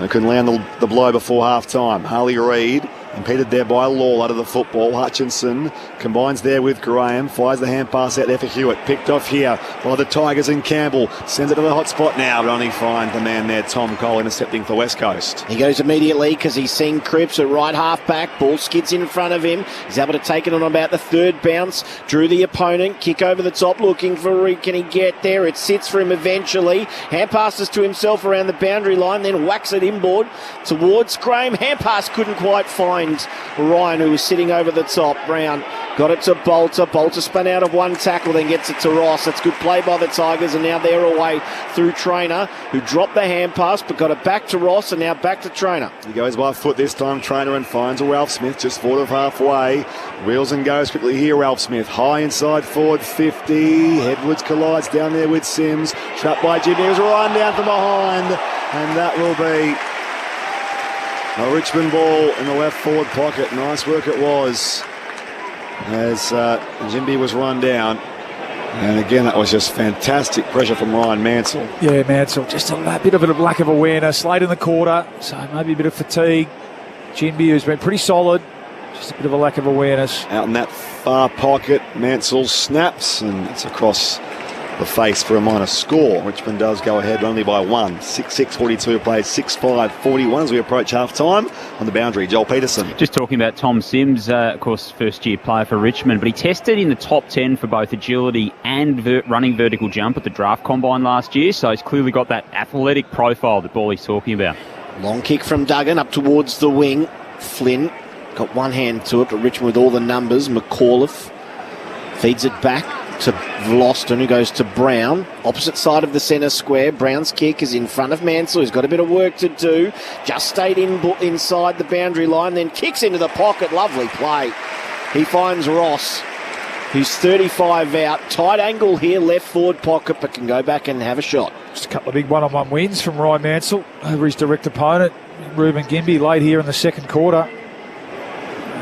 They couldn't land the blow before half-time. Harley Reid impeded there by Lawler out of the football. Hutchinson combines there with Graham. Fires the hand pass out there for Hewitt. Picked off here by the Tigers and Campbell. Sends it to the hot spot now, but only finds the man there, Tom Cole, intercepting for West Coast. He goes immediately because he's seen Cripps at right half-back. Ball skids in front of him. He's able to take it on about the third bounce. Drew the opponent. Kick over the top looking for Reid. Can he get there? It sits for him eventually. Hand passes to himself around the boundary line, then whacks it inboard towards Graham. Hand pass couldn't quite find Ryan, who was sitting over the top. Brown got it to Bolter. Bolter spun out of one tackle, then gets it to Ross. That's good play by the Tigers, and now they're away through Trainer, who dropped the hand pass but got it back to Ross, and now back to Trainer. He goes by foot this time, Trainer, and finds a Ralph Smith just forward of halfway. Wheels and goes quickly here, Ralph Smith. High inside forward 50. Edwards collides down there with Sims. Trapped by Jimmy. There's a run down from behind, and that will be a Richmond ball in the left forward pocket. Nice work it was as Jimby was run down. And again, that was just fantastic pressure from Ryan Mansell. Yeah, Mansell, just a bit of a lack of awareness late in the quarter, so maybe a bit of fatigue. Jimby, who's been pretty solid, just a bit of a lack of awareness. Out in that far pocket, Mansell snaps, and it's across the face for a minor score. Richmond does go ahead only by 1. 6-6-42 played, 6-5-41 as we approach half-time on the boundary. Joel Peterson. Just talking about Tom Sims, of course, first-year player for Richmond, but he tested in the top 10 for both agility and running vertical jump at the draft combine last year, so he's clearly got that athletic profile that Ballie's talking about. Long kick from Duggan up towards the wing. Flynn got one hand to it, but Richmond with all the numbers. McAuliffe feeds it back to Vloston, who goes to Brown. Opposite side of the centre square. Brown's kick is in front of Mansell. He's got a bit of work to do. Just stayed inside the boundary line, then kicks into the pocket. Lovely play. He finds Ross, who's 35 out. Tight angle here, left forward pocket, but can go back and have a shot. Just a couple of big one-on-one wins from Ryan Mansell over his direct opponent. Ruben Gimby late here in the second quarter.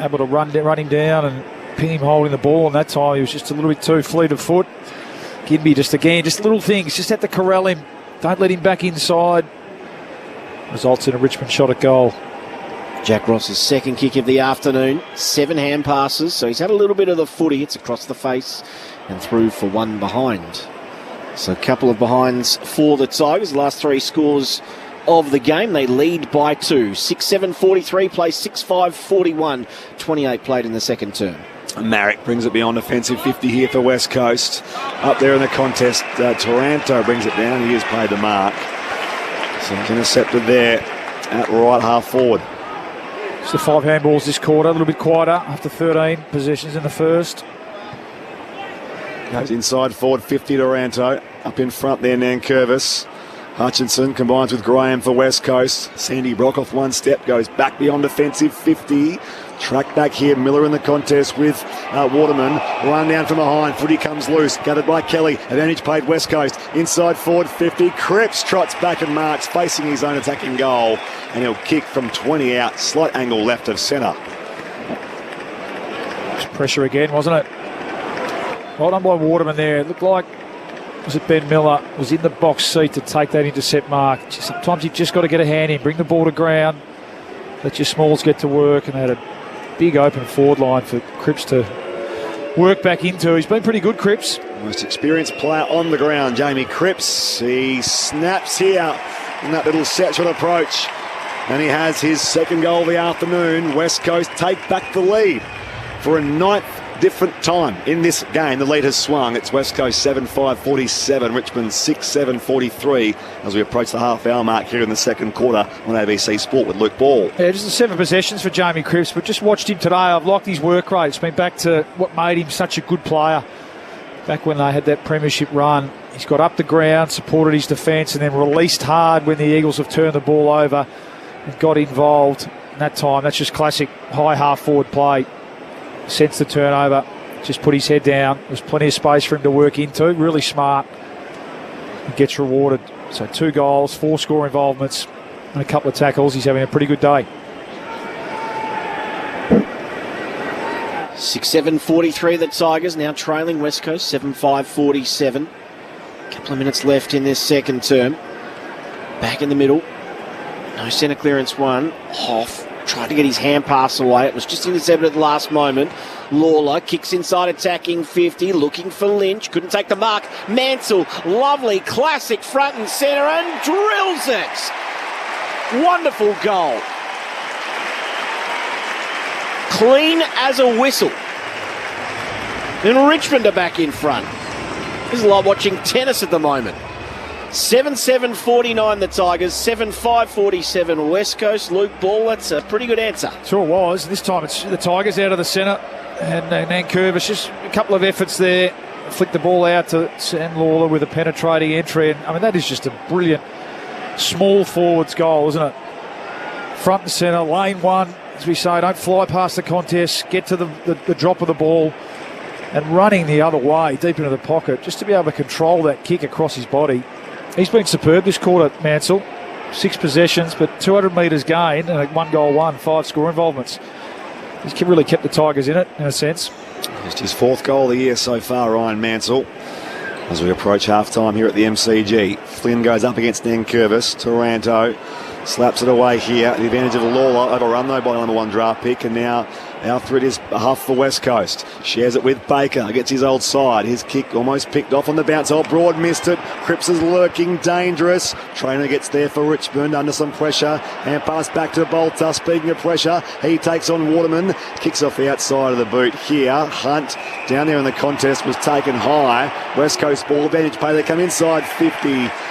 Able to run him down and pin him holding the ball, and that time he was just a little bit too fleet of foot. Gimby just little things, just had to corral him. Don't let him back inside. Results in a Richmond shot at goal. Jack Ross's second kick of the afternoon. 7 hand passes, so he's had a little bit of the footy. It's across the face and through for one behind. So a couple of behinds for the Tigers. The last 3 scores of the game. They lead by 2. 6-7-43, play 6-5-41. 28 played in the second term. Marek brings it beyond offensive 50 here for West Coast. Up there in the contest, Taranto brings it down. He has paid the mark. So he's intercepted there at right half forward. It's the 5 handballs this quarter, a little bit quieter after 13 possessions in the first. Goes inside forward 50, Taranto. Up in front there, Nankervis. Hutchinson combines with Graham for West Coast. Sandy Brockhoff one step, goes back beyond defensive 50. Track back here, Miller in the contest with Waterman. Run down from behind, footy comes loose, gathered by Kelly. Advantage paid West Coast. Inside forward 50. Cripps trots back and marks, facing his own attacking goal. And he'll kick from 20 out, slight angle left of centre. Pressure again, wasn't it? Well done by Waterman there. It looked like, was it Ben Miller, was in the box seat to take that intercept mark. Sometimes you've just got to get a hand in, bring the ball to ground, let your smalls get to work, and they had a big open forward line for Cripps to work back into. He's been pretty good, Cripps. Most experienced player on the ground, Jamie Cripps. He snaps here in that little set shot approach, and he has his second goal of the afternoon. West Coast take back the lead for a 9th different time in this game. The lead has swung. It's West Coast 7-5-47, Richmond 6-7-43 as we approach the half-hour mark here in the second quarter on ABC Sport with Luke Ball. Yeah, just the 7 possessions for Jamie Cripps, but just watched him today. I've liked his work rate. It's been back to what made him such a good player back when they had that premiership run. He's got up the ground, supported his defence, and then released hard when the Eagles have turned the ball over and got involved. And that time, that's just classic high half-forward play. Sensed the turnover, just put his head down. There's plenty of space for him to work into. Really smart. He gets rewarded. So 2 goals, 4 score involvements, and a couple of tackles. He's having a pretty good day. 6-7-43, the Tigers now trailing West Coast 7-5-47. Couple of minutes left in this second term. Back in the middle. No centre clearance one. Hoff tried to get his hand pass away. It was just intercepted at the last moment. Lawler kicks inside attacking 50, looking for Lynch. Couldn't take the mark. Mansell, lovely, classic front and centre, and drills it. Wonderful goal. Clean as a whistle. And Richmond are back in front. This is like watching tennis at the moment. 7-7-49 the Tigers, 7-5-47 West Coast. Luke Ball, that's a pretty good answer. Sure was. This time it's the Tigers out of the centre, and Nankervis, just a couple of efforts there. Flicked the ball out to Sam Lawler with a penetrating entry, and I mean, that is just a brilliant small forwards goal, isn't it? Front and centre, lane one, as we say, don't fly past the contest, get to the drop of the ball, and running the other way, deep into the pocket, just to be able to control that kick across his body. He's been superb this quarter, Mansell. 6 possessions, but 200 metres gained and 1 goal, 5 score involvements. He's really kept the Tigers in it, in a sense. Just his 4th goal of the year so far, Ryan Mansell. As we approach half-time here at the MCG. Flynn goes up against Nankervis. Taranto slaps it away here. The advantage of Lawler. Overrun, though, by the number 1 draft pick. And now out through his half for West Coast. Shares it with Baker. Gets his old side. His kick almost picked off on the bounce. Oh, Broad missed it. Cripps is lurking. Dangerous. Trainer gets there for Richmond under some pressure. And pass back to Bolter. Speaking of pressure, he takes on Waterman. Kicks off the outside of the boot here. Hunt down there in the contest was taken high. West Coast ball advantage play. They come inside 50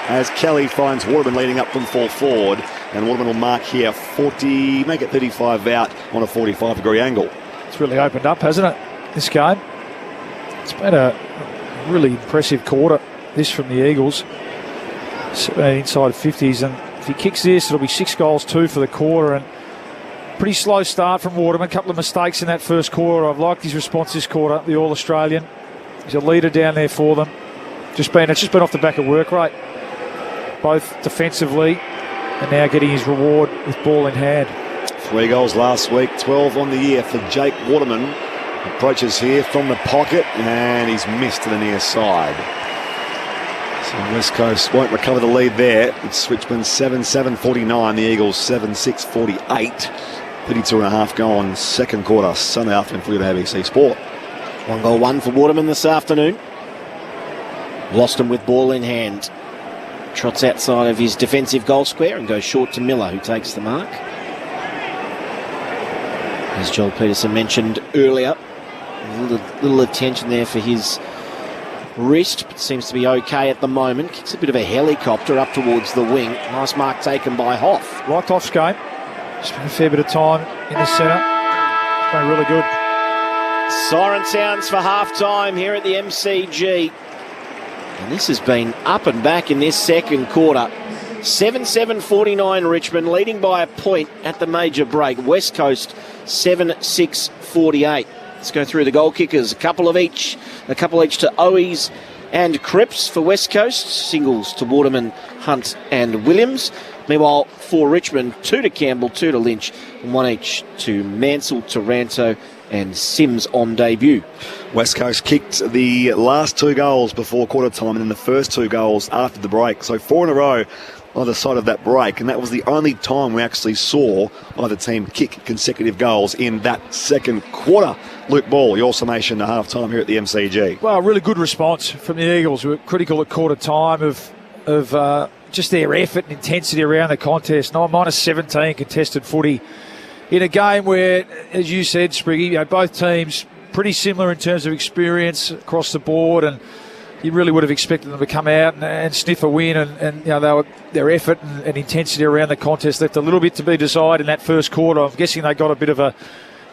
as Kelly finds Waterman leading up from full forward. And Waterman will mark here 40, make it 35 out on a 45-degree angle. It's really opened up, hasn't it, this game? It's been a really impressive quarter, this from the Eagles. Inside 50s, and if he kicks this, it'll be 6 goals, 2 for the quarter, and pretty slow start from Waterman. A couple of mistakes in that first quarter. I've liked his response this quarter, the All-Australian. He's a leader down there for them. It's just been off the back of work rate, both defensively and now getting his reward with ball in hand. 3 goals last week, 12 on the year for Jake Waterman. Approaches here from the pocket, and he's missed to the near side. So West Coast won't recover the lead there. It's Richmond 7-7-49, the Eagles 7-6-48. 32 and a half gone, second quarter, Sunday afternoon for ABC Sport. 1 goal, 1 for Waterman this afternoon. Lost him with ball in hand. Trots outside of his defensive goal square and goes short to Miller, who takes the mark. As Joel Peterson mentioned earlier, a little attention there for his wrist, but seems to be okay at the moment. Kicks a bit of a helicopter up towards the wing. Nice mark taken by Hoff. Liked Hoff's game. Spent a fair bit of time in the centre. It's been really good. Siren sounds for half-time here at the MCG. And this has been up and back in this second quarter. 7-7-49 Richmond, leading by a point at the major break. West Coast 7-6-48. Let's go through the goal kickers. A couple each to Owies and Cripps for West Coast. Singles to Waterman, Hunt and Williams. Meanwhile, for Richmond, 2 to Campbell, 2 to Lynch, and 1 each to Mansell, Taranto and Sims on debut. West Coast kicked the last 2 goals before quarter time and then the first 2 goals after the break. So 4 in a row either side of that break, and that was the only time we actually saw either team kick consecutive goals in that second quarter. Luke Ball, your summation at half-time here at the MCG. Well, a really good response from the Eagles, who were critical at quarter time of just their effort and intensity around the contest. Minus 17 contested footy in a game where, as you said, Spriggy, both teams pretty similar in terms of experience across the board, and you really would have expected them to come out and sniff a win, and their effort and intensity around the contest left a little bit to be desired in that first quarter. I'm guessing they got a bit of a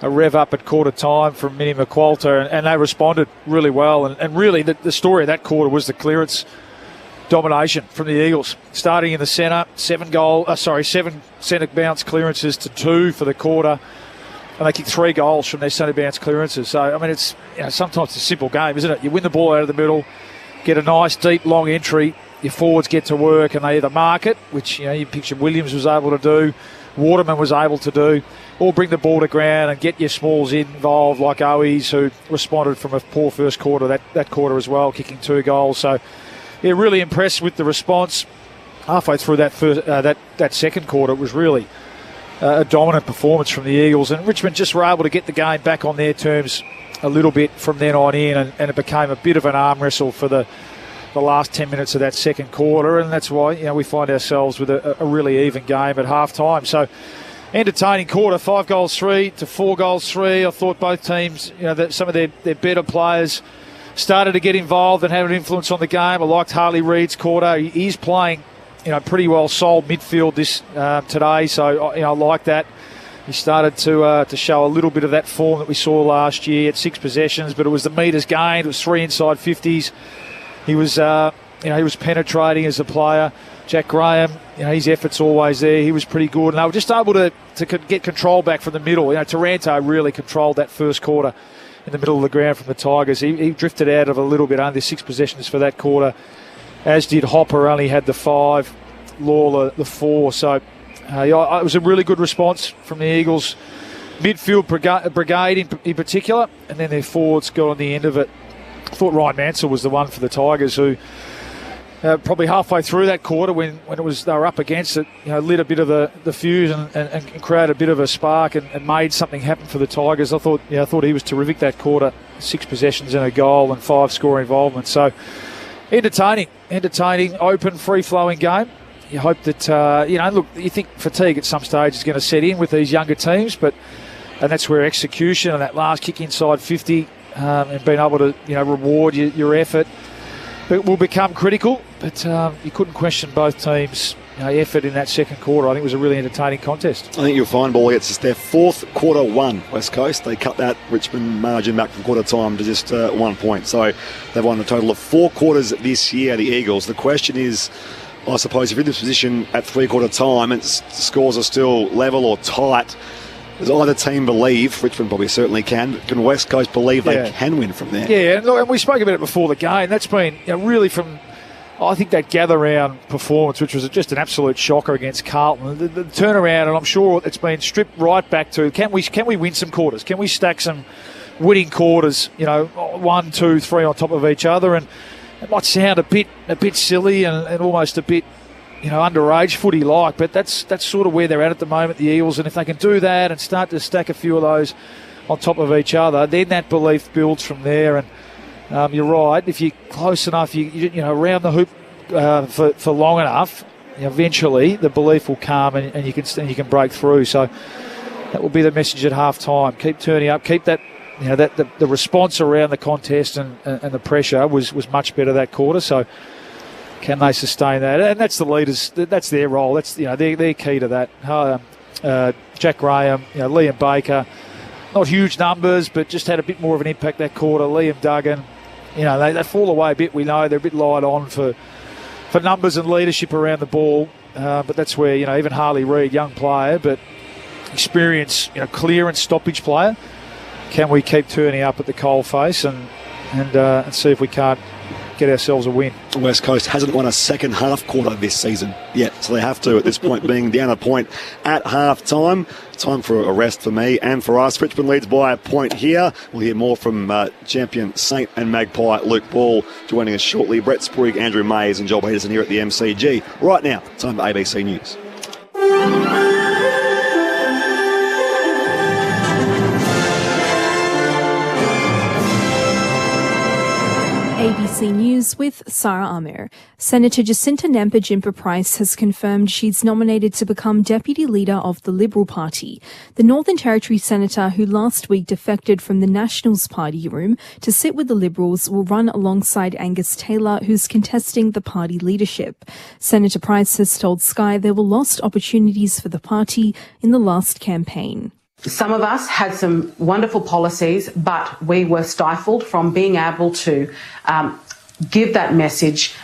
rev up at quarter time from Minnie McQualter, and they responded really well. And really, the story of that quarter was the clearance domination from the Eagles. Starting in the centre, 7 centre bounce clearances to 2 for the quarter, and they kicked 3 goals from their centre bounce clearances. So, I mean, it's sometimes it's a simple game, isn't it? You win the ball out of the middle, get a nice, deep, long entry, your forwards get to work, and they either mark it, which you picture Williams was able to do, Waterman was able to do, or bring the ball to ground and get your smalls involved, like Owies, who responded from a poor first quarter, that quarter as well, kicking 2 goals. So, yeah, really impressed with the response. Halfway through that second quarter, it was really a dominant performance from the Eagles, and Richmond just were able to get the game back on their terms a little bit from then on in, and it became a bit of an arm wrestle for the last 10 minutes of that second quarter, and that's why we find ourselves with a really even game at half-time. So, entertaining quarter, 5 goals 3 to 4 goals 3. I thought both teams, that some of their better players started to get involved and have an influence on the game. I liked Harley Reid's quarter. He's playing, pretty well sold midfield this today, so I like that. He started to show a little bit of that form that we saw last year at 6 possessions, but it was the metres gained. It was 3 inside 50s. He was, he was penetrating as a player. Jack Graham, his effort's always there. He was pretty good, and they were just able to get control back from the middle. Taranto really controlled that first quarter in the middle of the ground from the Tigers. He drifted out of a little bit under 6 possessions for that quarter, as did Hopper, only had the 5, Lawler the 4. So it was a really good response from the Eagles midfield brigade in particular, and then their forwards got on the end of it. I thought Ryan Mansell was the one for the Tigers who probably halfway through that quarter when they were up against it, lit a bit of the fuse and created a bit of a spark and made something happen for the Tigers. I thought he was terrific that quarter. 6 possessions and a goal and 5 score involvements. So entertaining, open, free-flowing game. You hope that, you think fatigue at some stage is going to set in with these younger teams, and that's where execution and that last kick inside 50 and being able to, reward your effort, it will become critical. But you couldn't question both teams' effort in that second quarter. I think it was a really entertaining contest. I think you'll find ball gets their 4th quarter 1, West Coast. They cut that Richmond margin back from quarter time to just 1 point. So they've won a total of 4 quarters this year, the Eagles. The question is, I suppose, if you're in this position at 3-quarter time and scores are still level or tight, does either team believe, Richmond probably certainly can West Coast believe they can win from there? Yeah, and we spoke about it before the game. That's been really from, I think that gather-round performance, which was just an absolute shocker against Carlton, the turnaround, and I'm sure it's been stripped right back to, can we win some quarters? Can we stack some winning quarters, 1, 2, 3 on top of each other? And it might sound a bit silly and almost a bit, underage footy-like, but that's sort of where they're at the moment, the Eels. And if they can do that and start to stack a few of those on top of each other, then that belief builds from there. And you're right. If you're close enough, you around the hoop for long enough, eventually the belief will come and you can break through. So that will be the message at half time. Keep turning up. Keep that. The response around the contest and the pressure was much better that quarter. So can they sustain that? And that's the leaders. That's their role. That's they're key to that. Jack Graham, Liam Baker. Not huge numbers, but just had a bit more of an impact that quarter. Liam Duggan. They fall away a bit. We know they're a bit light on for numbers and leadership around the ball. But that's where, even Harley Reid, young player, but experience, clearance, stoppage player. Can we keep turning up at the coalface and see if we can't get ourselves a win? West Coast hasn't won a second half quarter this season yet, so they have to at this point, being down a point at half time. Time for a rest for me and for us. Richmond leads by a point here. We'll hear more from champion Saint and Magpie Luke Ball joining us shortly. Brett Sprigg, Andrew Mays and Joel Peterson here at the MCG. Right now, time for ABC News. ABC News with Sarah Amir. Senator Jacinta Nampijinpa Price has confirmed she's nominated to become Deputy Leader of the Liberal Party. The Northern Territory Senator, who last week defected from the Nationals Party room to sit with the Liberals, will run alongside Angus Taylor, who's contesting the party leadership. Senator Price has told Sky there were lost opportunities for the party in the last campaign. Some of us had some wonderful policies, but we were stifled from being able to give that message,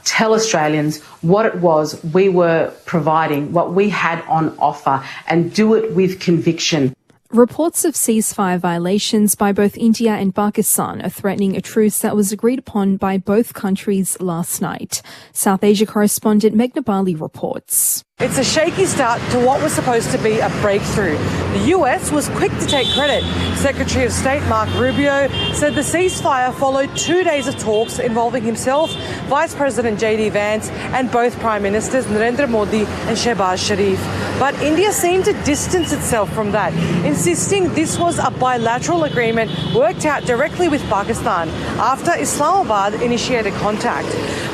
tell Australians what it was we were providing, what we had on offer, and do it with conviction. Reports of ceasefire violations by both India and Pakistan are threatening a truce that was agreed upon by both countries last night. South Asia correspondent Meghna Bali reports. It's a shaky start to what was supposed to be a breakthrough. The US was quick to take credit. Secretary of State Mark Rubio said the ceasefire followed 2 days of talks involving himself, Vice President J.D. Vance, and both Prime Ministers Narendra Modi and Shehbaz Sharif. But India seemed to distance itself from that, insisting this was a bilateral agreement worked out directly with Pakistan after Islamabad initiated contact.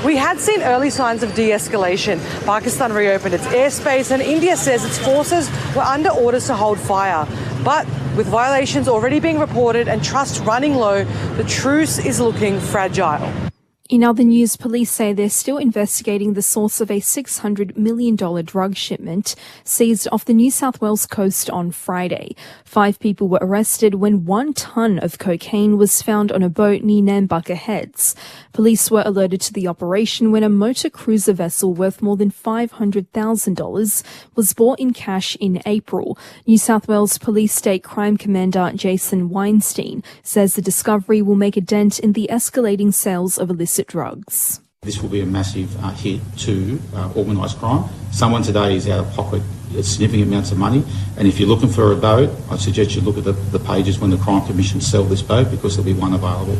We had seen early signs of de-escalation. Pakistan reopened its airspace and India says its forces were under orders to hold fire. But with violations already being reported and trust running low, the truce is looking fragile. In other news, police say they're still investigating the source of a $600 million drug shipment seized off the New South Wales coast on Friday. 5 people were arrested when 1 tonne of cocaine was found on a boat near Nambucca Heads. Police were alerted to the operation when a motor cruiser vessel worth more than $500,000 was bought in cash in April. New South Wales Police State Crime Commander Jason Weinstein says the discovery will make a dent in the escalating sales of illicit drugs. This will be a massive hit to organised crime. Someone today is out of pocket significant amounts of money, and if you're looking for a boat, I suggest you look at the pages when the Crime Commission sell this boat, because there'll be one available.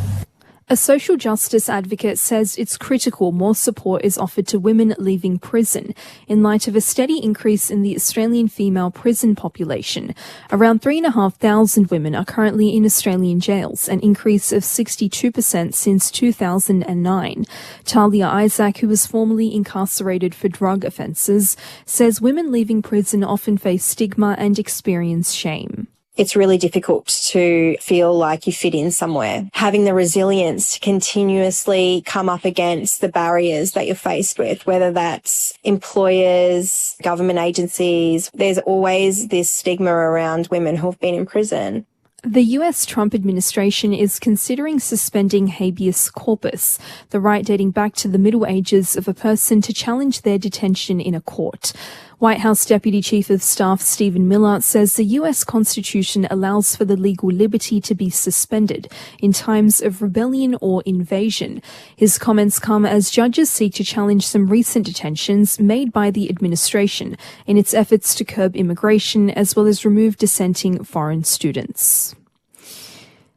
A social justice advocate says it's critical more support is offered to women leaving prison in light of a steady increase in the Australian female prison population. Around 3,500 women are currently in Australian jails, an increase of 62% since 2009. Talia Isaac, who was formerly incarcerated for drug offences, says women leaving prison often face stigma and experience shame. It's really difficult to feel like you fit in somewhere. Having the resilience to continuously come up against the barriers that you're faced with, whether that's employers, government agencies, there's always this stigma around women who've been in prison. The US Trump administration is considering suspending habeas corpus, the right dating back to the Middle Ages of a person to challenge their detention in a court. White House Deputy Chief of Staff Stephen Miller says the U.S. Constitution allows for the legal liberty to be suspended in times of rebellion or invasion. His comments come as judges seek to challenge some recent detentions made by the administration in its efforts to curb immigration as well as remove dissenting foreign students.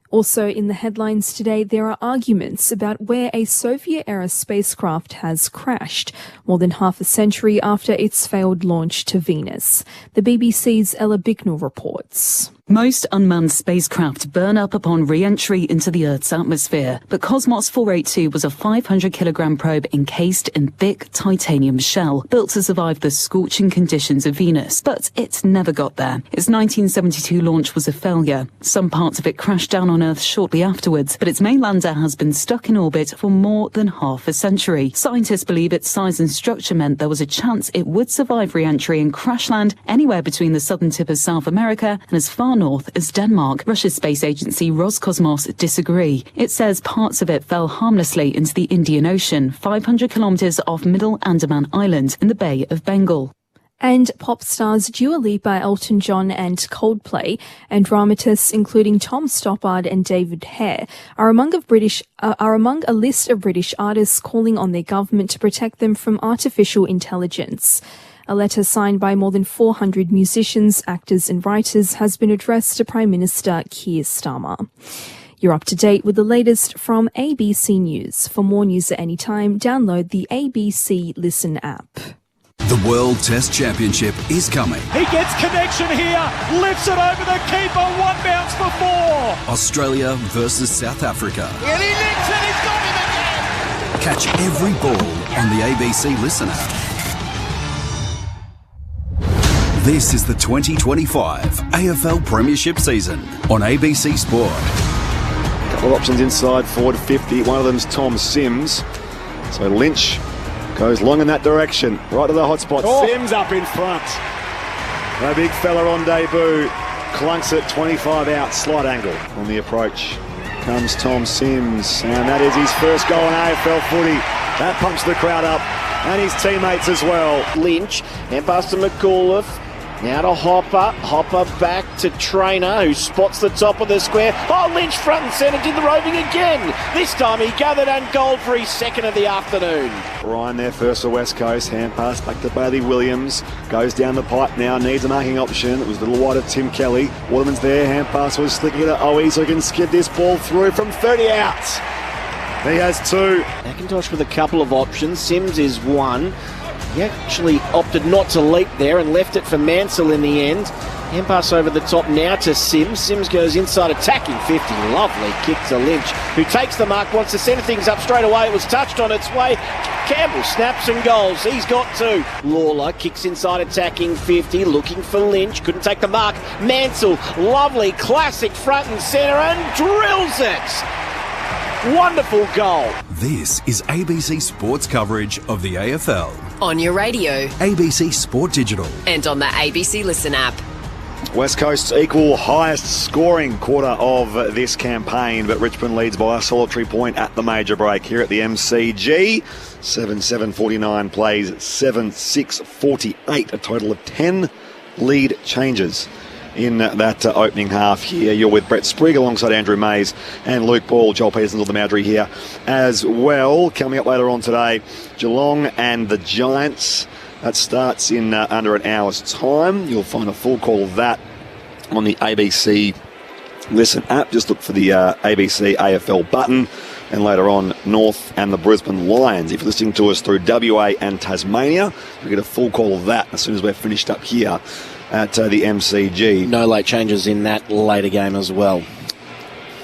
Also in the headlines today, there are arguments about where a Soviet-era spacecraft has crashed, more than half a century after its failed launch to Venus. The BBC's Ella Bicknell reports. Most unmanned spacecraft burn up upon re-entry into the Earth's atmosphere, but Cosmos 482 was a 500-kilogram probe encased in thick titanium shell, built to survive the scorching conditions of Venus. But it never got there. Its 1972 launch was a failure. Some parts of it crashed down on Earth shortly afterwards, but its main lander has been stuck in orbit for more than half a century. Scientists believe its size and structure meant there was a chance it would survive re-entry and crash land anywhere between the southern tip of South America and as far north as Denmark. Russia's space agency Roscosmos disagree. It says parts of it fell harmlessly into the Indian Ocean, 500 kilometres off Middle Andaman Island in the Bay of Bengal. And pop stars Dua Lipa, Elton John and Coldplay, and dramatists including Tom Stoppard and David Hare are among a list of British artists calling on their government to protect them from artificial intelligence. A letter signed by more than 400 musicians, actors and writers has been addressed to Prime Minister Keir Starmer. You're up to date with the latest from ABC News. For more news at any time, download the ABC Listen app. The World Test Championship is coming. He gets connection here, lifts it over the keeper, one bounce for four. Australia versus South Africa. And he nicks it, he's got him again. Catch every ball on the ABC Listen app. This is the 2025 AFL Premiership season on ABC Sport. A couple of options inside, forward 50. One of them's Tom Sims. So Lynch goes long in that direction, right to the hot spot. Sims up in front. A big fella on debut. Clunks it, 25 out, slight angle on the approach. Comes Tom Sims, and that is his first goal in AFL footy. That pumps the crowd up, and his teammates as well. Lynch, and pass to McAuliffe. Now to Hopper. Hopper back to Trainer, who spots the top of the square. Oh, Lynch front and centre, did the roving again. This time he gathered and goal for his second of the afternoon. Ryan there first for West Coast. Hand pass back to Bailey Williams. Goes down the pipe now, needs a marking option. It was a little wide of Tim Kelly. Waterman's there. Hand pass was slicking it at Owie, so he can skid this ball through from 30 out. He has two. McIntosh with a couple of options. Sims is one. He actually opted not to leap there and left it for Mansell in the end. Hand pass over the top now to Sims. Sims goes inside, attacking 50. Lovely kick to Lynch, who takes the mark, wants to send things up straight away. It was touched on its way. Campbell snaps and goals. He's got two. Lawler kicks inside, attacking 50, looking for Lynch. Couldn't take the mark. Mansell, lovely, classic front and centre, and drills it. Wonderful goal. This is ABC Sports coverage of the AFL. On your radio. ABC Sport Digital. And on the ABC Listen app. West Coast's equal highest scoring quarter of this campaign, but Richmond leads by a solitary point at the major break here at the MCG. 7-7-49 plays 7-6-48, a total of 10 lead changes in that opening half here. You're with Brett Sprigg alongside Andrew Mays and Luke Ball. Joel Peterson's on the Maudry here as well. Coming up later on today, Geelong and the Giants. That starts in under an hour's time. You'll find a full call of that on the ABC Listen app. Just look for the ABC AFL button. And later on, North and the Brisbane Lions. If you're listening to us through WA and Tasmania, you'll get a full call of that as soon as we're finished up here at the MCG. No late changes in that later game as well.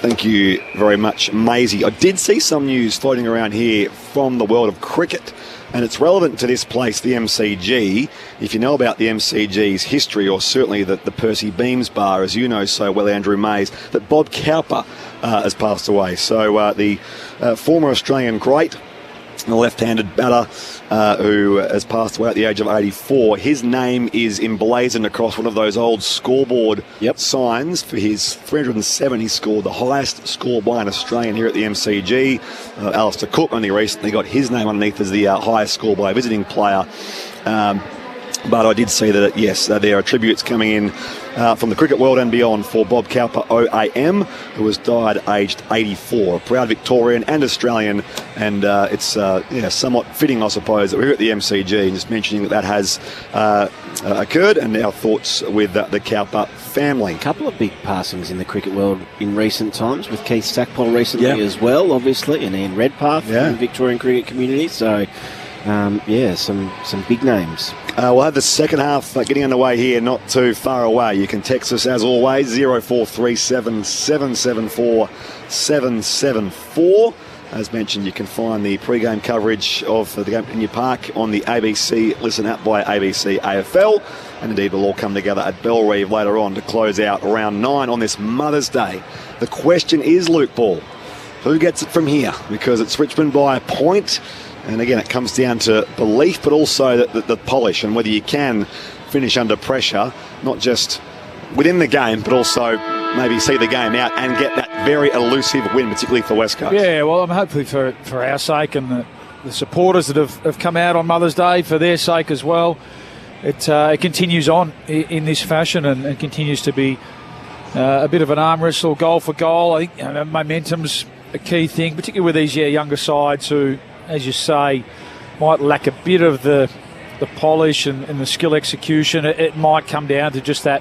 Thank you very much, Maisie. I did see some news floating around here from the world of cricket, and it's relevant to this place, the MCG. If you know about the MCG's history, or certainly the Percy Beams bar, as you know so well, Andrew Mays, that Bob Cowper has passed away. So the former Australian great, the left-handed batter who has passed away at the age of 84. His name is emblazoned across one of those old scoreboard signs for his 307. He scored the highest score by an Australian here at the MCG. Alistair Cook only recently got his name underneath as the highest score by a visiting player. But I did see that, yes, there are tributes coming in from the cricket world and beyond for Bob Cowper OAM, who has died aged 84. A proud Victorian and Australian, and it's somewhat fitting, I suppose, that we're at the MCG and just mentioning that has occurred, and our thoughts with the Cowper family. A couple of big passings in the cricket world in recent times, with Keith Stackpole recently as well, obviously, and Ian Redpath in the Victorian cricket community. So, some big names. We'll have the second half getting underway here, not too far away. You can text us as always, 0437 774 774. As mentioned, you can find the pre-game coverage of the game in your park on the ABC Listen app by ABC AFL. And indeed, we'll all come together at Bellreeve later on to close out round 9 on this Mother's Day. The question is, Luke Ball, who gets it from here? Because it's Richmond by a point. And again, it comes down to belief, but also the polish and whether you can finish under pressure, not just within the game, but also maybe see the game out and get that very elusive win, particularly for West Coast. Yeah, well, I'm hopefully for our sake and the supporters that have come out on Mother's Day, for their sake as well. It continues on in this fashion and continues to be a bit of an arm wrestle, goal for goal. I think momentum's a key thing, particularly with these younger sides who, as you say, might lack a bit of the polish and the skill execution. It might come down to just that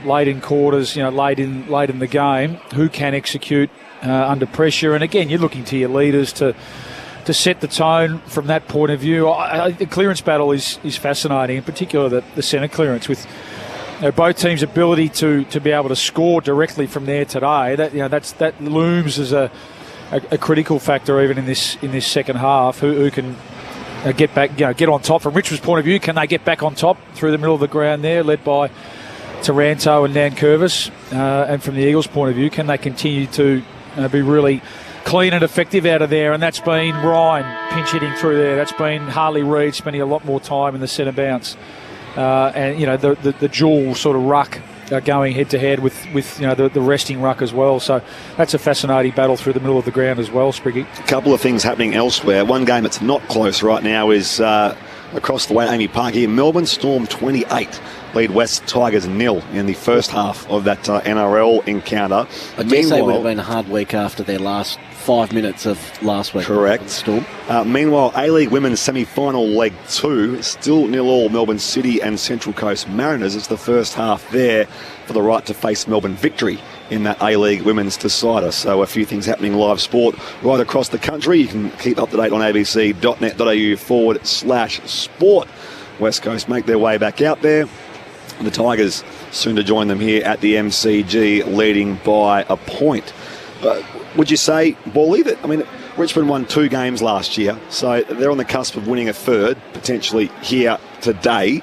late in quarters, late in the game, who can execute under pressure. And again, you're looking to your leaders to set the tone from that point of view. The clearance battle is fascinating, in particular the centre clearance, with both teams' ability to be able to score directly from there today. That looms as a critical factor even in this second half. Who can get back, get on top from Richmond's point of view? Can they get back on top through the middle of the ground there, led by Taranto and Nankervis? And from the Eagles' point of view, can they continue to be really clean and effective out of there? And that's been Ryan pinch hitting through there. That's been Harley Reid spending a lot more time in the centre bounce. And the dual sort of ruck going head to head with the resting ruck as well. So that's a fascinating battle through the middle of the ground as well, Spriggy. A couple of things happening elsewhere. One game that's not close right now is across the way at Amy Park here. Melbourne Storm 28 lead West Tigers 0 in the first half of that NRL encounter. I guess they would have been a hard week after their last 5 minutes of last week. Correct. Storm. Meanwhile, A-League Women's semi-final leg 2, still 0-0 Melbourne City and Central Coast Mariners. It's the first half there for the right to face Melbourne Victory in that A-League Women's decider. So a few things happening live sport right across the country. You can keep up to date on abc.net.au/sport. West Coast make their way back out there. The Tigers soon to join them here at the MCG, leading by a point. But would you say, Bally, that, Richmond won 2 games last year, so they're on the cusp of winning a third, potentially here today.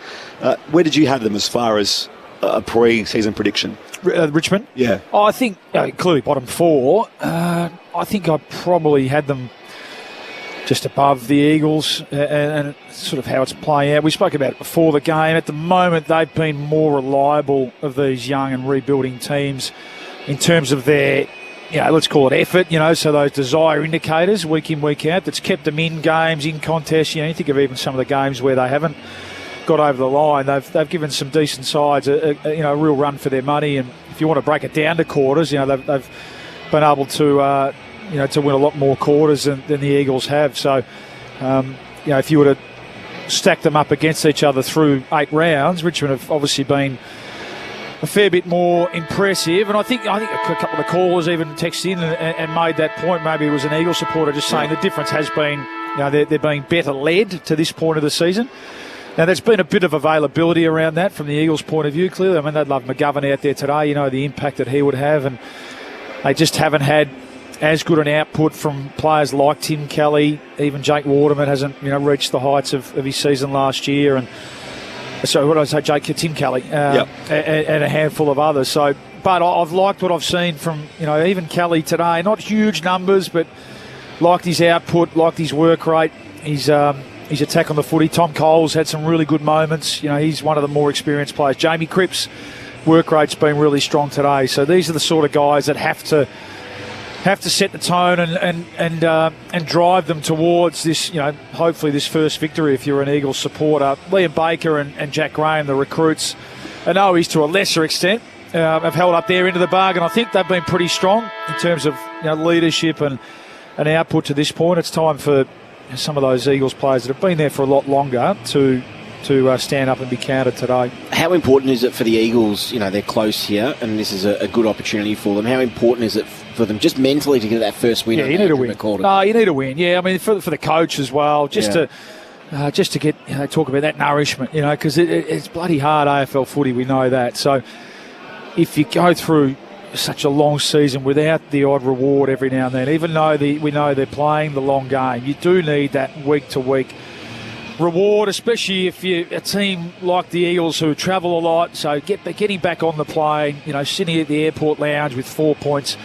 Where did you have them as far as a pre-season prediction? Richmond? Yeah. I think clearly bottom 4. I think I probably had them just above the Eagles and sort of how it's playing out. We spoke about it before the game. At the moment, they've been more reliable of these young and rebuilding teams in terms of their, let's call it effort, so those desire indicators week in, week out, that's kept them in games, in contests. You think of even some of the games where they haven't got over the line. They've given some decent sides a real run for their money. And if you want to break it down to quarters, they've been able to to win a lot more quarters than the Eagles have. So, if you were to stack them up against each other through 8 rounds, Richmond have obviously been a fair bit more impressive. And I think a couple of the callers even texted in and made that point. Maybe it was an Eagles supporter just saying the difference has been, they're being better led to this point of the season. Now, there's been a bit of availability around that from the Eagles' point of view, clearly. They'd love McGovern out there today, the impact that he would have. And they just haven't had as good an output from players like Tim Kelly. Even Jake Waterman hasn't, reached the heights of his season last year. And so what did I say, Tim Kelly, and a handful of others. So, but I've liked what I've seen from, even Kelly today. Not huge numbers, but liked his output, liked his work rate, his attack on the footy. Tom Cole's had some really good moments. He's one of the more experienced players. Jamie Cripps' work rate's been really strong today. So these are the sort of guys that have to have to set the tone and drive them towards this, hopefully this first victory if you're an Eagles supporter. Liam Baker and Jack Graham, the recruits, I know he's to a lesser extent, have held up their end of the bargain. I think they've been pretty strong in terms of leadership and output to this point. It's time for some of those Eagles players that have been there for a lot longer to stand up and be counted today. How important is it for the Eagles? They're close here, and this is a good opportunity for them. How important is it for them just mentally to get that first win? Yeah, you need to win. No, you need to win. Yeah, I mean, for the coach as well, just to get talk about that nourishment, because it's bloody hard AFL footy. We know that. So if you go through such a long season without the odd reward every now and then, even though we know they're playing the long game, you do need that week to week reward, especially if you're a team like the Eagles who travel a lot. So getting back on the plane, sitting at the airport lounge with 4 points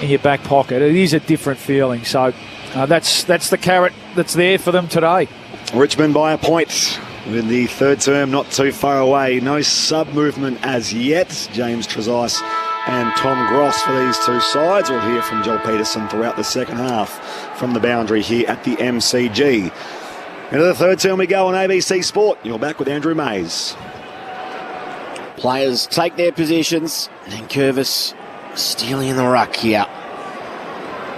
in your back pocket, it is a different feeling. So that's the carrot that's there for them today. Richmond by a point with the third term not too far away. No sub-movement as yet. James Trezise and Tom Gross for these two sides. We'll hear from Joel Peterson throughout the second half from the boundary here at the MCG. Into the third term we go on ABC Sport. You're back with Andrew Mays. Players take their positions, and Curvis stealing in the ruck here.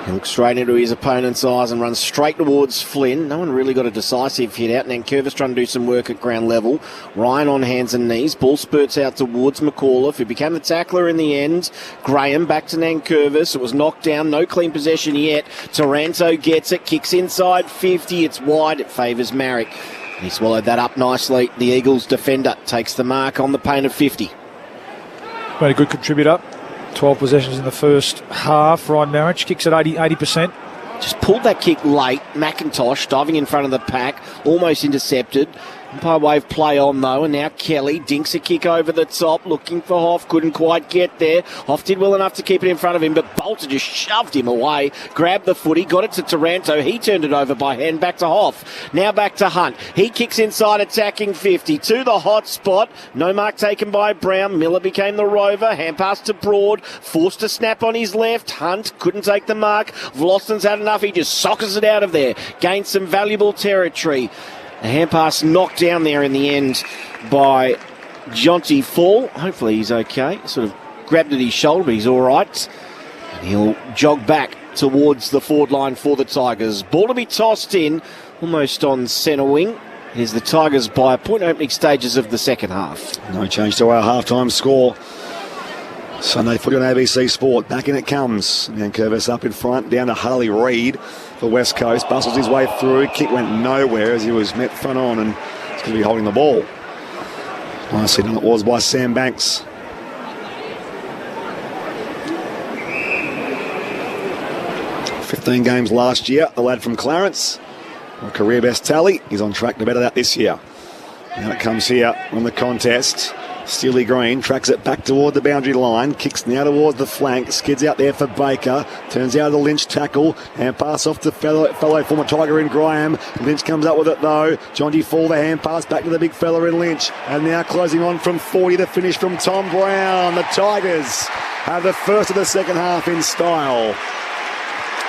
He looks straight into his opponent's eyes and runs straight towards Flynn. No one really got a decisive hit out. Nankervis trying to do some work at ground level. Ryan on hands and knees. Ball spurts out towards McAuliffe, who became the tackler in the end. Graham back to Nankervis. It was knocked down. No clean possession yet. Taranto gets it. Kicks inside 50. It's wide. It favours Marrick. And he swallowed that up nicely. The Eagles defender takes the mark on the paint of 50. Been a good contributor. 12 possessions in the first half. Ryan Marriage kicks at 80%. Just pulled that kick late. McIntosh diving in front of the pack. Almost intercepted. Umpire wave play on though, and now Kelly dinks a kick over the top, looking for Hoff, couldn't quite get there. Hoff did well enough to keep it in front of him, but Bolter just shoved him away, grabbed the footy, got it to Taranto, he turned it over by hand, back to Hoff, now back to Hunt, he kicks inside attacking 50, to the hot spot, no mark taken by Brown, Miller became the rover, hand pass to Broad, forced to snap on his left, Hunt couldn't take the mark, Vlosten's had enough, he just sockers it out of there, gains some valuable territory. A hand pass knocked down there in the end by Jonty Fall. Hopefully he's okay. Sort of grabbed at his shoulder, but he's all right. And he'll jog back towards the forward line for the Tigers. Ball to be tossed in, almost on centre wing. Here's the Tigers by a point opening stages of the second half. No change to our half-time score. Sunday footy on ABC Sport. Back in it comes. And Curvis up in front, down to Harley Reid for West Coast. Bustles his way through. Kick went nowhere as he was met front on, and he's going to be holding the ball. Nicely done it was by Sam Banks. "15 games last year, the lad from Clarence. A career best tally. He's on track to better that this year. Now it comes here on the contest. Steely Green tracks it back toward the boundary line, kicks now towards the flank, skids out there for Baker, turns out of the Lynch tackle, and pass off to fellow former Tiger in Graham. Lynch comes up with it though. Jonty Fall, the hand pass back to the big fella in Lynch, and now closing on from 40, the finish from Tom Brown. The Tigers have the first of the second half in style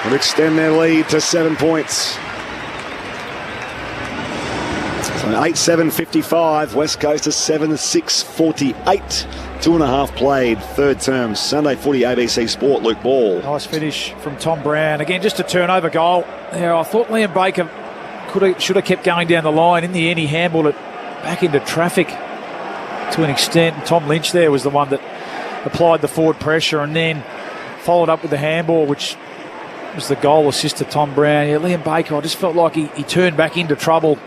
and extend their lead to 7 points. So 8-7-55, West Coast to 7-6-48. 2.5 played, third term, Sunday footy, ABC Sport, Luke Ball. Nice finish from Tom Brown. Again, just a turnover goal. Yeah, I thought Liam Baker should have kept going down the line. In the end, he handballed it back into traffic to an extent. And Tom Lynch there was the one that applied the forward pressure and then followed up with the handball, which was the goal assist to Tom Brown. Yeah, Liam Baker, I just felt like he turned back into trouble.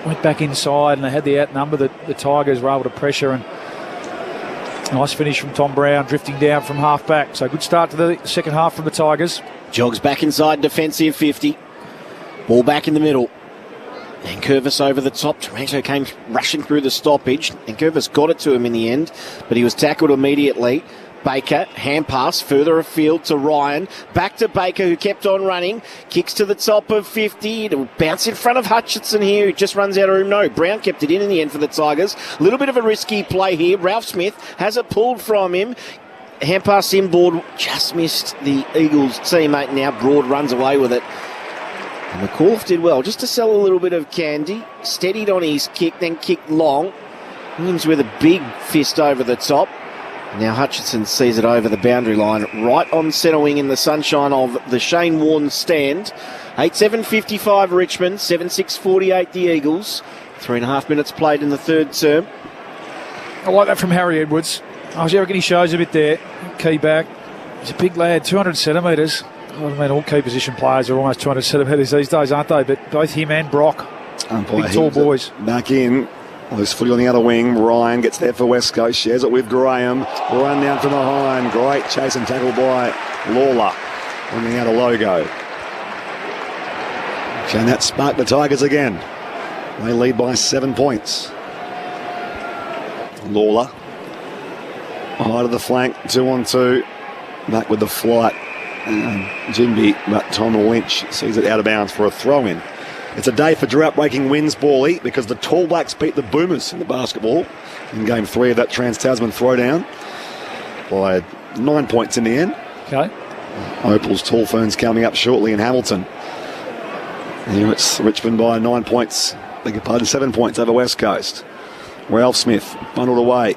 Went back inside and they had the outnumber that the Tigers were able to pressure, and nice finish from Tom Brown drifting down from half back. So good start to the second half from the Tigers. Jogs back inside defensive 50. Ball back in the middle. And Curvis over the top. Taranto came rushing through the stoppage. And Curvis got it to him in the end, but he was tackled immediately. Baker, hand pass, further afield to Ryan. Back to Baker, who kept on running. Kicks to the top of 50. It'll bounce in front of Hutchinson here, who just runs out of room. No, Brown kept it in the end for the Tigers. A little bit of a risky play here. Ralph Smith has it pulled from him. hand pass inboard, just missed the Eagles teammate. Now Broad runs away with it. And McAuliffe did well, just to sell a little bit of candy. Steadied on his kick, then kicked long. Williams with a big fist over the top. Now Hutchinson sees it over the boundary line, right on centre wing in the sunshine of the Shane Warne stand. 8-7-55 Richmond, 7-6-48 the Eagles. 3.5 minutes played in the third term. I like that from Harry Edwards. I reckon he shows a bit there. Key back. He's a big lad, 200 centimetres. I mean, all key position players are almost 200 centimetres these days, aren't they? But both him and Brock, big tall boys. Back in. Loose footy on the other wing. Ryan gets there for West Coast. Shares it with Graham. Run down from behind. Great chase and tackle by Lawler. Running out a logo. And that sparked the Tigers again. They lead by 7 points. Lawler. High to the flank. 2-on-2. Back with the flight. Jimby, but Tom Lynch sees it out of bounds for a throw-in. It's a day for drought-breaking wins, Bally, because the Tall Blacks beat the Boomers in the basketball in Game 3 of that Trans-Tasman throwdown by 9 points in the end. Okay. Opal's Tall Ferns coming up shortly in Hamilton. Here it's Richmond by 9 points. Beg your pardon, 7 points over West Coast. Ralph Smith bundled away.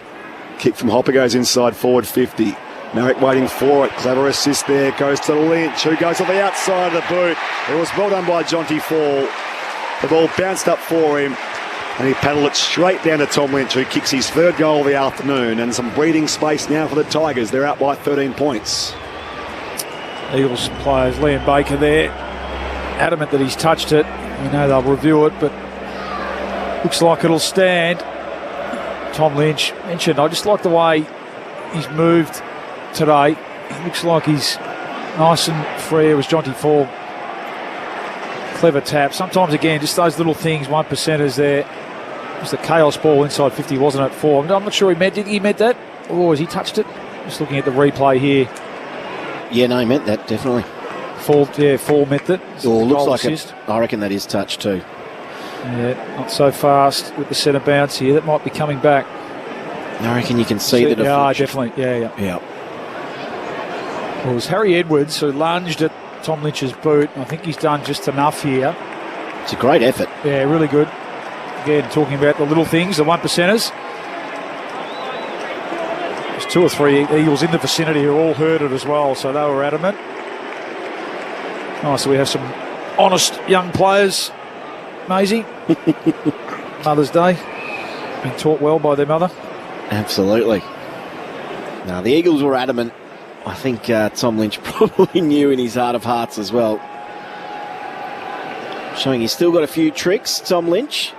Kick from Hopper goes inside forward 50. Merrick waiting for it. Clever assist there. Goes to Lynch, who goes to the outside of the boot. It was well done by Jonty Fall. The ball bounced up for him, and he paddled it straight down to Tom Lynch, who kicks his third goal of the afternoon. And some breathing space now for the Tigers. They're out by 13 points. Eagles players, Liam Baker there, adamant that he's touched it. We know they'll review it, but looks like it'll stand. Tom Lynch mentioned, I just like the way he's moved today. He looks like he's nice and free. It was Jonty Fall. Clever tap. Sometimes, again, just those little things, 1%ers there. It was the chaos ball inside 50, wasn't it, for him? I'm not sure he meant that? Or has he touched it? Just looking at the replay here. Yeah, no, he meant that, definitely. Fall meant it. Or looks like it. I reckon that is touch too. Yeah, not so fast with the centre bounce here. That might be coming back. I reckon you can see that. Yeah, definitely. Yeah. Well, it was Harry Edwards who lunged at Tom Lynch's boot. I think he's done just enough here. It's a great effort. Yeah, really good. Again, talking about the little things, the 1%ers. There's 2 or 3 Eagles in the vicinity who all heard it as well, so they were adamant. Nice, so we have some honest young players. Maisie. Mother's Day. Been taught well by their mother. Absolutely. Now, the Eagles were adamant. I think Tom Lynch probably knew in his heart of hearts as well. Showing he's still got a few tricks, Tom Lynch.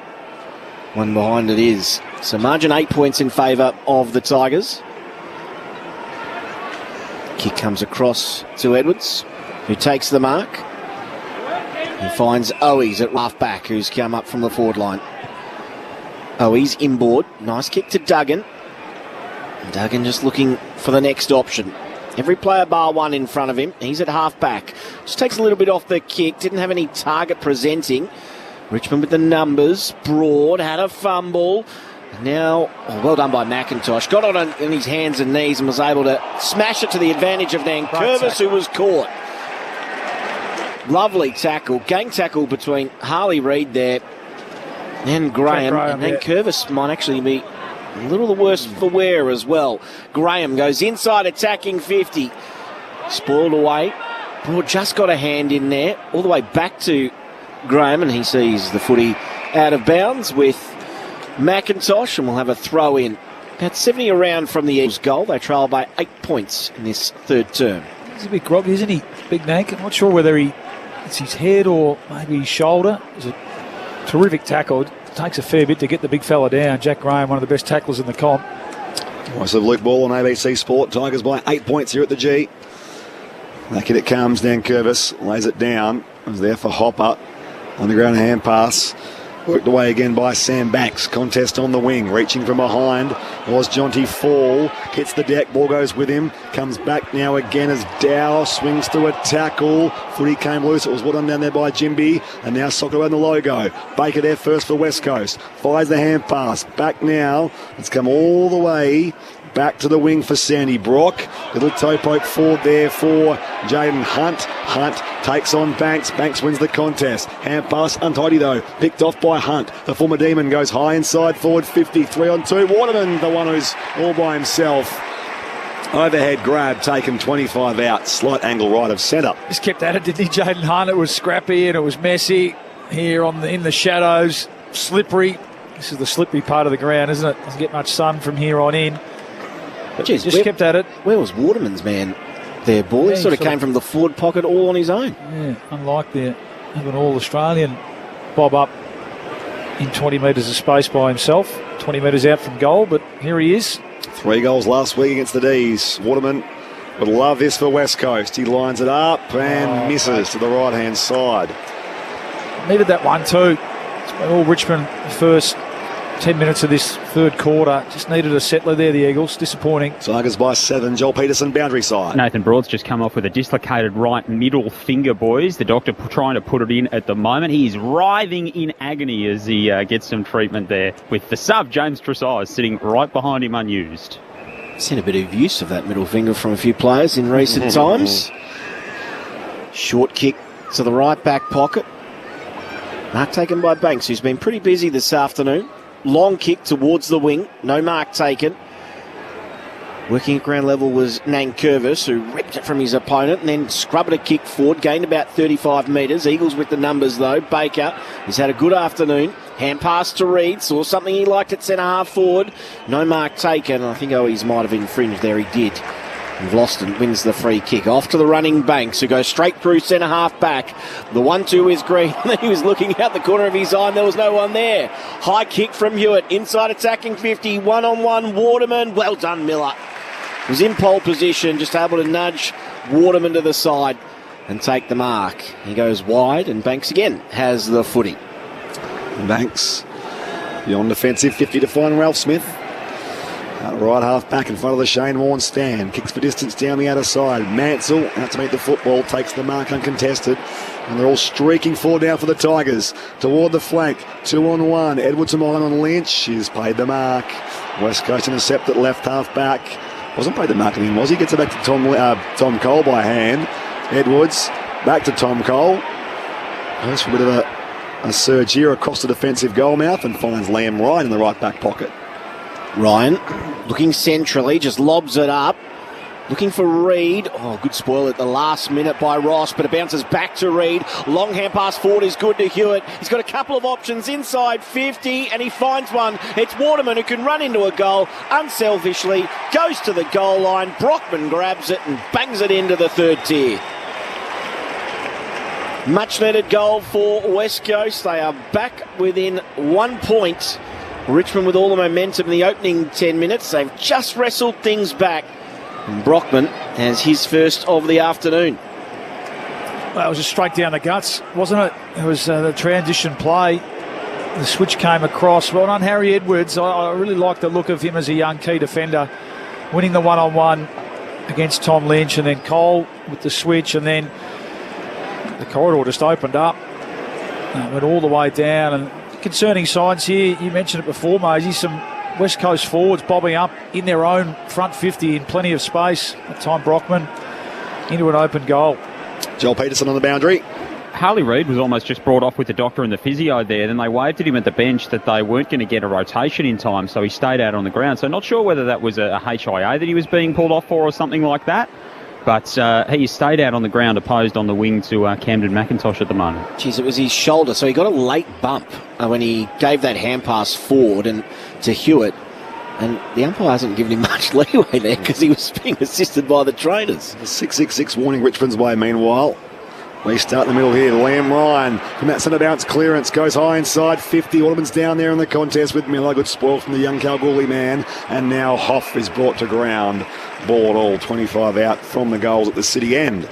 One behind it is. So margin 8 points in favour of the Tigers. Kick comes across to Edwards, who takes the mark. He finds Owies at half back, who's come up from the forward line. Owies inboard. Nice kick to Duggan. Duggan just looking for the next option. Every player bar one in front of him. He's at half back. Just takes a little bit off the kick. Didn't have any target presenting. Richmond with the numbers. Broad had a fumble. Now, well done by McIntosh. Got on his hands and knees and was able to smash it to the advantage of Nankervis, who was caught. Lovely tackle. Gang tackle between Harley Reid there and Graham. And Nankervis might actually be a little the worse for wear as well. Graham goes inside, attacking 50. Spoiled away. Broad just got a hand in there. All the way back to Graham, and he sees the footy out of bounds with McIntosh, and we'll have a throw in. About 70 around from the Eagles' goal. They trail by 8 points in this third term. He's a bit groggy, isn't he? Big Nank. I'm not sure whether it's his head or maybe his shoulder. It's a terrific tackle. It takes a fair bit to get the big fella down. Jack Graham, one of the best tacklers in the comp. Voice of Luke Ball on ABC Sport. Tigers by 8 points here at the G. Back in it comes. Nankervis lays it down. It was there for Hopper. On the ground hand pass. Worked away again by Sam Banks. Contest on the wing. Reaching from behind was Jonty Fall. Hits the deck. Ball goes with him. Comes back now again as Dow swings through a tackle. Footy came loose. It was Woodham down there by Jimby. And now Soccer around the logo. Baker there first for West Coast. Fires the hand pass. Back now. It's come all the way back to the wing for Sandy Brock. Little toe poke forward there for Jaden Hunt. Hunt takes on Banks. Banks wins the contest. Hand pass untidy though. Picked off by Hunt. The former Demon goes high inside forward 50. 3 on 2. Waterman, the one who's all by himself. Overhead grab taken 25 out. Slight angle right of centre. Just kept at it, didn't he, Jaden Hunt? It was scrappy and it was messy here in the shadows. Slippery. This is the slippery part of the ground, isn't it? Doesn't get much sun from here on in. Jeez, just kept at it. Where was Waterman's man there, Ball? He sort of came from the forward pocket all on his own. Yeah, unlike the an all-Australian bob up in 20 metres of space by himself. 20 metres out from goal, but here he is. 3 goals last week against the D's. Waterman would love this for West Coast. He lines it up and misses to the right-hand side. Needed that one too. It's been all Richmond the first 10 minutes of this third quarter. Just needed a settler there, the Eagles. Disappointing. Tigers by 7. Joel Peterson, boundary side. Nathan Broad's just come off with a dislocated right middle finger, boys. The doctor trying to put it in at the moment. He is writhing in agony as he gets some treatment there with the sub, James Tresside, sitting right behind him unused. Seen a bit of use of that middle finger from a few players in recent times. Short kick to the right back pocket. Mark taken by Banks, who's been pretty busy this afternoon. Long kick towards the wing. No mark taken. Working at ground level was Nankervis, who ripped it from his opponent and then scrubbed a kick forward. Gained about 35 metres. Eagles with the numbers, though. Baker has had a good afternoon. Hand pass to Reid. Saw something he liked at centre-half forward. No mark taken. I think Owies might have infringed there. He did. And Vlosten wins the free kick. Off to the running Banks, who goes straight through centre-half back. The 1-2 is Green. He was looking out the corner of his eye and there was no one there. High kick from Hewitt. Inside attacking 50. 1-on-1 Waterman. Well done, Miller. Was in pole position, just able to nudge Waterman to the side and take the mark. He goes wide and Banks again has the footy. Banks beyond defensive 50 to find Ralph Smith. Right half back in front of the Shane Warne stand. Kicks for distance down the outer side. Mansell out to meet the football. Takes the mark uncontested. And they're all streaking forward now for the Tigers. Toward the flank. 2-on-1. Edwards and mine on Lynch. He's paid the mark. West Coast intercept at left half back. Wasn't paid the mark in him, was he? Gets it back to Tom Cole by hand. Edwards back to Tom Cole. Goes for a bit of a surge here across the defensive goal mouth and finds Liam Ryan in the right back pocket. Ryan looking centrally, just lobs it up. Looking for Reid. Oh, good spoil at the last minute by Ross, but it bounces back to Reid. Long hand pass forward is good to Hewitt. He's got a couple of options inside 50, and he finds one. It's Waterman who can run into a goal unselfishly, goes to the goal line. Brockman grabs it and bangs it into the third tier. Much needed goal for West Coast. They are back within 1 point. Richmond with all the momentum in the opening 10 minutes. They've just wrestled things back. And Brockman has his first of the afternoon. Well, it was just straight down the guts, wasn't it? It was the transition play. The switch came across. Well done, Harry Edwards. I really like the look of him as a young key defender. Winning the one-on-one against Tom Lynch, and then Cole with the switch, and then the corridor just opened up. Went all the way down, and concerning signs here. You mentioned it before, Maisie. Some West Coast forwards bobbing up in their own front 50 in plenty of space. That time Brockman into an open goal. Joel Peterson on the boundary. Harley Reid was almost just brought off with the doctor and the physio there. Then they waved at him at the bench that they weren't going to get a rotation in time, so he stayed out on the ground. So not sure whether that was a HIA that he was being pulled off for or something like that. But he stayed out on the ground, opposed on the wing to Camden McIntosh at the moment. Jeez, it was his shoulder, so he got a late bump when he gave that hand pass forward and to Hewitt. And the umpire hasn't given him much leeway there because he was being assisted by the trainers. 6-6-6 warning Richmond's way meanwhile. We start in the middle here. Liam Ryan from that centre bounce clearance goes high inside 50. Waterman's down there in the contest with Miller. Good spoil from the young Kalgoorlie man. And now Hoff is brought to ground. Ball at all, 25 out from the goals at the city end.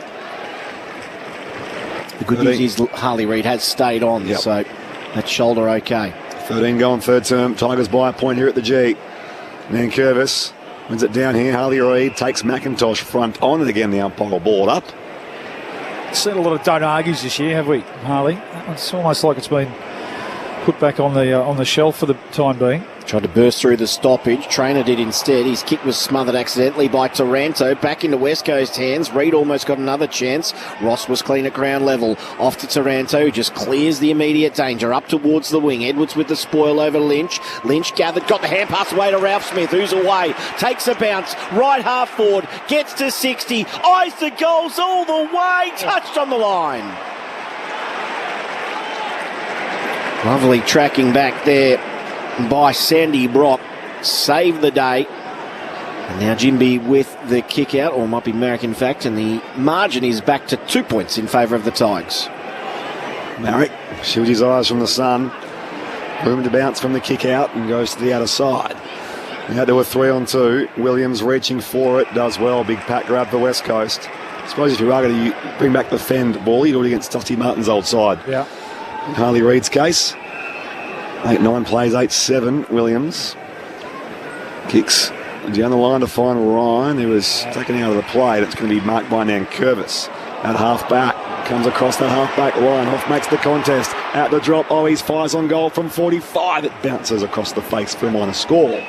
The good news is Harley Reid has stayed on, so that shoulder okay. 13 going third term. Tigers by a point here at the G. Nankervis wins it down here. Harley Reid takes McIntosh front on, and again the umpire ball up. Seen a lot of don't argues this year, have we, Harley? It's almost like it's been put back on the shelf for the time being. Tried to burst through the stoppage. Trainer did instead. His kick was smothered accidentally by Taranto. Back into West Coast hands. Reid almost got another chance. Ross was clean at ground level. Off to Taranto, who just clears the immediate danger. Up towards the wing. Edwards with the spoil over Lynch. Lynch gathered, got the hand pass away to Ralph Smith, who's away. Takes a bounce. Right half forward. Gets to 60. Eyes the goals all the way. Touched on the line. Lovely tracking back there by Sandy Brock. Saved the day. And now Jimby with the kick out, or might be Marek in fact, and the margin is back to 2 points in favour of the Tigers. Marek shields his eyes from the sun. Room to bounce from the kick out and goes to the outer side. Now to a 3-on-2. Williams reaching for it, does well. Big pack grab for West Coast. I suppose if you are going to bring back the fend ball, you'd do it against Dusty Martin's old side. Yeah. In Harley Reid's case, 8-9 plays, 8-7. Williams kicks down the line to find Ryan, who was taken out of the play. That's going to be marked by Nankervis at half back. Comes across that half back line. Hoff makes the contest. At the drop, Owies fires on goal from 45. It bounces across the face for a minor score.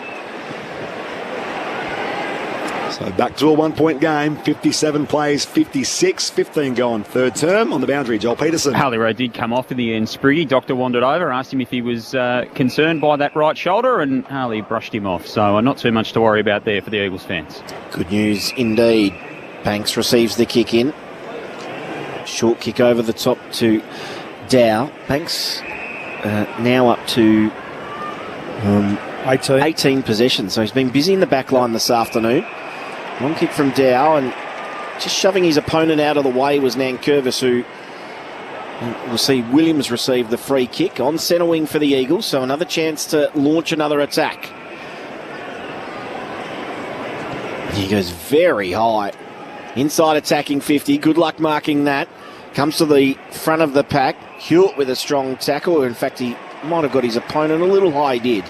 So back to a 1 point game. 57 plays, 56. 15 going third term on the boundary. Joel Peterson. Harley Reid did come off in the end. Spriggy, doctor wandered over, asked him if he was concerned by that right shoulder, and Harley brushed him off. So not too much to worry about there for the Eagles fans. Good news indeed. Banks receives the kick in. Short kick over the top to Dow. Banks now up to 18 possessions. So he's been busy in the back line this afternoon. One kick from Dow, and just shoving his opponent out of the way was Nankervis, who we'll see Williams receive the free kick on centre wing for the Eagles, so another chance to launch another attack. He goes very high. Inside attacking 50. Good luck marking that. Comes to the front of the pack. Hewitt with a strong tackle. In fact, he might have got his opponent a little high, he did.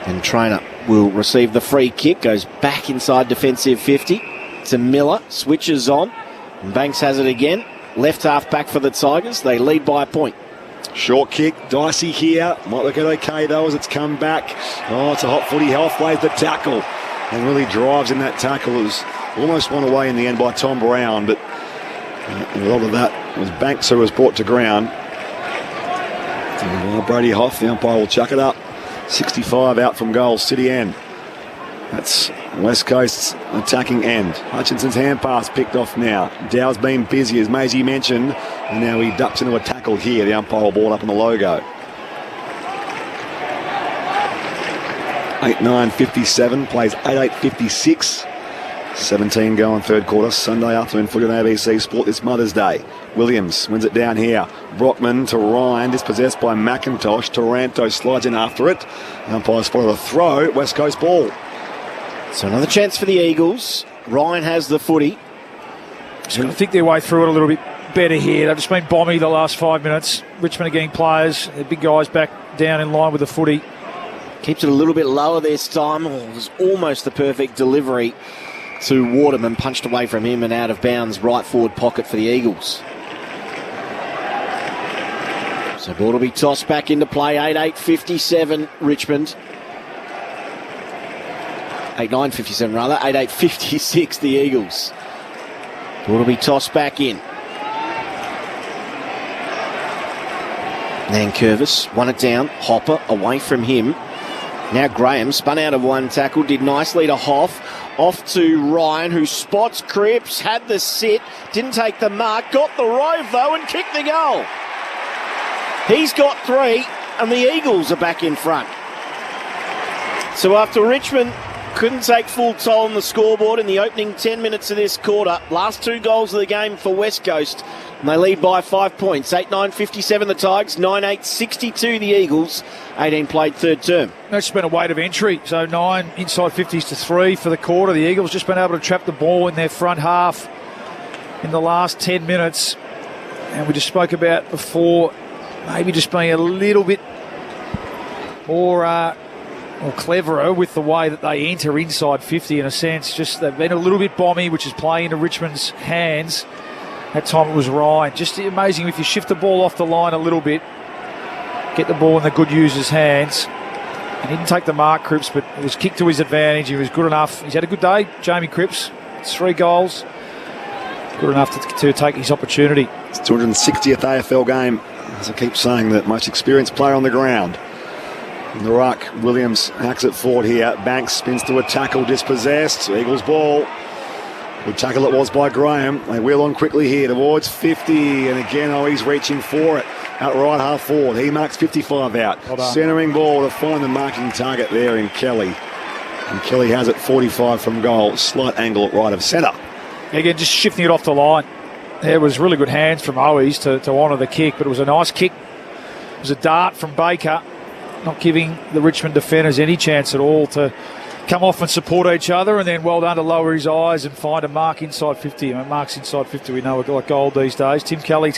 And Trainer will receive the free kick. Goes back inside defensive 50 to Miller. Switches on. And Banks has it again. Left half back for the Tigers. They lead by a point. Short kick. Dicey here. Might look at okay though as it's come back. Oh, it's a hot footy. Half plays the tackle. And really drives in that tackle. It was almost won away in the end by Tom Brown, but a lot of that was Banks who was brought to ground. Brady Hoff, the umpire will chuck it up. 65 out from goal, City end. That's West Coast's attacking end. Hutchinson's hand pass picked off now. Dow's been busy, as Maisie mentioned, and now he ducks into a tackle here. The umpire will ball up on the logo. 8-9, 57, plays 8-8, 56. 17 going third quarter. Sunday afternoon footy on ABC Sport this Mother's Day. Williams wins it down here. Brockman to Ryan, dispossessed by McIntosh. Taranto slides in after it. The umpire spotted a throw. West Coast ball. So another chance for the Eagles. Ryan has the footy. Just got to think their way through it a little bit better here. They've just been bomby the last 5 minutes. Richmond are getting players. The big guys back down in line with the footy. Keeps it a little bit lower this time. Oh, it was almost the perfect delivery to Waterman, punched away from him and out of bounds, right forward pocket for the Eagles. So ball will be tossed back into play. 8-8, 57 Richmond. 8-9, 57 rather. 8-8, 56 the Eagles. Ball will be tossed back in. Nankervis won it down. Hopper away from him. Now Graham spun out of one tackle, did nicely to Hoff. Off to Ryan, who spots Cripps, had the sit, didn't take the mark, got the rove though and kicked the goal. He's got 3 and the Eagles are back in front. So after Richmond couldn't take full toll on the scoreboard in the opening 10 minutes of this quarter, last 2 goals of the game for West Coast, and they lead by 5 points. 8-9, 57 the Tigers, 9-8, 62 the Eagles. 18 played third term. That's been a weight of entry. So 9 inside 50s to 3 for the quarter. The Eagles just been able to trap the ball in their front half in the last 10 minutes. And we just spoke about before maybe just being a little bit more cleverer with the way that they enter inside 50 in a sense. Just they've been a little bit bomby, which is playing into Richmond's hands. That time it was Ryan. Just amazing if you shift the ball off the line a little bit, get the ball in the good user's hands. He didn't take the mark, Cripps, but it was kicked to his advantage. He was good enough. He's had a good day, Jamie Cripps. It's 3 goals. Good enough to take his opportunity. It's 260th AFL game. As I keep saying, the most experienced player on the ground. In the ruck, Williams hacks it forward here. Banks spins to a tackle, dispossessed. Eagles ball. Good tackle it was by Graham. They wheel on quickly here towards 50. And again, he's reaching for it. Out right half forward. He marks 55 out. Well, centering ball to find the marking target there in Kelly. And Kelly has it 45 from goal. Slight angle at right of centre. Again, just shifting it off the line. There was really good hands from Owies to honour the kick, but it was a nice kick. It was a dart from Baker, not giving the Richmond defenders any chance at all to come off and support each other, and then well done to lower his eyes and find a mark inside 50. I mean, marks inside 50 we know are like gold these days. Tim Kelly,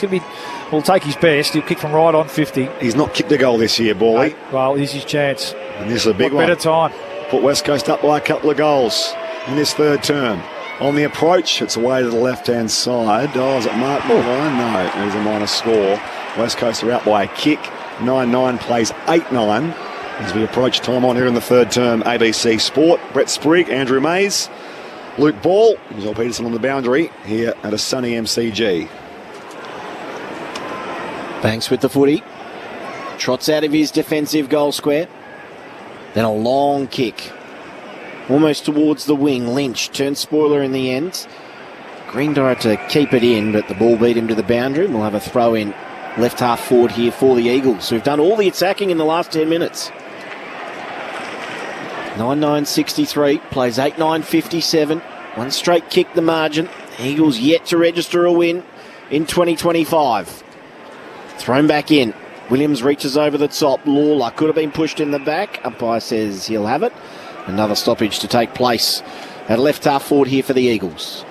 will take his best. He'll kick from right on 50. He's not kicked a goal this year, Bally. Well, here's his chance. And this is a big one. Better time. Put West Coast up by a couple of goals in this third term. On the approach, it's away to the left-hand side. Oh, is it Mark Malone? No, there's a minor score. West Coast are out by a kick. 9-9 plays 8-9 as we approach time on here in the third term. ABC Sport. Brett Sprigg, Andrew Mays, Luke Ball, Joel Peterson on the boundary here at a sunny MCG. Banks with the footy. Trots out of his defensive goal square. Then a long kick. Almost towards the wing. Lynch turns spoiler in the end. Green tried to keep it in, but the ball beat him to the boundary. We'll have a throw in left half forward here for the Eagles, who've done all the attacking in the last 10 minutes. 9-9-63, plays 8-9-57. One straight kick the margin. Eagles yet to register a win in 2025. Thrown back in. Williams reaches over the top. Lawler could have been pushed in the back. Umpire says he'll have it. Another stoppage to take place at left half forward here for the Eagles.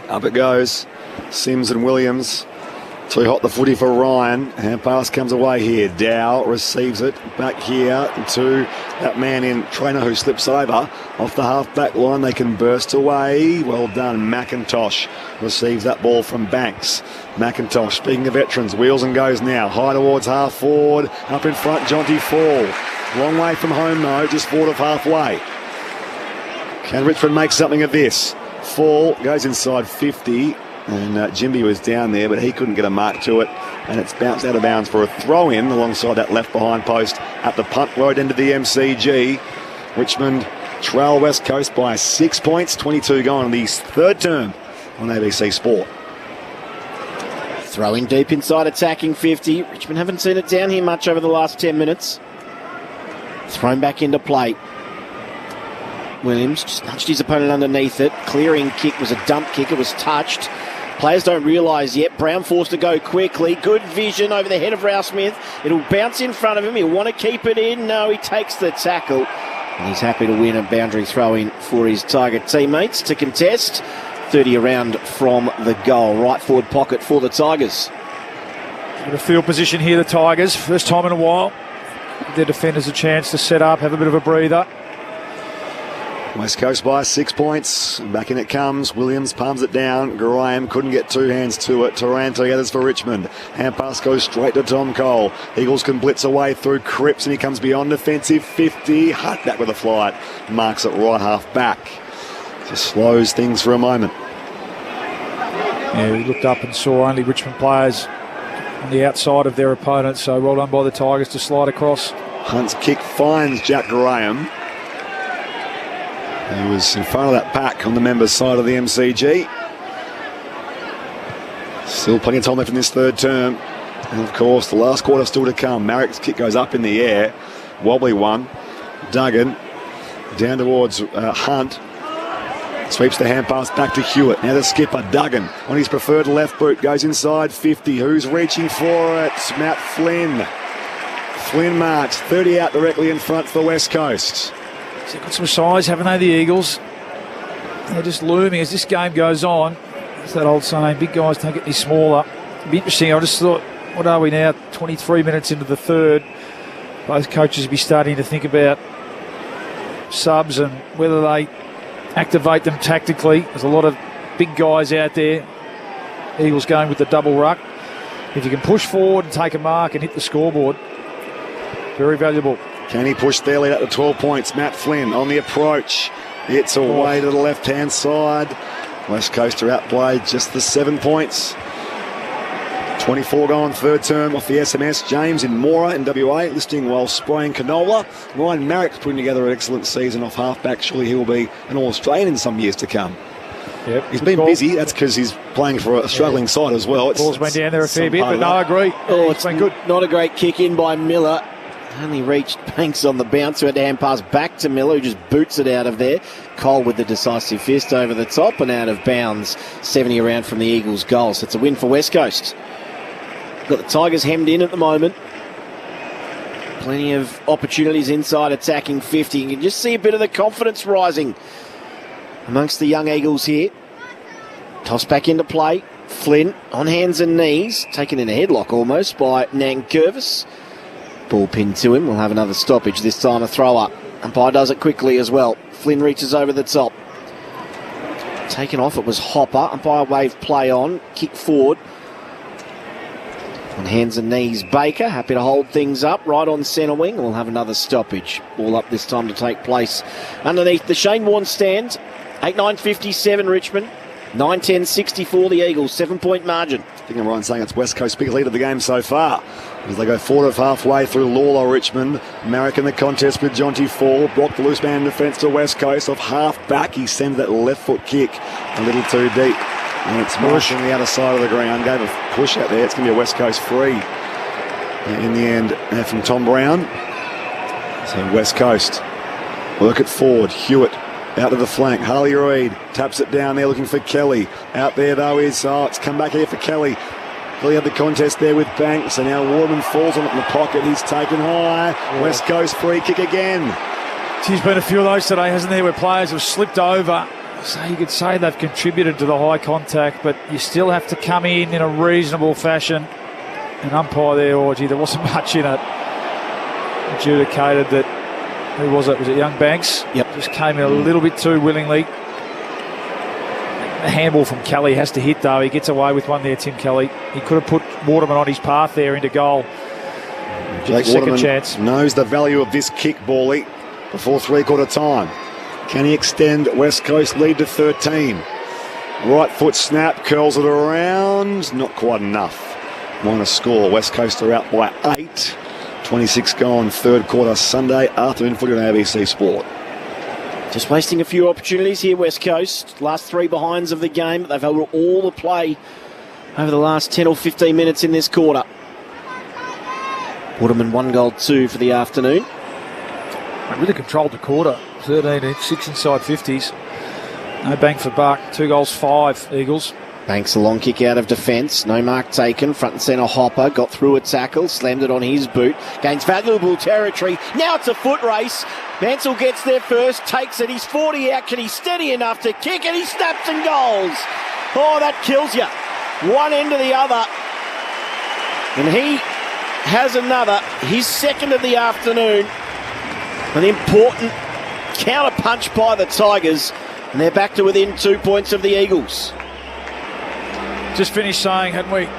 Up it goes. Sims and Williams. Too hot the footy for Ryan. Hand pass comes away here. Dow receives it. Back here to that man in Trainer who slips over. Off the half-back line, they can burst away. Well done. McIntosh receives that ball from Banks. McIntosh, speaking of veterans, wheels and goes now. High towards half forward. Up in front, Jonty Fall. Long way from home though, just forward of halfway. Can Richmond make something of this? Fall goes inside 50. And Jimby was down there, but he couldn't get a mark to it. And it's bounced out of bounds for a throw-in alongside that left behind post at the punt road end of the MCG. Richmond trail West Coast by 6 points. 22 gone in the third term on ABC Sport. Throw in deep inside attacking 50. Richmond haven't seen it down here much over the last 10 minutes. Thrown back into play. Williams just nudged his opponent underneath it. Clearing kick was a dump kick. It was touched. Players don't realise yet. Brown forced to go quickly. Good vision over the head of Ralph Smith. It'll bounce in front of him. He'll want to keep it in. No, he takes the tackle. And he's happy to win a boundary throw-in for his Tiger teammates to contest. 30 around from the goal. Right forward pocket for the Tigers. In a field position here, the Tigers. First time in a while. Give their defenders a chance to set up, have a bit of a breather. West Coast by 6 points. Back in it comes. Williams palms it down. Graham couldn't get two hands to it. Taranto gathers for Richmond. Hand pass goes straight to Tom Cole. Eagles can blitz away through Cripps and he comes beyond defensive 50. Hunt back with a flight. Marks it right half back. Just slows things for a moment. Yeah, he looked up and saw only Richmond players on the outside of their opponents. So well done by the Tigers to slide across. Hunt's kick finds Jack Graham. He was in front of that pack on the members' side of the MCG. Still plenty of time left in this third term. And of course, the last quarter still to come. Marrick's kick goes up in the air. Wobbly one. Duggan down towards Hunt. Sweeps the hand pass back to Hewitt. Now the skipper, Duggan, on his preferred left boot. Goes inside 50. Who's reaching for it? Matt Flynn. Flynn marks 30 out directly in front for West Coast. They've got some size, haven't they, the Eagles? They're just looming as this game goes on. It's that old saying, big guys don't get any smaller. It'd be interesting. I just thought, what are we now? 23 minutes into the third. Both coaches will be starting to think about subs and whether they activate them tactically. There's a lot of big guys out there. Eagles going with the double ruck. If you can push forward and take a mark and hit the scoreboard, very valuable. Can he push their lead up to 12 points? Matt Flynn on the approach. It's away to the left-hand side. West Coast are outplayed just the 7 points. 24 gone, third term off the SMS. James in Mora in WA, listing while spraying canola. Ryan Marrick's putting together an excellent season off halfback. Surely he will be an All-Australian in some years to come. Yep. He's been busy. That's because he's playing for a struggling side as well. Ball's been down there a fair bit, but no, I agree. It's been good. Not a great kick in by Miller. Only reached Banks on the bounce, who had to hand pass back to Miller, who just boots it out of there. Cole with the decisive fist over the top and out of bounds. 70 around from the Eagles' goal. So it's a win for West Coast. Got the Tigers hemmed in at the moment. Plenty of opportunities inside attacking 50. You can just see a bit of the confidence rising amongst the young Eagles here. Toss back into play. Flynn on hands and knees, taken in a headlock almost by Nankervis. Ball pinned to him. We'll have another stoppage, this time a throw up. Umpire does it quickly as well. Flynn reaches over the top. Taken off, it was Hopper. Umpire wave play on, kick forward. On hands and knees, Baker, happy to hold things up, right on centre wing. We'll have another stoppage. Ball up this time to take place underneath the Shane Warne stand. 8-9-57 Richmond. 9-10-64 the Eagles, 7-point margin. I think I'm right in saying it's West Coast big lead of the game so far. As they go forward of halfway through Lawler, Richmond. Marrick in the contest with Jonty Fall. Brock the loose man in defence to West Coast. Off half back, he sends that left foot kick a little too deep. And it's Marsh on the outer side of the ground. Gave a push out there. It's going to be a West Coast free in the end from Tom Brown. So West Coast work it forward. Hewitt out to the flank. Harley Reid taps it down there looking for Kelly. Out there though is, it's come back here for Kelly. Kelly had the contest there with Banks, and now Waterman falls on it in the pocket. He's taken high. Yeah. West Coast free kick again. There's been a few of those today, hasn't there, where players have slipped over. So you could say they've contributed to the high contact, but you still have to come in a reasonable fashion. And umpire there, Orgy, there wasn't much in it. Adjudicated that, who was it? Was it Young Banks? Yep. Just came in a little bit too willingly. The handball from Kelly has to hit, though. He gets away with one there, Tim Kelly. He could have put Waterman on his path there into goal. Jake second Waterman chance. Knows the value of this kick, Bally, before three-quarter time. Can he extend West Coast lead to 13? Right foot snap, curls it around. Not quite enough. Minus score. West Coast are out by 8. 26 gone, third quarter Sunday afternoon footy on ABC Sport. Just wasting a few opportunities here, West Coast. Last three behinds of the game. They've held all the play over the last 10 or 15 minutes in this quarter. Waterman 1 goal 2 for the afternoon. They really controlled the quarter. 13 6 inside 50s. No bang for buck. 2 goals 5 Eagles. Banks a long kick out of defence. No mark taken. Front and centre Hopper. Got through a tackle. Slammed it on his boot. Gains valuable territory. Now it's a foot race. Mansell gets there first. Takes it. He's 40 out. Can he steady enough to kick? And he snaps and goals. Oh, that kills you. One end to the other. And he has another. His second of the afternoon. An important counter punch by the Tigers. And they're back to within 2 points of the Eagles. Just finished saying, hadn't we?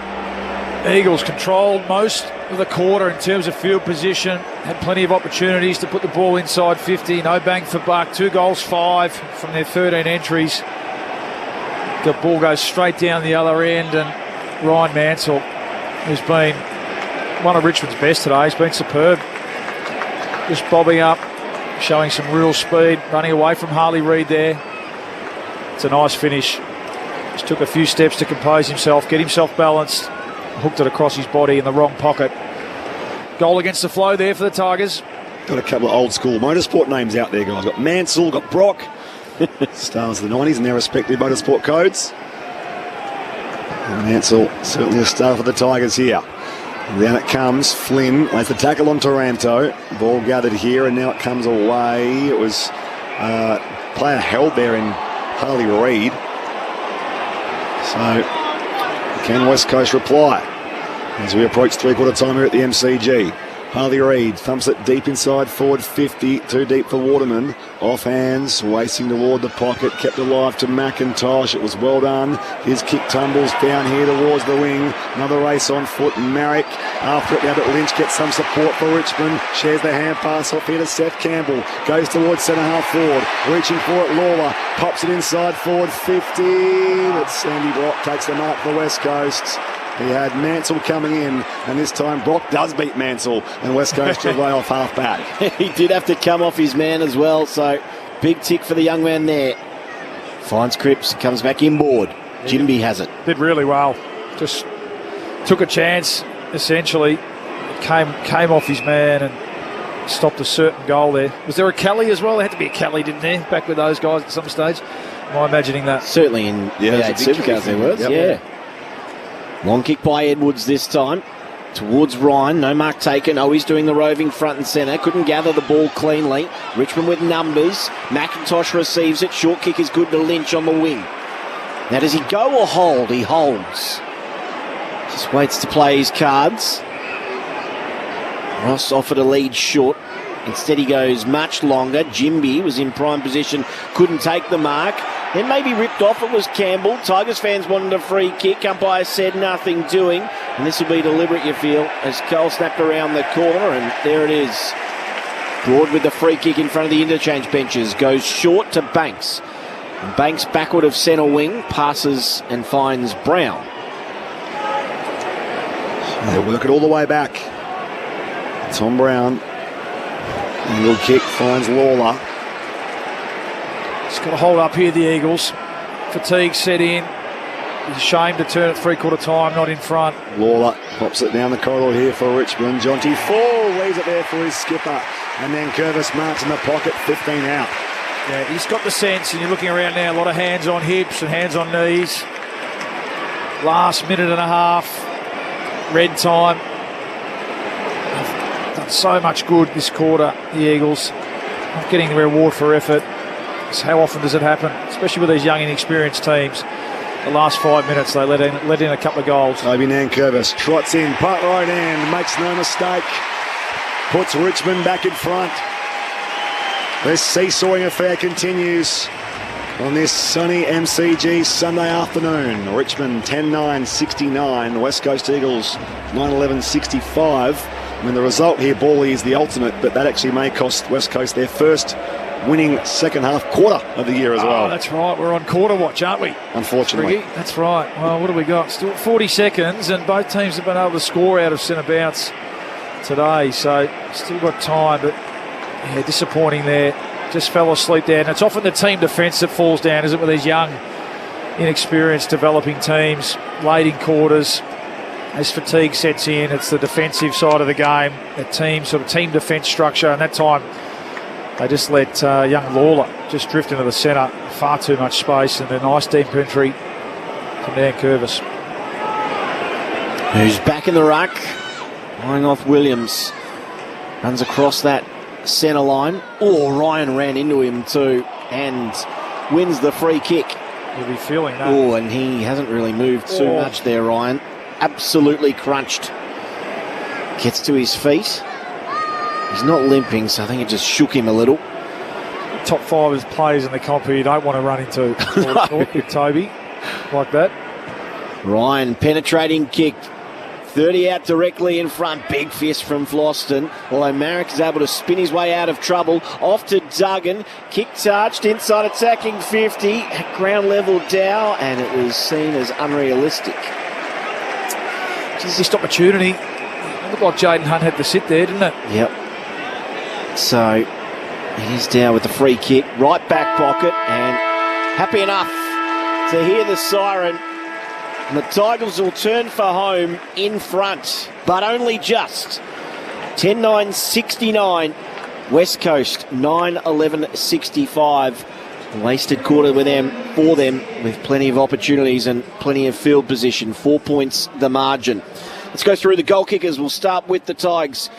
Eagles controlled most of the quarter in terms of field position. Had plenty of opportunities to put the ball inside 50. No bang for buck. 2 goals 5 from their 13 entries. The ball goes straight down the other end, and Ryan Mansell, who's been one of Richmond's best today, has been superb. Just bobbing up, showing some real speed, running away from Harley Reid there. It's a nice finish. Just took a few steps to compose himself, get himself balanced, hooked it across his body in the wrong pocket. Goal against the flow there for the Tigers. Got a couple of old school motorsport names out there, guys. Got Mansell, got Brock. Stars of the 90s and their respective motorsport codes. And Mansell, certainly a star for the Tigers here. And down it comes. Flynn lays the tackle on Taranto. Ball gathered here, and now it comes away. It was player held there in Harley Reid. So Can West Coast reply as we approach three-quarter time here at the MCG? Harley Reid thumps it deep inside forward 50, too deep for Waterman. Off hands, racing toward the pocket, kept alive to McIntosh. It was well done. His kick tumbles down here towards the wing. Another race on foot. Marrick after it now, but Lynch gets some support for Richmond. Shares the hand pass off here to Seth Campbell. Goes towards centre half forward. Reaching for it, Lawler. Pops it inside forward 50. But Sandy Brock takes the mark for West Coast. He had Mansell coming in, and this time Brock does beat Mansell, and West Coast are way off half back. He did have to come off his man as well, so big tick for the young man there. Finds Cripps, comes back inboard. Jimby has it. Did really well. Just took a chance, essentially. Came off his man and stopped a certain goal there. Was there a Kelly as well? There had to be a Kelly, didn't there? Back with those guys at some stage. Am I imagining that? Certainly in the 8 Supercars there was, yeah. Long kick by Edwards this time. Towards Ryan. No mark taken. Oh, he's doing the roving front and centre. Couldn't gather the ball cleanly. Richmond with numbers. McIntosh receives it. Short kick is good to Lynch on the wing. Now, does he go or hold? He holds. Just waits to play his cards. Ross offered a lead short. Instead, he goes much longer. Jimby was in prime position. Couldn't take the mark. Then maybe ripped off. It was Campbell. Tigers fans wanted a free kick. Umpire said nothing doing. And this will be deliberate, you feel, as Cole snapped around the corner. And there it is. Broad with the free kick in front of the interchange benches. Goes short to Banks. And Banks backward of centre wing. Passes and finds Brown. They'll work it all the way back. Tom Brown. Angle kick finds Lawler. He's got to hold up here, the Eagles. Fatigue set in. He's ashamed to turn at three-quarter time, not in front. Lawler pops it down the corridor here for Richmond. Jonty Ford leaves it there for his skipper. And then Curvis marks in the pocket, 15 out. Yeah, he's got the sense, and you're looking around now, a lot of hands on hips and hands on knees. Last minute and a half, red time. They've done so much good this quarter, the Eagles. Not getting the reward for effort. So how often does it happen, especially with these young, inexperienced teams? The last 5 minutes, they let in a couple of goals. Toby Nankervis trots in, punt right end, makes no mistake. Puts Richmond back in front. This seesawing affair continues on this sunny MCG Sunday afternoon. Richmond 10-9-69, West Coast Eagles 9-11-65. I mean, the result here, Bally, is the ultimate, but that actually may cost West Coast their first winning second half quarter of the year as well. Oh, that's right. We're on quarter watch, aren't we? Unfortunately. Riggy? That's right. Well, what have we got? Still 40 seconds, and both teams have been able to score out of centre bounce today, so still got time, but yeah, disappointing there. Just fell asleep there, and it's often the team defence that falls down, isn't it, with these young, inexperienced, developing teams, late in quarters. As fatigue sets in, it's the defensive side of the game, the team defence structure, and that time they just let young Lawler just drift into the centre, far too much space, and a nice deep entry from Dan Curvis. Who's back in the ruck, lying off Williams, runs across that centre line. Oh, Ryan ran into him too and wins the free kick. You'll be feeling that. Oh, and he hasn't really moved too much there, Ryan. Absolutely crunched. Gets to his feet. He's not limping, so I think it just shook him a little. Top 5 of players in the comp who you don't want to run into with Toby like that. Ryan, penetrating kick. 30 out directly in front. Big fist from Floston. Although Marrick is able to spin his way out of trouble. Off to Duggan. Kick touched. Inside attacking 50. At ground level Dow. And it was seen as unrealistic. Missed opportunity. It looked like Jaden Hunt had to sit there, didn't it? Yep. So it is Dow with the free kick. Right back pocket. And happy enough to hear the siren. And the Tigers will turn for home in front, but only just. 10-9-69. West Coast 9-11-65. Wasted quarter with them, for them, with plenty of opportunities and plenty of field position. 4 points the margin. Let's go through the goal kickers. We'll start with the Tigers.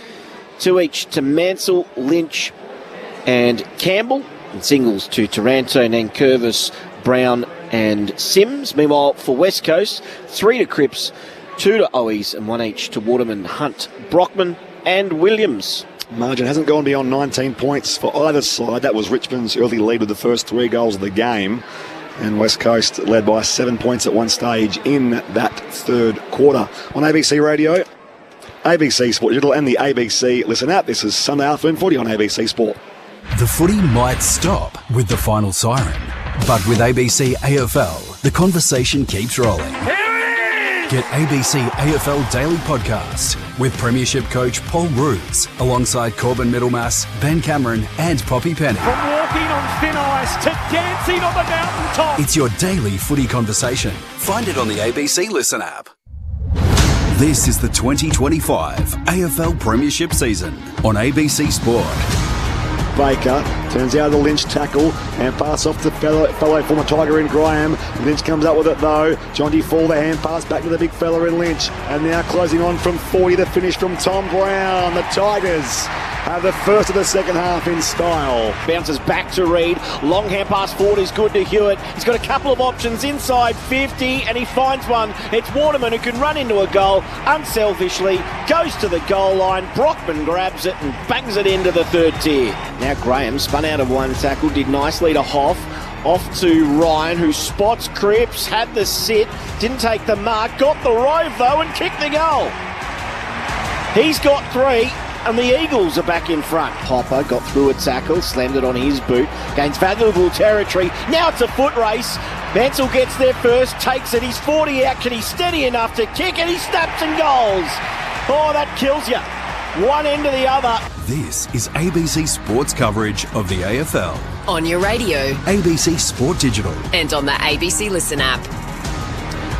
2 each to Mansell, Lynch and Campbell. And singles to Taranto, Nankervis, Brown and Sims. Meanwhile, for West Coast, 3 to Cripps, 2 to Owies, and 1 each to Waterman, Hunt, Brockman and Williams. Margin hasn't gone beyond 19 points for either side. That was Richmond's early lead with the first 3 goals of the game. And West Coast led by 7 points at one stage in that third quarter. On ABC Radio, ABC Sport Digital and the ABC Listen app, this is Sunday afternoon footy on ABC Sport. The footy might stop with the final siren, but with ABC AFL, the conversation keeps rolling. Get ABC AFL Daily Podcast with Premiership coach Paul Roos, alongside Corbin Middlemass, Ben Cameron and Poppy Penny. From walking on thin ice to dancing on the mountaintop. It's your daily footy conversation. Find it on the ABC Listen app. This is the 2025 AFL Premiership season on ABC Sport. Baker turns out of the Lynch tackle and pass off to fellow former Tiger in Graham. Lynch comes up with it though. John Fall, the hand pass back to the big fella in Lynch. And now closing on from 40 to finish from Tom Brown. The Tigers have the first of the second half in style. Bounces back to Reid. Long hand pass forward is good to Hewitt. He's got a couple of options inside 50 and he finds one. It's Waterman who can run into a goal unselfishly. Goes to the goal line. Brockman grabs it and bangs it into the third tier. Now Graham spun out of one tackle. Did nicely to Hoff. Off to Ryan, who spots Cripps, had the sit, didn't take the mark, got the rove though and kicked the goal. He's got 3 and the Eagles are back in front. Hopper got through a tackle, slammed it on his boot, gains valuable territory. Now it's a foot race. Mansell gets there first, takes it, he's 40 out, can he steady enough to kick and he snaps and goals. Oh, that kills you. One end to the other. This is ABC Sports coverage of the AFL. On your radio. ABC Sport Digital. And on the ABC Listen app.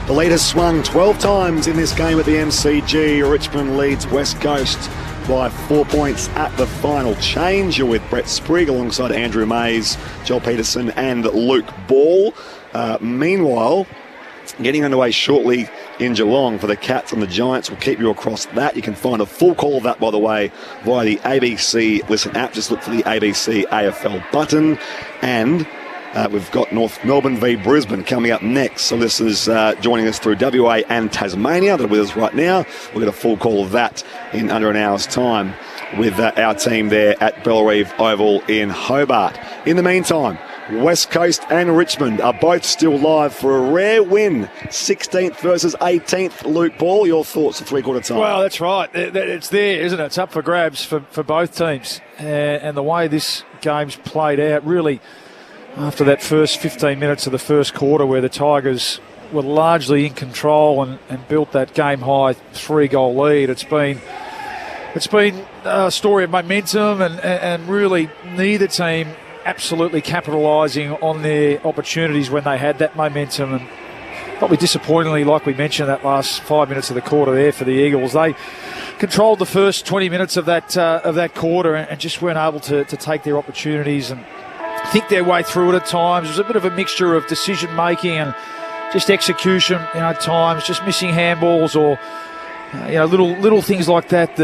The lead has swung 12 times in this game at the MCG. Richmond leads West Coast by 4 points at the final change. You're with Brett Sprigg alongside Andrew Mays, Joel Peterson and Luke Ball. Meanwhile, getting underway shortly in Geelong for the Cats and the Giants. We'll keep you across that. You can find a full call of that, by the way, via the ABC Listen app. Just look for the ABC AFL button. And we've got North Melbourne v Brisbane coming up next. So this is joining us through WA and Tasmania. They're with us right now. We'll get a full call of that in under an hour's time with our team there at Bellerive Oval in Hobart. In the meantime, West Coast and Richmond are both still live for a rare win. 16th versus 18th. Luke Ball, your thoughts at three-quarter time? Well, that's right. It's there, isn't it? It's up for grabs for both teams. And the way this game's played out, really, after that first 15 minutes of the first quarter where the Tigers were largely in control and built that game-high 3-goal lead, it's been a story of momentum and really neither team absolutely capitalising on their opportunities when they had that momentum. And probably disappointingly, like we mentioned, that last 5 minutes of the quarter there for the Eagles, they controlled the first 20 minutes of that quarter and just weren't able to take their opportunities and think their way through it at times. It was a bit of a mixture of decision making and just execution, at times, just missing handballs or little things like that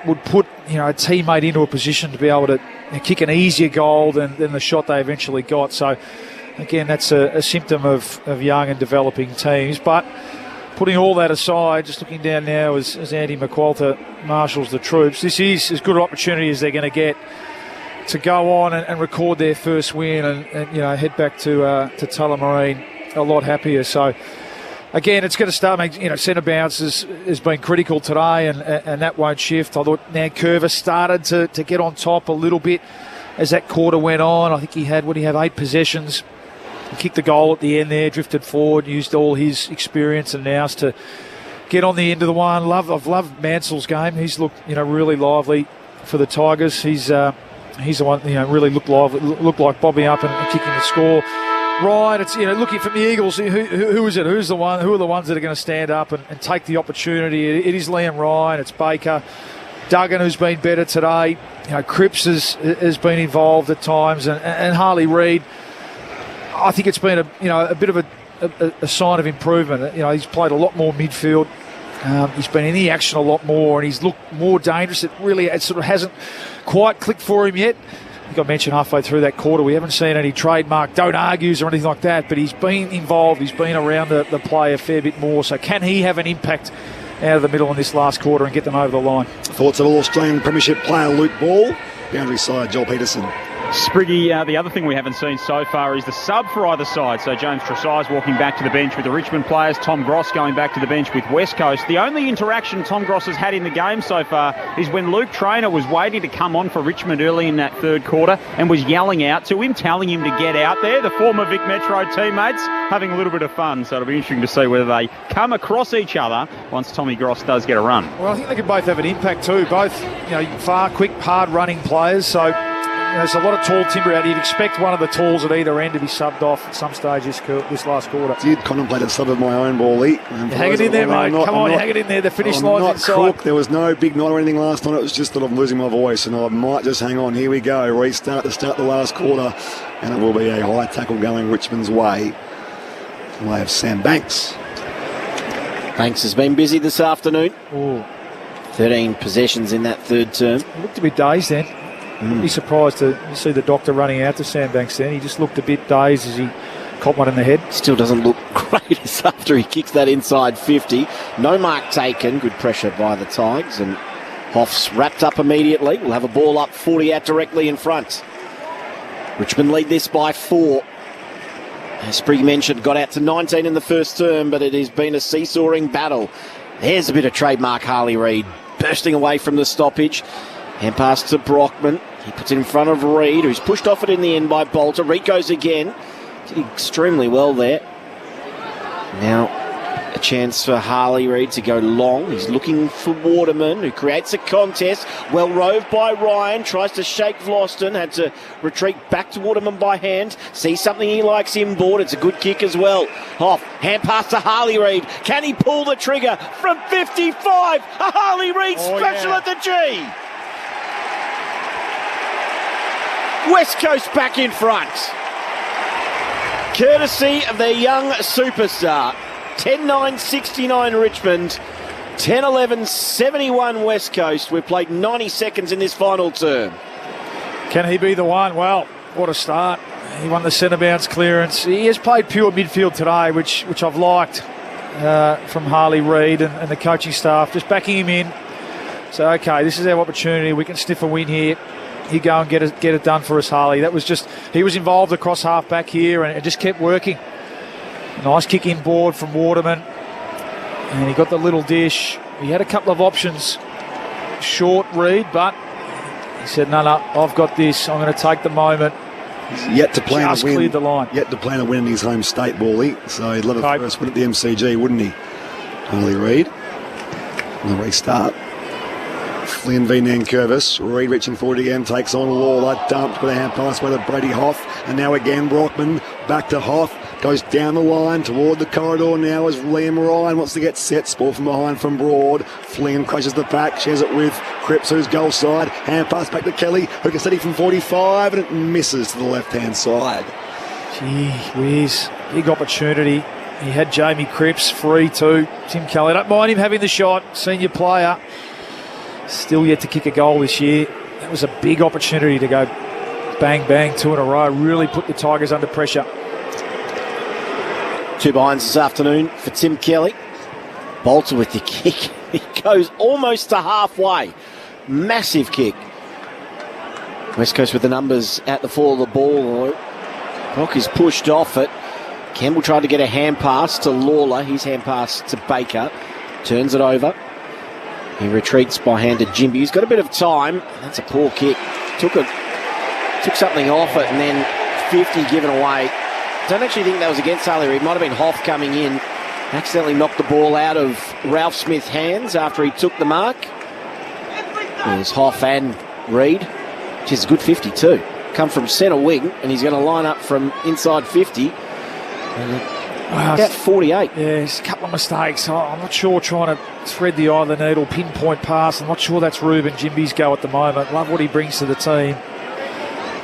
would put a teammate into a position to be able to kick an easier goal than the shot they eventually got. So again, that's a symptom of young and developing teams. But putting all that aside, just looking down now as Andy McQualter marshals the troops, this is as good an opportunity as they're going to get to go on and record their first win and head back to Tullamarine a lot happier. So again, it's going to start making, centre bounce has been critical today and that won't shift. I thought Nankervis started to get on top a little bit as that quarter went on. I think he had 8 possessions. He kicked the goal at the end there, drifted forward, used all his experience and nous to get on the end of the one. I've loved Mansell's game. He's looked, really lively for the Tigers. He's the one, really looked like bobbing up and kicking the score. Right, it's looking from the Eagles. Who is it? Who are the ones that are going to stand up and take the opportunity? It is Liam Ryan. It's Baker, Duggan, who's been better today. Cripps has been involved at times, and Harley Reid. I think it's been a bit of a sign of improvement. He's played a lot more midfield. He's been in the action a lot more, and he's looked more dangerous. It sort of hasn't quite clicked for him yet. think I mentioned halfway through that quarter, we haven't seen any trademark don't argues or anything like that, but he's been involved. He's been around the play a fair bit more. So can he have an impact out of the middle in this last quarter and get them over the line? Thoughts of All-Australian Premiership player Luke Ball. Boundary side, Joel Peterson. Spriggy, the other thing we haven't seen so far is the sub for either side. So James Tresize walking back to the bench with the Richmond players, Tom Gross going back to the bench with West Coast. The only interaction Tom Gross has had in the game so far is when Luke Traynor was waiting to come on for Richmond early in that third quarter and was yelling out to him, telling him to get out there. The former Vic Metro teammates having a little bit of fun, so it'll be interesting to see whether they come across each other once Tommy Gross does get a run. Well, I think they can both have an impact too. Both, far, quick, hard-running players, so there's a lot of tall timber out. You'd expect one of the talls at either end to be subbed off at some stage this last quarter. I did contemplate a sub of my own, Bally. Hang it in there, mate. Come on, hang it in there. The finish line's inside. Crook. There was no big knot or anything last time. It was just that I'm losing my voice, and I might just hang on. Here we go. Restart to start the last quarter, and it will be a high tackle going Richmond's way. The way of Sam Banks. Banks has been busy this afternoon. Ooh. 13 possessions in that third term. He looked a bit dazed then. Wouldn't be surprised to see the doctor running out to Sam Banks then. He just looked a bit dazed as he caught one in the head. Still doesn't look great after he kicks that inside 50. No mark taken. Good pressure by the Tigers. And Hoff's wrapped up immediately. We'll have a ball up 40 out directly in front. Richmond lead this by 4. As Sprigg mentioned, got out to 19 in the first term, but it has been a seesawing battle. There's a bit of trademark Harley Reid bursting away from the stoppage. Hand pass to Brockman. He puts it in front of Reid, who's pushed off it in the end by Bolter. Reid goes again. Did extremely well there. Now a chance for Harley Reid to go long. He's looking for Waterman, who creates a contest. Well roved by Ryan. Tries to shake Vlosten. Had to retreat back to Waterman by hand. Sees something he likes inboard. It's a good kick as well. Hoff, hand pass to Harley Reid. Can he pull the trigger from 55? A Harley Reid special at the G. West Coast back in front. Courtesy of their young superstar. 10-9-69 Richmond. 10-11-71 West Coast. We've played 90 seconds in this final term. Can he be the one? Well, what a start. He won the centre bounce clearance. He has played pure midfield today, which I've liked from Harley Reid and the coaching staff. Just backing him in. So, okay, this is our opportunity. We can sniff a win here. You go and get it done for us, Harley. That was just, he was involved across half back here and it just kept working. Nice kick inboard from Waterman. And he got the little dish. He had a couple of options. Short Reid, but he said, no, I've got this. I'm going to take the moment. He's yet to plan just a win. Cleared the line. Yet to plan a win in his home state, Bally. So he'd love a first win at the MCG, wouldn't he? Harley Reid. On the restart. Flynn v Nankervis. Reid reaching forward again, takes on Lawler, dumped with a hand pass by the Brady Hoff, and now again Brockman back to Hoff, goes down the line toward the corridor now as Liam Ryan wants to get set, ball from behind from Broad. Flynn crushes the back, shares it with Cripps, who's goal side, hand pass back to Kelly, who can steady from 45, and it misses to the left hand side. Gee whiz, big opportunity. He had Jamie Cripps free too. Tim Kelly, don't mind him having the shot, senior player. Still yet to kick a goal this year. That was a big opportunity to go bang, bang, 2 in a row. Really put the Tigers under pressure. 2 behinds this afternoon for Tim Kelly. Bolter with the kick. He goes almost to halfway. Massive kick. West Coast with the numbers at the fall of the ball. Brock is pushed off it. Campbell tried to get a hand pass to Lawler. His hand pass to Baker. Turns it over. He retreats by hand to Jimby. He's got a bit of time. That's a poor kick. Took something off it, and then 50 given away. Don't actually think that was against Harley Reid. Might have been Hoff coming in. Accidentally knocked the ball out of Ralph Smith's hands after he took the mark. There's Hoff and Reid, which is a good 50 too. Come from centre wing, and he's going to line up from inside 50. About 48. Yeah, there's a couple of mistakes. I'm not sure trying to thread the eye of the needle, pinpoint pass. I'm not sure that's Ruben Jimby's go at the moment. Love what he brings to the team.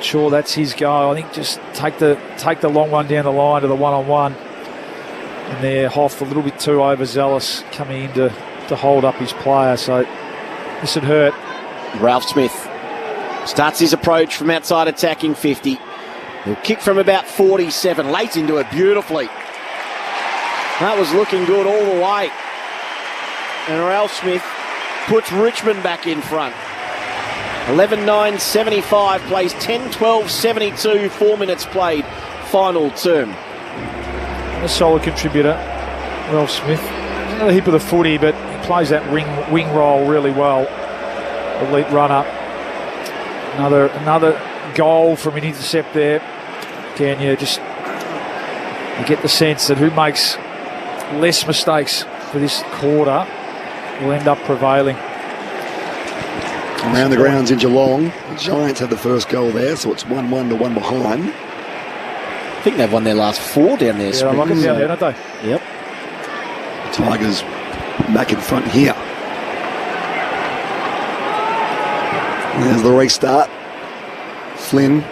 Sure, that's his go. I think just take the long one down the line to the one-on-one. And there, Hoff a little bit too overzealous coming in to hold up his player. So this would hurt. Ralph Smith Starts his approach from outside attacking 50. He'll kick from about 47. Late into it beautifully. That was looking good all the way. And Ralph Smith puts Richmond back in front. 11-9-75 plays 10-12-72. 4 minutes played. Final term. A solid contributor, Ralph Smith. He's not a heap of the footy, but he plays that wing role really well. Elite runner. Another goal from an intercept there. Again, you get the sense that who makes less mistakes for this quarter will end up prevailing. Around the grounds in Geelong, the Giants had the first goal there, so it's 1-1 to 1 behind. I think they've won their last 4 down there. Yeah, I like them down there, don't they? Yep. The Tigers back in front here. There's the restart. Flynn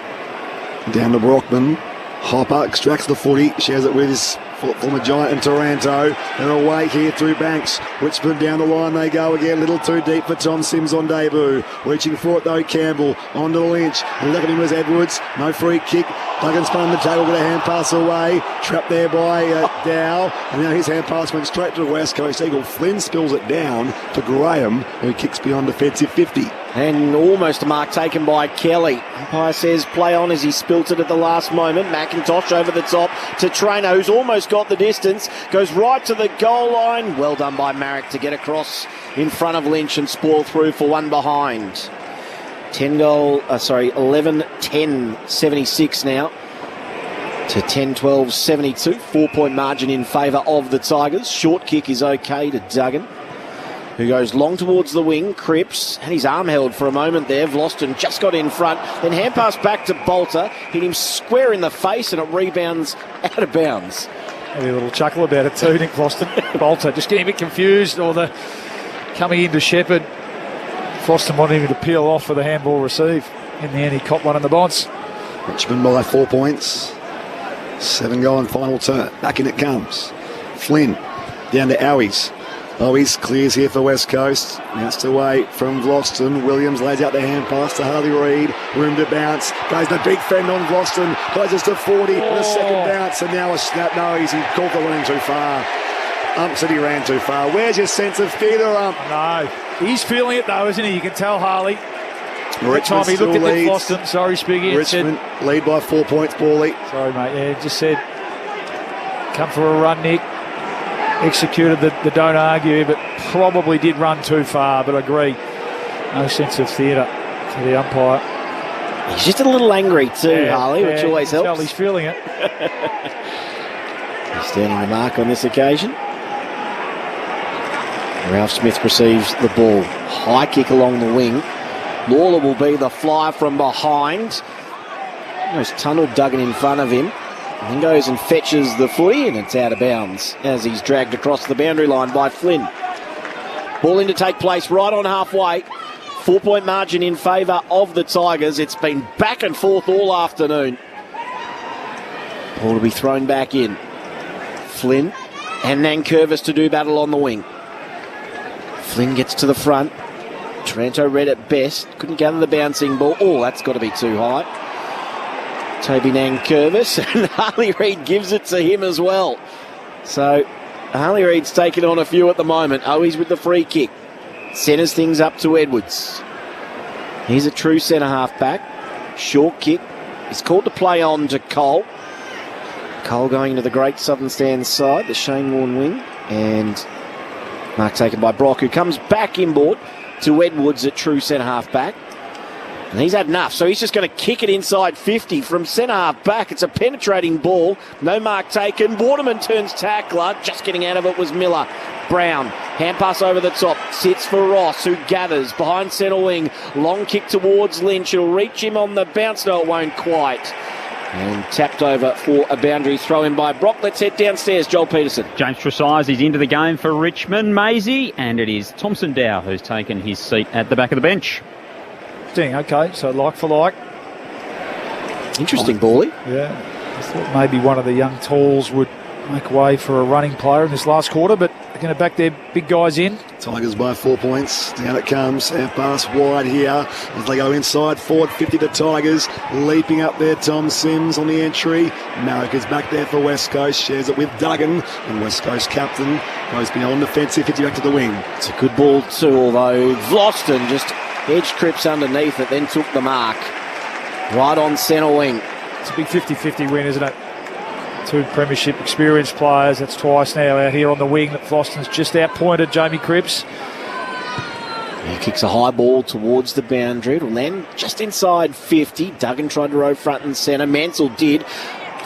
down to Brockman. Hopper extracts the footy, shares it with his former Giant and Taranto. They're away here through Banks. Richmond down the line they go again. A little too deep for Tom Sims on debut. Reaching for it though, Campbell. On to Lynch. And looking him was Edwards. No free kick. Duggan spun the table with a hand pass away. Trapped there by Dow. And now his hand pass went straight to the West Coast Eagle. Flynn spills it down to Graham, who kicks beyond defensive 50. And almost a mark taken by Kelly. Umpire says play on as he spilt it at the last moment. McIntosh over the top to Trainer, who's almost got the distance. Goes right to the goal line. Well done by Marek to get across in front of Lynch and spoil through for one behind. 11-10-76 now to 10-12-72. 4-point margin in favour of the Tigers. Short kick is okay to Duggan, who goes long towards the wing. Cripps had his arm held for a moment there. Vlosten just got in front. Then hand pass back to Bolter. Hit him square in the face and it rebounds out of bounds. Maybe a little chuckle about it too, Nick Vlosten. Bolter just getting a bit confused, or the coming into Shepherd. Vlosten wanted him to peel off for the handball receive. In the end, he copped one in the bonds. Richmond by 4 points. 7 goal and final turn. Back in it comes. Flynn down to Owies. Owies clears here for West Coast. Bounced away from Vlosten. Williams lays out the hand pass to Harley Reid. Room to bounce. Goes the big fend on Vlosten. Closes to 40 and a second bounce. And now a snap. No, he caught the line too far. Ump said he ran too far. Where's your sense of fear, Ump? No. He's feeling it though, isn't he? You can tell Harley. Richmond time he looked at leads. Vlosten. Sorry, Spiggy. Richmond lead by 4 points, Paulie. Sorry, mate. Yeah, just said, come for a run, Nick. Executed the don't argue, but probably did run too far. But I agree. No sense of theatre for the umpire. He's just a little angry too, Harley, which always helps. Tell he's feeling it. He's standing the mark on this occasion. Ralph Smith receives the ball. High kick along the wing. Lawler will be the flyer from behind. Almost tunnelled Duggan in front of him. And then goes and fetches the footy, and it's out of bounds as he's dragged across the boundary line by Flynn. Ball in to take place right on halfway. 4-point margin in favour of the Tigers. It's been back and forth all afternoon. Ball to be thrown back in. Flynn and Nankervis to do battle on the wing. Flynn gets to the front. Taranto read it best. Couldn't gather the bouncing ball. Oh, that's got to be too high. Toby Nankervis, and Harley Reid gives it to him as well. So Harley Reid's taken on a few at the moment. Owies with the free kick. Centres things up to Edwards. He's a true centre half back. Short kick. It's called to play on to Cole. Cole going to the Great Southern Stand side, the Shane Warne wing. And mark taken by Brock, who comes back inboard to Edwards at true centre half back. And he's had enough, so he's just going to kick it inside 50 from centre half back. It's a penetrating ball. No mark taken. Waterman turns tackler. Just getting out of it was Miller. Brown, hand pass over the top. Sits for Ross, who gathers behind centre wing. Long kick towards Lynch. It'll reach him on the bounce. No, it won't quite. And tapped over for a boundary throw in by Brock. Let's head downstairs. Joel Peterson. James Tresize is into the game for Richmond, Maisie, and it is Thompson Dow who's taken his seat at the back of the bench. Okay, so like for like. Interesting, Bally. Yeah, I thought maybe one of the young talls would make way for a running player in this last quarter, but going to back their big guys in. Tigers by 4 points. Down it comes. Half pass wide here as they go inside. Forward 50 the Tigers. Leaping up there, Tom Sims on the entry. Marrick is back there for West Coast. Shares it with Duggan. And West Coast captain goes beyond defensive. 50 back to the wing. It's a good ball too, although Vlosten just edge trips underneath it, then took the mark. Right on centre wing. It's a big 50-50 win, isn't it? 2 premiership experienced players. That's twice now out here on the wing that Floston's just outpointed Jamie Cripps. He kicks a high ball towards the boundary. It'll land just inside 50. Duggan tried to row front and centre. Mansell did.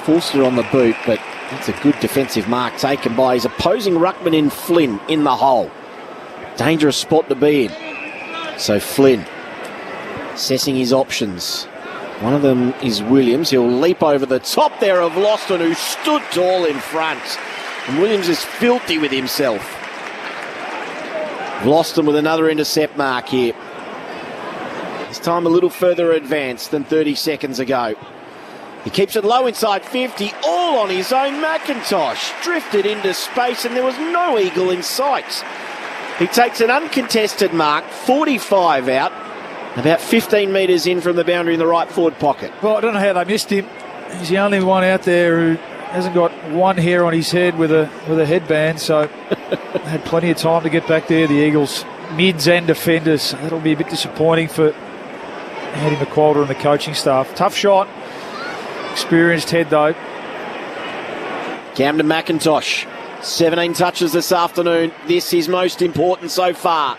Forced it on the boot, but that's a good defensive mark taken by his opposing ruckman in Flynn in the hole. Dangerous spot to be in. So Flynn assessing his options. One of them is Williams. He'll leap over the top there of Loston, who stood tall in front. And Williams is filthy with himself. Loston with another intercept mark here. This time a little further advanced than 30 seconds ago. He keeps it low inside 50, all on his own. McIntosh drifted into space and there was no eagle in sight. He takes an uncontested mark, 45 out. About 15 metres in from the boundary in the right forward pocket. Well, I don't know how they missed him. He's the only one out there who hasn't got one hair on his head with a headband, so had plenty of time to get back there. The Eagles, mids and defenders. That'll be a bit disappointing for Eddie McQualter and the coaching staff. Tough shot. Experienced head, though. Camden McIntosh, 17 touches this afternoon. This is most important so far.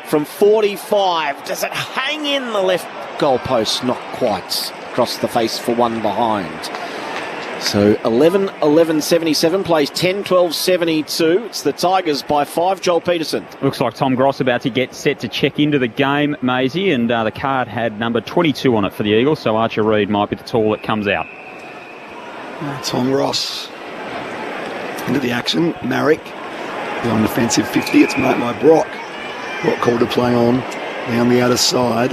From 45, does it hang in the left goalpost? Not quite. Across the face for one behind. So 11-11-77 plays 10-12-72. It's the Tigers by 5. Joel Peterson. Looks like Tom Gross about to get set to check into the game, Maisie, and the card had number 22 on it for the Eagles, so Archer Reid might be the tall that comes out. Tom Ross into the action. Marrick beyond defensive 50. It's marked by Brock. Brock called to play on down the outer side.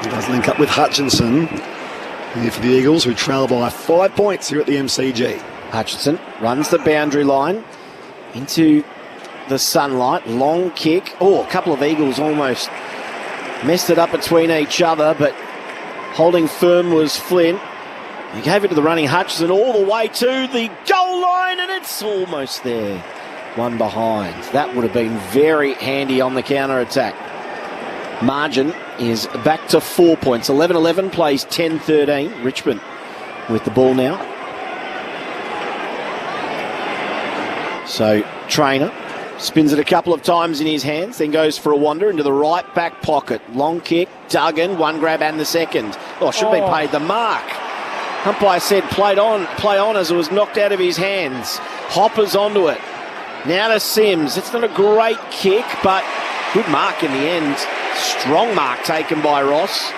He does link up with Hutchinson here for the Eagles, who trail by 5 points here at the MCG. Hutchinson runs the boundary line into the sunlight. Long kick. Oh, a couple of Eagles almost messed it up between each other, but holding firm was Flynn. He gave it to the running Hutchinson all the way to the goal line, and it's almost there. One behind. That would have been very handy on the counter-attack. Margin is back to 4 points. 11-11 plays 10-13. Richmond with the ball now. So Trainer spins it a couple of times in his hands, then goes for a wander into the right back pocket. Long kick, Duggan, one grab and the second. Oh, should be paid the mark. Umpire said play on as it was knocked out of his hands. Hoppers onto it. Now to Sims. It's not a great kick, but good mark in the end. Strong mark taken by Ross.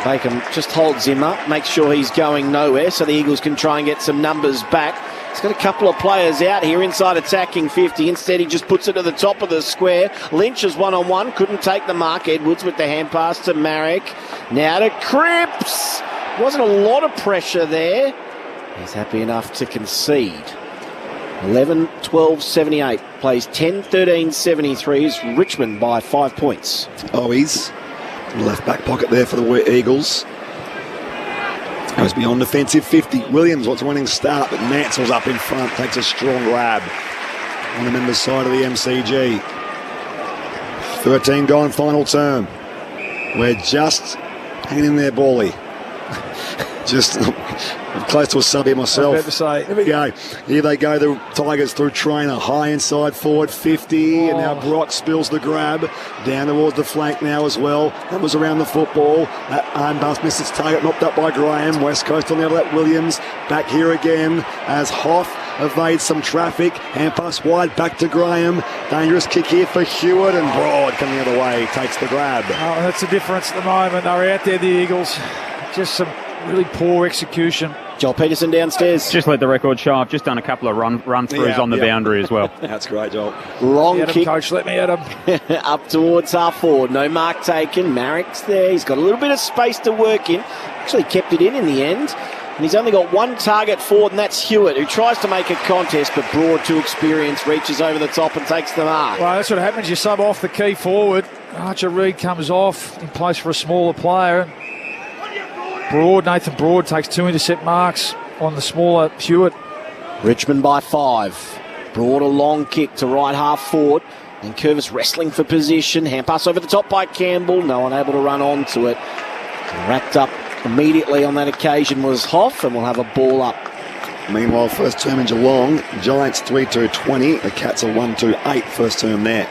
Bacon just holds him up, makes sure he's going nowhere so the Eagles can try and get some numbers back. He's got a couple of players out here inside attacking 50. Instead, he just puts it to the top of the square. Lynch is one-on-one, couldn't take the mark. Edwards with the hand pass to Marrick. Now to Cripps. Wasn't a lot of pressure there. He's happy enough to concede. 11-12-78 plays 10-13-73 is Richmond by 5 points. He's left back pocket there for the Eagles. Goes beyond defensive 50. Williams wants a winning start, but Mansell's up in front, takes a strong grab on the members' side of the MCG. 13 gone, final term. We're just hanging in there, Bally. Just I'm close to a sub here myself. I was about to say. Here we go. Here they go, the Tigers through Trainer. High inside forward 50. And now Brock spills the grab. Down towards the flank now as well. That was around the football. That arm bust missed its target. Knocked up by Graham. West Coast on the other. That Williams. Back here again as Hoff evades some traffic. Hand pass wide back to Graham. Dangerous kick here for Hewitt. And Broad coming the other way. Takes the grab. Oh, that's the difference at the moment. They're out there, the Eagles. Just some really poor execution. Joel Peterson downstairs. Just let the record show. I've just done a couple of run-throughs on the boundary as well. That's great, Joel. Long kick. Coach, let me at him. Up towards half forward. No mark taken. Marrick's there. He's got a little bit of space to work in. Actually kept it in the end. And he's only got one target forward, and that's Hewitt, who tries to make a contest, but Broad, too experienced, reaches over the top and takes the mark. Well, that's what happens. You sub off the key forward. Archer Reid comes off in place for a smaller player. Nathan Broad takes 2 intercept marks on the smaller Hewitt. Richmond by 5. Broad a long kick to right half forward. And Curvis wrestling for position. Hand pass over the top by Campbell. No one able to run onto it. Wrapped up immediately on that occasion was Hoff, and we'll have a ball up. Meanwhile, first term in Geelong, Giants 3-2-20. The Cats are 1-2-8 first term there.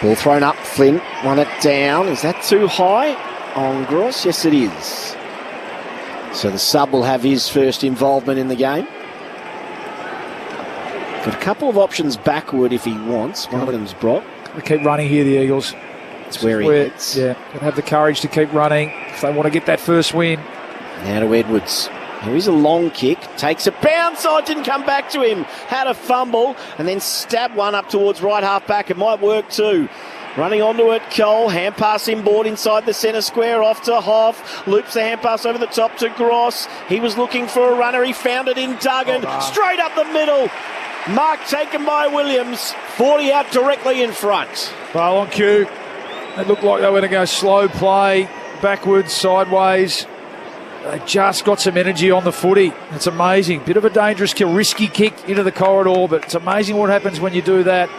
Ball thrown up. Flynn won it down. Is that too high on Gross? Yes, it is. So the sub will have his first involvement in the game. Got a couple of options backward if he wants. One of them's Brock. They keep running here, the Eagles. It's where he hits. Yeah, can have the courage to keep running if they want to get that first win. Now to Edwards. Here is a long kick. Takes a bounce. Oh, it didn't come back to him. Had a fumble and then stabbed one up towards right half back. It might work too. Running onto it, Cole. Hand pass inboard inside the centre square. Off to Hoff. Loops the hand pass over the top to Gross. He was looking for a runner. He found it in Duggan. Straight up the middle. Mark taken by Williams. 40 out directly in front. Well, on cue. It looked like they were going to go slow play. Backwards, sideways. They just got some energy on the footy. It's amazing. Bit of a dangerous kill. Risky kick into the corridor. But it's amazing what happens when you do that.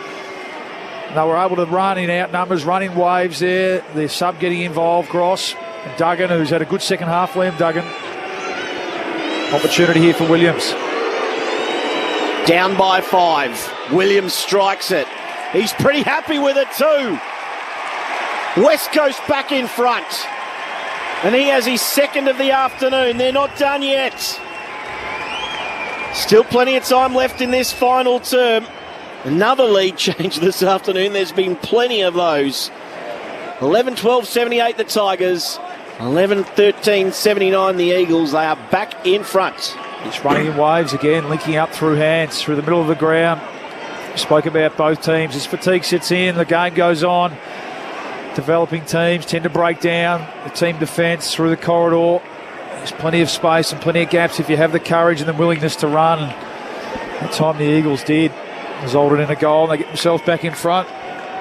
They were able to run in outnumbers, run in waves there. Their sub getting involved, Gross. And Duggan, who's had a good second half, Liam Duggan. Opportunity here for Williams. Down by 5. Williams strikes it. He's pretty happy with it too. West Coast back in front. And he has his second of the afternoon. They're not done yet. Still plenty of time left in this final term. Another lead change this afternoon. There's been plenty of those. 11-12-78 the Tigers. 11-13-79 the Eagles. They are back in front. It's running in waves again, linking up through hands, through the middle of the ground. Spoke about both teams. As fatigue sets in, the game goes on. Developing teams tend to break down. The team defence through the corridor. There's plenty of space and plenty of gaps if you have the courage and the willingness to run. And that time the Eagles did. Resulted in a goal. They get themselves back in front.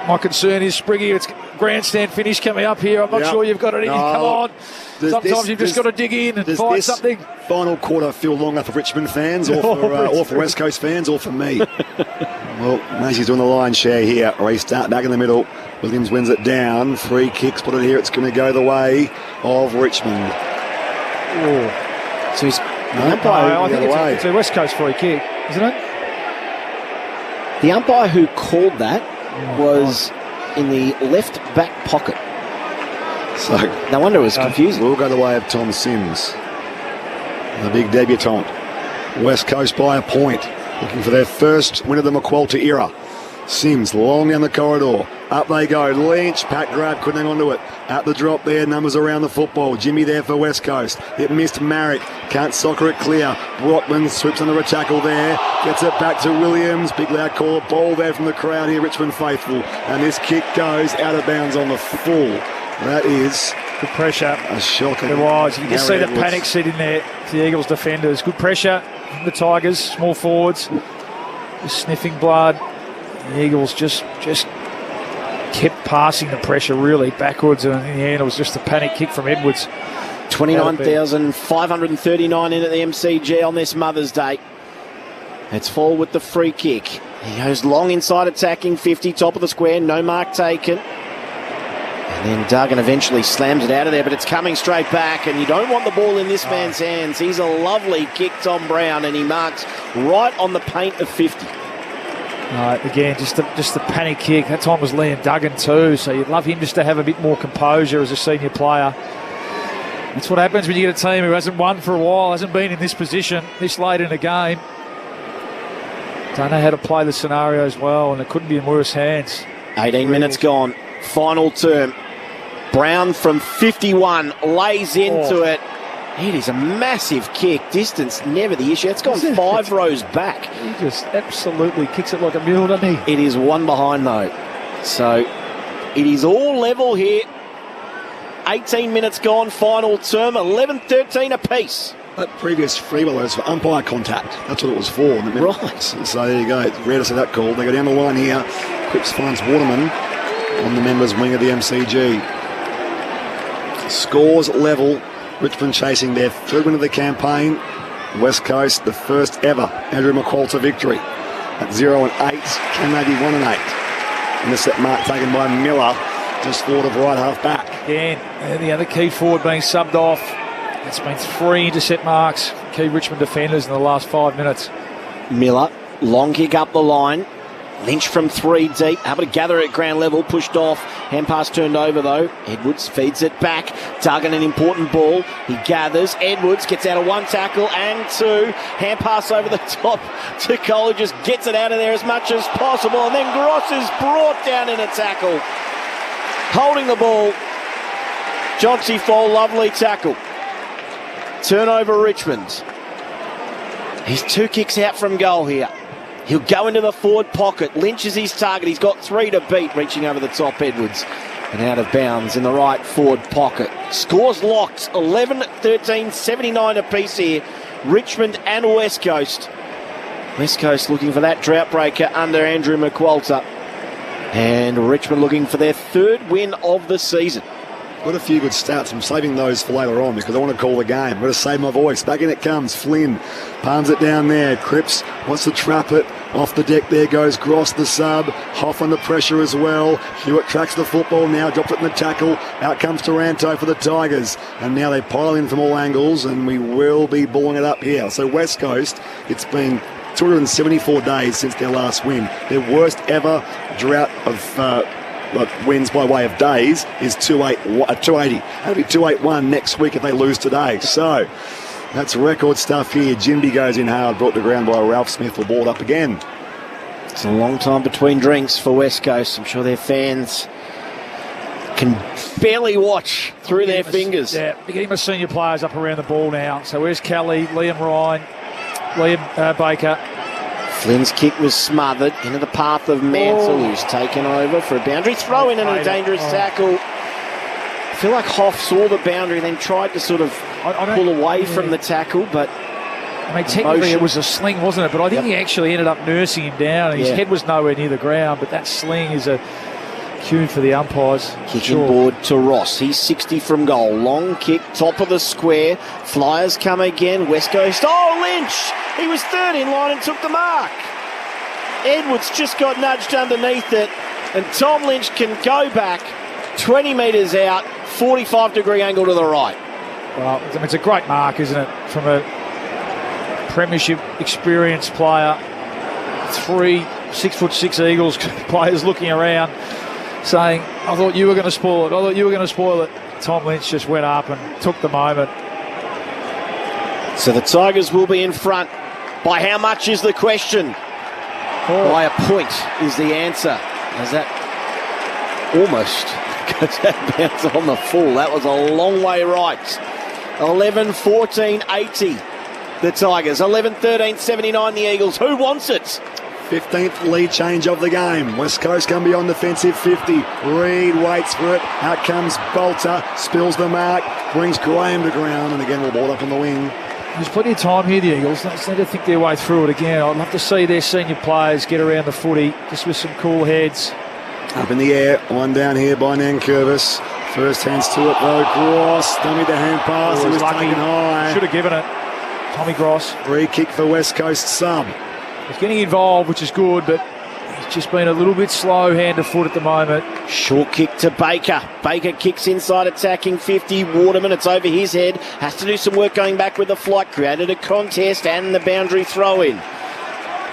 My concern is Spriggy. It's grandstand finish coming up here. I'm not sure you've got it in. Come on. Sometimes you've just got to dig in and find something. Final quarter feel longer for Richmond fans or for West Coast fans or for me. Well, Maisie's doing the lion's share here. Restart back in the middle. Williams wins it down. Free kick spotted here. It's going to go the way of Richmond. So he's I think it's a West Coast free kick, isn't it? The umpire who called that was in the left back pocket. So no wonder it was confusing. We'll go the way of Tom Sims, the big debutant. West Coast by a point, looking for their first win of the McQualter era. Sims long down the corridor. Up they go. Lynch, Pat grab, couldn't hang on to it. At the drop there, numbers around the football. Jimmy there for West Coast. It missed Marrick. Can't soccer it clear. Brockman sweeps under a tackle there. Gets it back to Williams. Big loud call. Ball there from the crowd here, Richmond faithful. And this kick goes out of bounds on the full. That is good pressure. A shocker. There was. You can just see the panic sitting there to the Eagles defenders. Good pressure from the Tigers, small forwards. Just sniffing blood. The Eagles just kept passing the pressure really backwards, and in the end it was just a panic kick from Edwards. 29,539 in at the MCG on this Mother's Day. It's Fall with the free kick. He goes long inside attacking 50, top of the square, no mark taken. And then Duggan eventually slams it out of there, but it's coming straight back, and you don't want the ball in this man's hands. He's a lovely kick, Tom Brown, and he marks right on the paint of 50. Again, just the panic kick. That time was Liam Duggan too, so you'd love him just to have a bit more composure as a senior player. That's what happens when you get a team who hasn't won for a while, hasn't been in this position this late in a game. Don't know how to play the scenarios well, and it couldn't be in worse hands. 18 minutes gone. Final term. Brown from 51 lays into it. It is a massive kick. Distance, never the issue. It's gone 5 rows back. He just absolutely kicks it like a mule, doesn't he? It is one behind, though. So it is all level here. 18 minutes gone, final term, 11-13 apiece. That previous free ball was for umpire contact. That's what it was for. Right. So there you go. It's rare to see that call. They go down the line here. Cripps finds Waterman on the members' wing of the MCG. Scores level. Richmond chasing their third win of the campaign. West Coast, the first ever Andrew McQualter victory. At 0-8, can they be 1-8? Intercept mark taken by Miller, just forward of right half back. Again, the other key forward being subbed off. It's been 3 intercept marks for key Richmond defenders in the last 5 minutes. Miller, long kick up the line. Lynch from 3 deep, able to gather at ground level, pushed off. Hand pass turned over though. Edwards feeds it back. Duggan, an important ball. He gathers. Edwards gets out of 1 tackle and 2. Hand pass over the top to Cole, just gets it out of there as much as possible. And then Gross is brought down in a tackle. Holding the ball. Johnsy Fall, lovely tackle. Turnover Richmond. He's 2 kicks out from goal here. He'll go into the forward pocket. Lynch is his target. He's got 3 to beat, reaching over the top, Edwards. And out of bounds in the right forward pocket. Scores locked. 11-13, 79 apiece here. Richmond and West Coast. West Coast looking for that drought breaker under Andrew McQualter. And Richmond looking for their 3rd win of the season. Got a few good stats. I'm saving those for later on because I want to call the game. I'm going to save my voice. Back in it comes. Flynn palms it down there. Cripps wants to trap it. Off the deck there goes Gross, the sub. Hoff under pressure as well. Hewitt tracks the football now. Drops it in the tackle. Out comes Taranto for the Tigers. And now they pile in from all angles and we will be balling it up here. So West Coast, it's been 274 days since their last win. Their worst ever drought of wins by way of days is 280. That'll be 281 next week if they lose today. So that's record stuff here. Jimby goes in hard, brought to ground by Ralph Smith, will ball it up again. It's a long time between drinks for West Coast. I'm sure their fans can barely watch through their fingers. Yeah, they're getting the senior players up around the ball now. So where's Kelly, Liam Ryan, Liam Baker. Flynn's kick was smothered into the path of Mansell, who's taken over for a boundary throw in and a dangerous tackle. I feel like Hoff saw the boundary, then tried to sort of pull away from the tackle, but I mean, technically it was a sling, wasn't it? But I think he actually ended up nursing him down. His head was nowhere near the ground, but that sling is a cue for the umpires. Kicking board to Ross. He's 60 from goal. Long kick, top of the square. Flyers come again. West Coast. Oh, Lynch! He was 3rd in line and took the mark. Edwards just got nudged underneath it, and Tom Lynch can go back 20 metres out, 45-degree angle to the right. Well, I mean, it's a great mark, isn't it? From a premiership experienced player. 3 6'6" Eagles players looking around saying, I thought you were going to spoil it. I thought you were going to spoil it. Tom Lynch just went up and took the moment. So the Tigers will be in front. By how much is the question? By a point is the answer. As that almost goes out of bounds on the full. That was a long way right. 11-14, 80. The Tigers. 11-13, 79 the Eagles. Who wants it? 15th lead change of the game. West Coast come beyond defensive 50. Reed waits for it. Out comes Bolter. Spills the mark. Brings Graham to ground. And again, we'll ball up on the wing. There's plenty of time here, the Eagles. They just need to think their way through it again. I'd love to see their senior players get around the footy just with some cool heads. Up in the air. One down here by Nankervis. First hands to it though. Gross. Dummy to hand pass. He was taken high. Should have given it. Tommy Gross. Free kick for West Coast sub. He's getting involved, which is good, but he's just been a little bit slow hand to foot at the moment. Short kick to Baker. Baker kicks inside, attacking 50. Waterman, it's over his head. Has to do some work going back with the flight. Created a contest and the boundary throw in.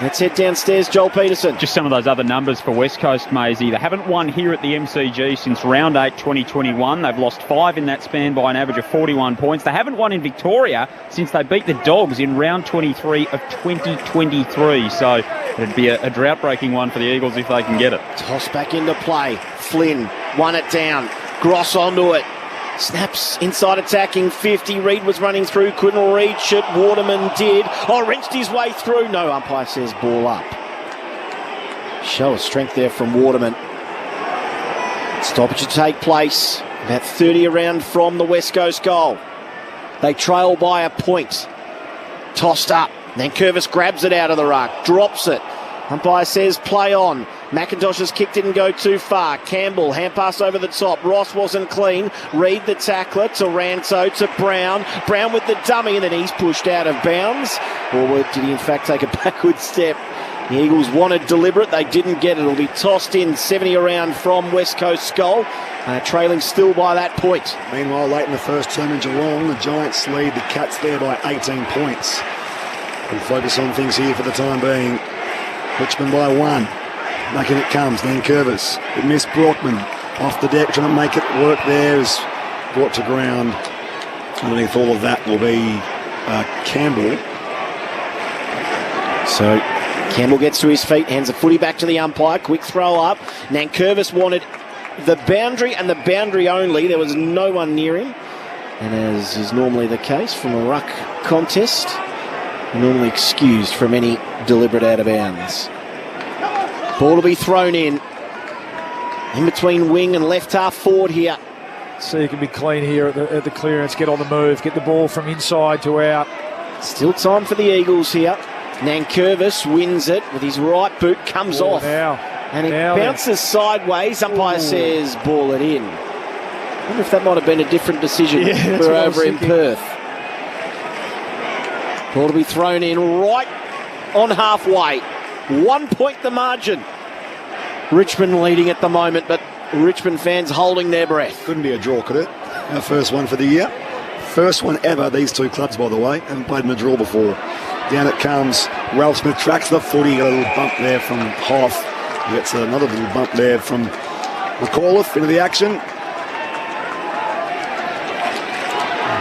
Let's head downstairs, Joel Peterson. Just some of those other numbers for West Coast, Maisie. They haven't won here at the MCG since round 8, 2021. They've lost 5 in that span by an average of 41 points. They haven't won in Victoria since they beat the Dogs in round 23 of 2023. So it'd be a drought-breaking one for the Eagles if they can get it. Toss back into play. Flynn won it down. Gross onto it. Snaps inside attacking 50. Reed was running through, couldn't reach it. Waterman did. Oh, wrenched his way through. No, umpire says ball up. Show of strength there from Waterman. Stoppage to take place. About 30 around from the West Coast goal. They trail by a point. Tossed up. Nankervis grabs it out of the ruck. Drops it. Umpire says play on. McIntosh's kick didn't go too far. Campbell, hand pass over the top. Ross wasn't clean. Reed the tackler. Taranto to Brown. Brown with the dummy, and then he's pushed out of bounds. Or did he in fact take a backward step? The Eagles wanted deliberate. They didn't get it. It'll be tossed in 70 around from West Coast goal. Trailing still by that point. Meanwhile, late in the first term in Geelong, the Giants lead the Cats there by 18 points. We'll focus on things here for the time being. Richmond by 1. Back in it comes. Nankervis. It missed Brockman. Off the deck, trying to make it work there. Is brought to ground. Underneath all of that will be Campbell. So Campbell gets to his feet, hands a footy back to the umpire. Quick throw up. Nankervis wanted the boundary and the boundary only. There was no one near him. And as is normally the case from a ruck contest, normally excused from any deliberate out of bounds. Ball to be thrown in between wing and left half forward here. So you can be clean here at the clearance, get on the move, get the ball from inside to out. Still time for the Eagles here. Nankervis wins it with his right boot, comes off. And it bounces sideways. Umpire says ball it in. I wonder if that might have been a different decision for over in Perth. Ball to be thrown in right on halfway. 1 point the margin. Richmond leading at the moment, but Richmond fans holding their breath. Couldn't be a draw, could it? Our first one for the year. First one ever, these two clubs, by the way. Haven't played in a draw before. Down it comes. Ralph Smith tracks the footy. Got a little bump there from Hoff. Gets another little bump there from McAuliffe into the action.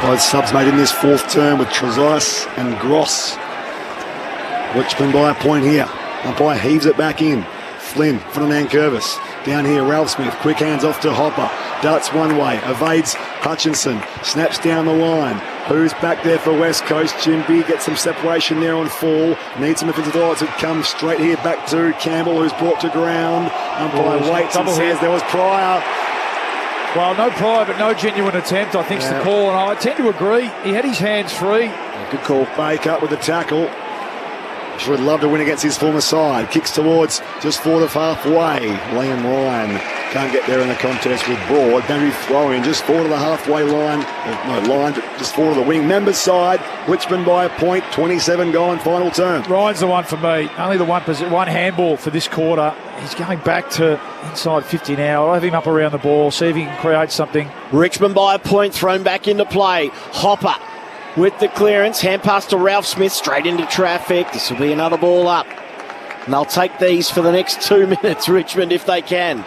Both subs made in this fourth term with Trezise and Gross. Richmond by a point here. Umpire heaves it back in. Flynn for the Nankervis. Down here, Ralph Smith. Quick hands off to Hopper. Darts one way. Evades Hutchinson. Snaps down the line. Who's back there for West Coast? Jimby gets some separation there on fall. Needs some defensive odds. It comes straight here back to Campbell, who's brought to ground. Umpire waits and says there was prior. Well, no prior, but no genuine attempt, I think, is the call. And I tend to agree. He had his hands free. Good call. Baker with the tackle. Sure would love to win against his former side. Kicks towards just forward of halfway. Liam Ryan can't get there in the contest with Broad. Boundary throw in just forward of the halfway line. Just forward of the wing. Members side. Richmond by a point. 27 gone. Final term. Ryan's the one for me. Only the one handball for this quarter. He's going back to inside 50 now. I'll have him up around the ball. See if he can create something. Richmond by a point. Thrown back into play. Hopper with the clearance, hand pass to Ralph Smith, straight into traffic. This will be another ball up. And they'll take these for the next 2 minutes, Richmond, if they can.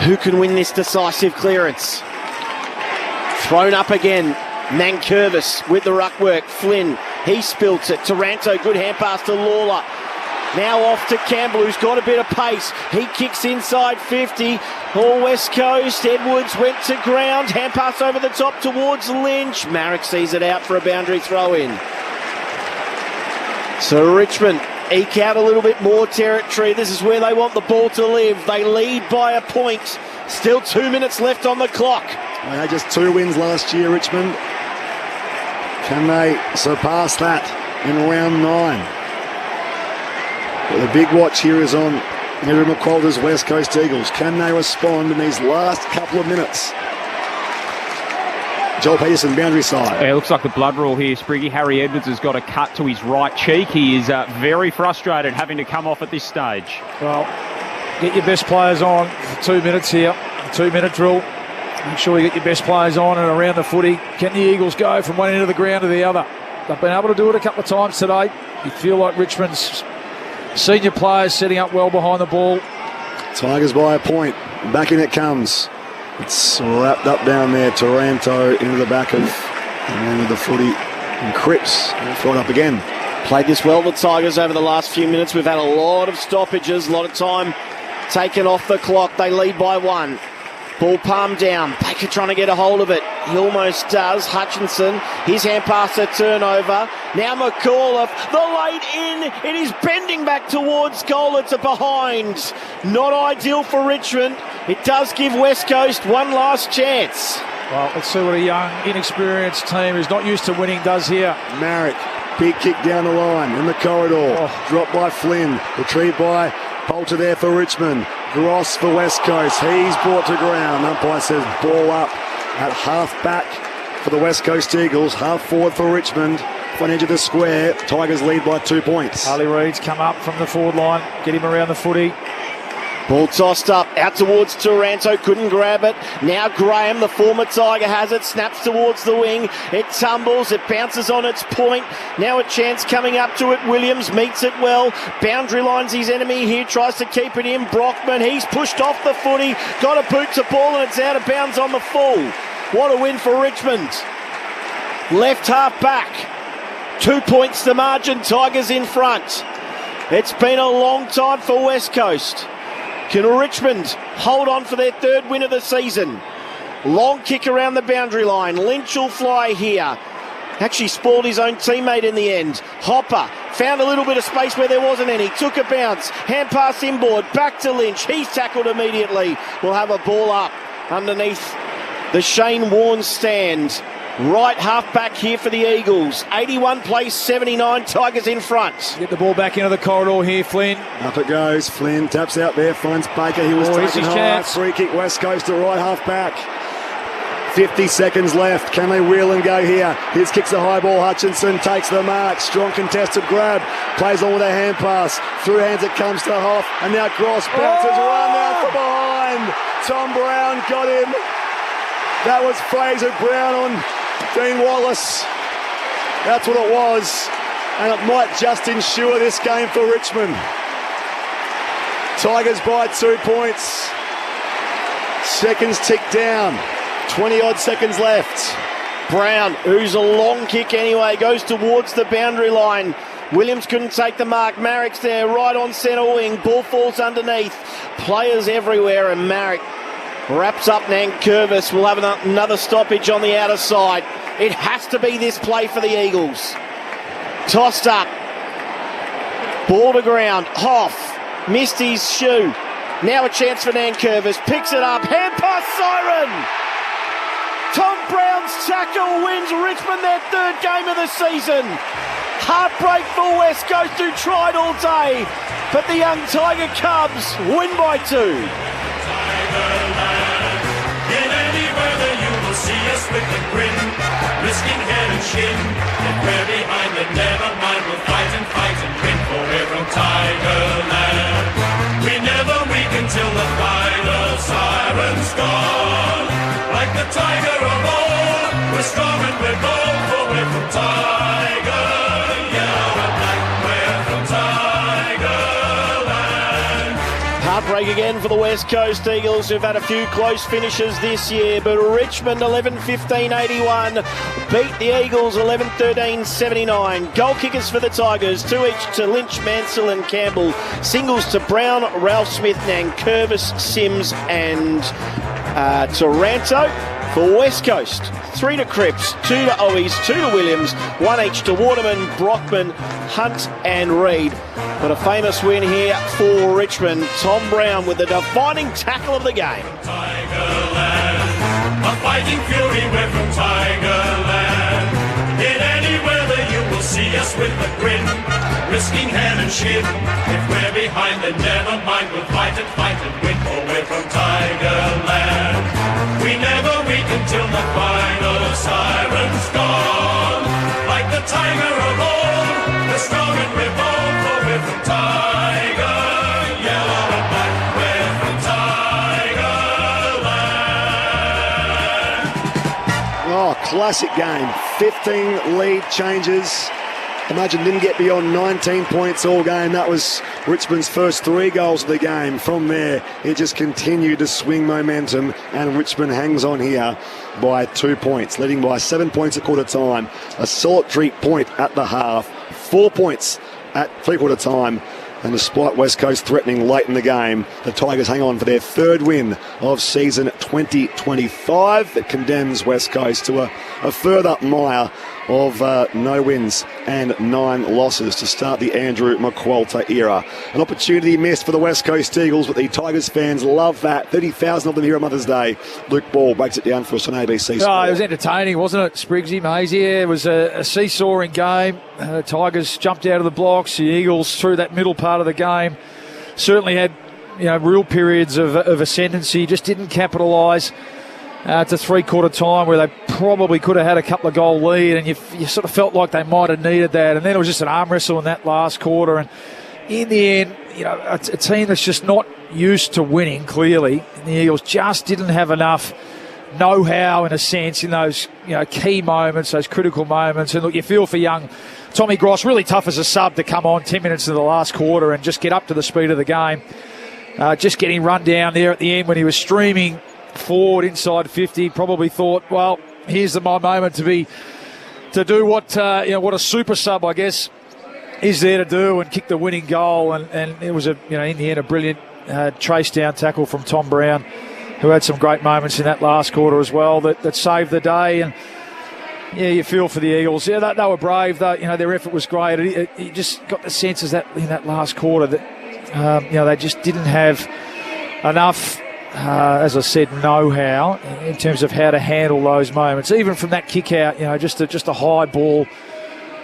Who can win this decisive clearance? Thrown up again. Nankervis with the ruck work. Flynn, he spilt it. Taranto, good hand pass to Lawler. Now off to Campbell, who's got a bit of pace. He kicks inside 50. All West Coast. Edwards went to ground. Hand pass over the top towards Lynch. Marek sees it out for a boundary throw in. So Richmond eke out a little bit more territory. This is where they want the ball to live. They lead by a point. Still 2 minutes left on the clock. They had just 2 wins last year, Richmond. Can they surpass that in round 9? Well, the big watch here is on Andrew McQualter's West Coast Eagles. Can they respond in these last couple of minutes? Joel Peterson, boundary side. Yeah, it looks like the blood rule here, Spriggy. Harry Edwards has got a cut to his right cheek. He is very frustrated having to come off at this stage. Well, get your best players on for 2 minutes here. 2 minute drill. Make sure you get your best players on and around the footy. Can the Eagles go from one end of the ground to the other? They've been able to do it a couple of times today. You feel like Richmond's senior players setting up well behind the ball. Tigers by a point. Back in it comes. It's wrapped up down there. Taranto into the back of the footy. And Cripps throw it up again. Played this well, the Tigers, over the last few minutes. We've had a lot of stoppages, a lot of time taken off the clock. They lead by 1. Ball palm down. Baker trying to get a hold of it. He almost does. Hutchinson, his hand pass a turnover. Now McAuliffe, the late in. It is bending back towards goal. It's a behind. Not ideal for Richmond. It does give West Coast one last chance. Well, let's see what a young, inexperienced team who's not used to winning does here. Marek, big kick down the line in the corridor. Dropped by Flynn, retrieved by Bolter there for Richmond. Gross for West Coast. He's brought to ground. Umpire says ball up at half back for the West Coast Eagles. Half forward for Richmond. Front edge of the square. Tigers lead by 2 points. Harley Reid's come up from the forward line. Get him around the footy. Ball tossed up, out towards Taranto, couldn't grab it. Now Graham, the former Tiger, has it, snaps towards the wing. It tumbles, it bounces on its point. Now a chance coming up to it. Williams meets it well. Boundary line's his enemy here, tries to keep it in. Brockman, he's pushed off the footy, got a boot to ball, and it's out of bounds on the full. What a win for Richmond. Left half back. 2 points the margin, Tigers in front. It's been a long time for West Coast. Can Richmond hold on for their third win of the season? Long kick around the boundary line. Lynch will fly here. Actually spoiled his own teammate in the end. Hopper found a little bit of space where there wasn't any. Took a bounce. Hand pass inboard. Back to Lynch. He's tackled immediately. We'll have a ball up underneath the Shane Warne stand. Right half back here for the Eagles. 81 plays 79. Tigers in front. Get the ball back into the corridor here, Flynn. Up it goes. Flynn taps out there. Finds Baker. He was taken high. Chance. Free kick West Coast to right half back. 50 seconds left. Can they wheel and go here? Here's kicks the high ball. Hutchinson takes the mark. Strong contested grab. Plays on with a hand pass. Through hands it comes to Hoff. And now Gross bounces. Run out from behind. Tom Brown got him. That was Fraser Brown on Dean Wallace. That's what it was. And it might just ensure this game for Richmond. Tigers by 2 points. Seconds tick down. 20-odd seconds left. Brown, who's a long kick anyway, goes towards the boundary line. Williams couldn't take the mark. Marek's there, right on centre wing. Ball falls underneath. Players everywhere, and Marek wraps up Nankervis. We'll have another stoppage on the outer side. It has to be this play for the Eagles. Tossed up. Ball to ground. Hoff missed his shoe. Now a chance for Nankervis. Picks it up. Hand pass siren. Tom Brown's tackle wins Richmond their third game of the season. Heartbreak for West Coast, who tried all day. But the young Tiger Cubs win by 2. See us with a grin, risking head and shin. If we're behind, then never mind. We'll fight and win, for we're from Tigerland. We never weak until the final siren's gone. Like the tiger of old, we're strong and we're bold, for we're from Tiger. Yellow and black, we're from Tigerland. Heartbreak again for the West Coast Eagles, who've had a few close finishes this year, but Richmond 11-15-81 beat the Eagles 11-13-79. Goal kickers for the Tigers, 2 each to Lynch, Mansell and Campbell. Singles to Brown, Ralph Smith, Nankervis, Sims and Taranto. For West Coast, 3 to Cripps, 2 to Owies, 2 to Williams, 1 each to Waterman, Brockman, Hunt and Reid. But a famous win here for Richmond. Tom Brown with the defining tackle of the game. Tigerland, a fighting fury, we're from Tigerland. In any weather you will see us with a grin, risking hand and shin. If we're behind, then never mind, we'll fight and win, for we're from Tigerland. We never weak until the final siren's gone. Like the tiger of old, we're strong and we're bold, for we're from Tiger. Yellow and black, we're from Tigerland. Oh, classic game. 15 lead changes. Imagine didn't get beyond 19 points all game. That was Richmond's first 3 goals of the game. From there, it just continued to swing momentum, and Richmond hangs on here by 2 points, leading by 7 points at quarter time. A solitary point at the half, 4 points at three-quarter time, And despite West Coast threatening late in the game, the Tigers hang on for their third win of season 2025. It condemns West Coast to a further mire of no wins and 9 losses to start the Andrew McQualter era. An opportunity missed for the West Coast Eagles, but the Tigers fans love that. 30,000 of them here on Mother's Day. Luke Ball breaks it down for us on ABC Sport. Oh, it was entertaining, wasn't it, Spriggsy, Maisie? It was a seesawing game. The Tigers jumped out of the blocks. The Eagles, through that middle part of the game, certainly had real periods of ascendancy, just didn't capitalise. To three-quarter time where they probably could have had a couple of goal lead, and you sort of felt like they might have needed that. And then it was just an arm wrestle in that last quarter. And in the end, a team that's just not used to winning, clearly, and the Eagles just didn't have enough know-how, in a sense, in those key moments, those critical moments. And look, you feel for young Tommy Gross, really tough as a sub to come on 10 minutes into the last quarter and just get up to the speed of the game. Just getting run down there at the end when he was streaming forward inside 50, probably thought, well, here's my moment to do what what a super sub, I guess, is there to do, and kick the winning goal. And it was in the end a brilliant chase down tackle from Tom Brown, who had some great moments in that last quarter as well that saved the day. And you feel for the Eagles. Yeah, they were brave. Their effort was great. You just got the sense as that in that last quarter that they just didn't have enough. As I said, know-how in terms of how to handle those moments. Even from that kick out, just a high ball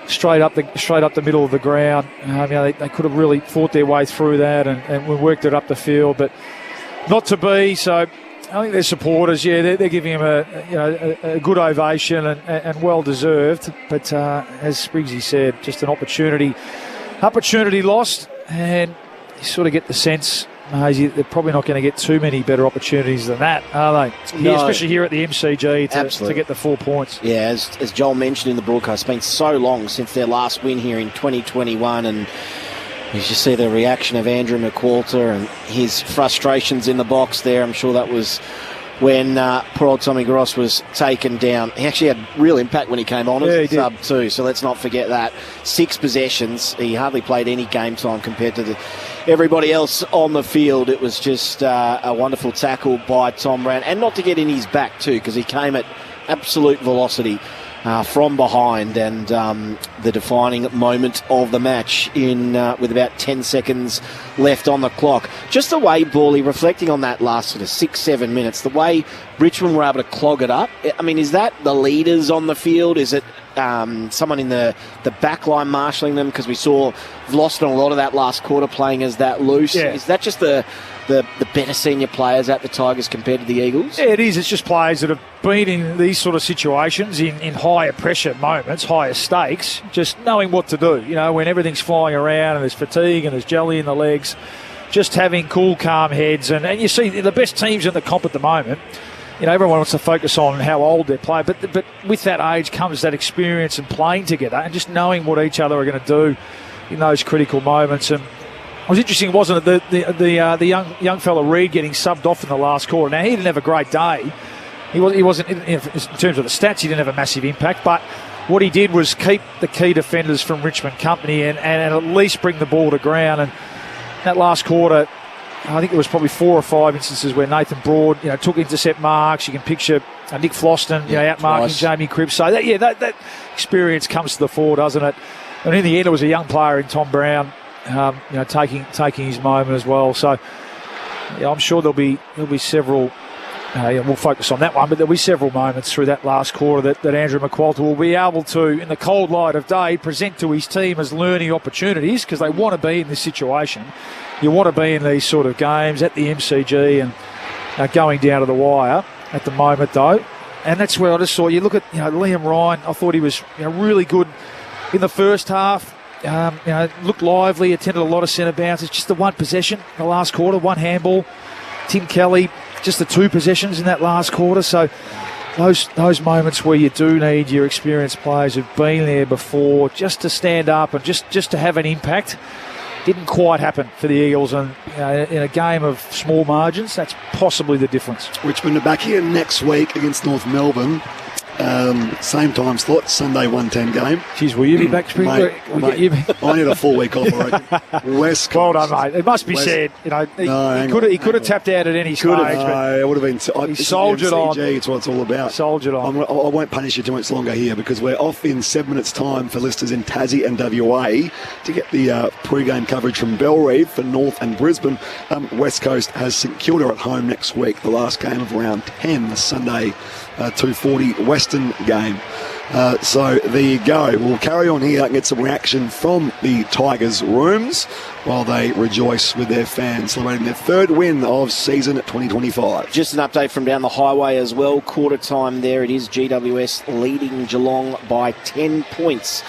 straight up the middle of the ground. They could have really fought their way through that and worked it up the field, but not to be. So I think their supporters, they're giving him a good ovation and well deserved. But as Spriggsy said, just an opportunity lost, and you sort of get the sense, Maisie, they're probably not going to get too many better opportunities than that, are they? No. Especially here at the MCG to get the 4 points. Yeah, as Joel mentioned in the broadcast, it's been so long since their last win here in 2021, and you just see the reaction of Andrew McQualter and his frustrations in the box there. I'm sure that was when poor old Tommy Gross was taken down. He actually had real impact when he came on as a sub too, so let's not forget that. 6 possessions. He hardly played any game time compared to everybody else on the field. It was just a wonderful tackle by Tom Brown, and not to get in his back too, because he came at absolute velocity from behind, and the defining moment of the match with about 10 seconds left on the clock. Just the way, Bawley, reflecting on that last sort of 6-7 minutes, the way Richmond were able to clog it up. I mean, is that the leaders on the field? Is it someone in the back line marshalling them? Because we saw Vlosten a lot of that last quarter playing as that loose. Yeah. Is that just the better senior players at the Tigers compared to the Eagles? Yeah, it is. It's just players that have been in these sort of situations in higher pressure moments, higher stakes, just knowing what to do. When everything's flying around and there's fatigue and there's jelly in the legs, just having cool, calm heads. And you see the best teams in the comp at the moment, everyone wants to focus on how old they play, but with that age comes that experience and playing together and just knowing what each other are going to do in those critical moments. And it was interesting, wasn't it, the young fella Reid getting subbed off in the last quarter. Now, he didn't have a great day. He wasn't in terms of the stats, he didn't have a massive impact, but what he did was keep the key defenders from Richmond company and at least bring the ball to ground. And that last quarter, I think it was probably 4 or 5 instances where Nathan Broad, took intercept marks. You can picture Nick Vlosten, outmarking Jamie Cripps. So that experience comes to the fore, doesn't it? And in the end, it was a young player in Tom Brown, taking his moment as well. So I'm sure there'll be several. We'll focus on that one, but there'll be several moments through that last quarter that Andrew McQualter will be able to, in the cold light of day, present to his team as learning opportunities, because they want to be in this situation. You want to be in these sort of games at the MCG and going down to the wire at the moment, though. And that's where I just saw, you look at Liam Ryan. I thought he was really good in the first half. Looked lively, attended a lot of centre bounces. Just the one possession in the last quarter, one handball. Tim Kelly, just the 2 possessions in that last quarter. So those moments where you do need your experienced players who've been there before just to stand up and just to have an impact didn't quite happen for the Eagles. And in a game of small margins, that's possibly the difference. Richmond are back here next week against North Melbourne. Same time slot, Sunday 1:10 game. Geez, will you be back, Spring? Mate, I need a full week off, I reckon. West Coast. Well done, mate. It must be said, he could have tapped out at any stage. No, it would have been. He soldiered on. It's what it's all about. Soldiered on. I won't punish you too much longer here because we're off in 7 minutes' time for listeners in Tassie and WA to get the pre-game coverage from Bellreeve for North and Brisbane. West Coast has St Kilda at home next week, the last game of round 10, the Sunday 2:40 Western game. So there you go. We'll carry on here and get some reaction from the Tigers' rooms while they rejoice with their fans celebrating their third win of season 2025. Just an update from down the highway as well. Quarter time there. It is GWS leading Geelong by 10 points.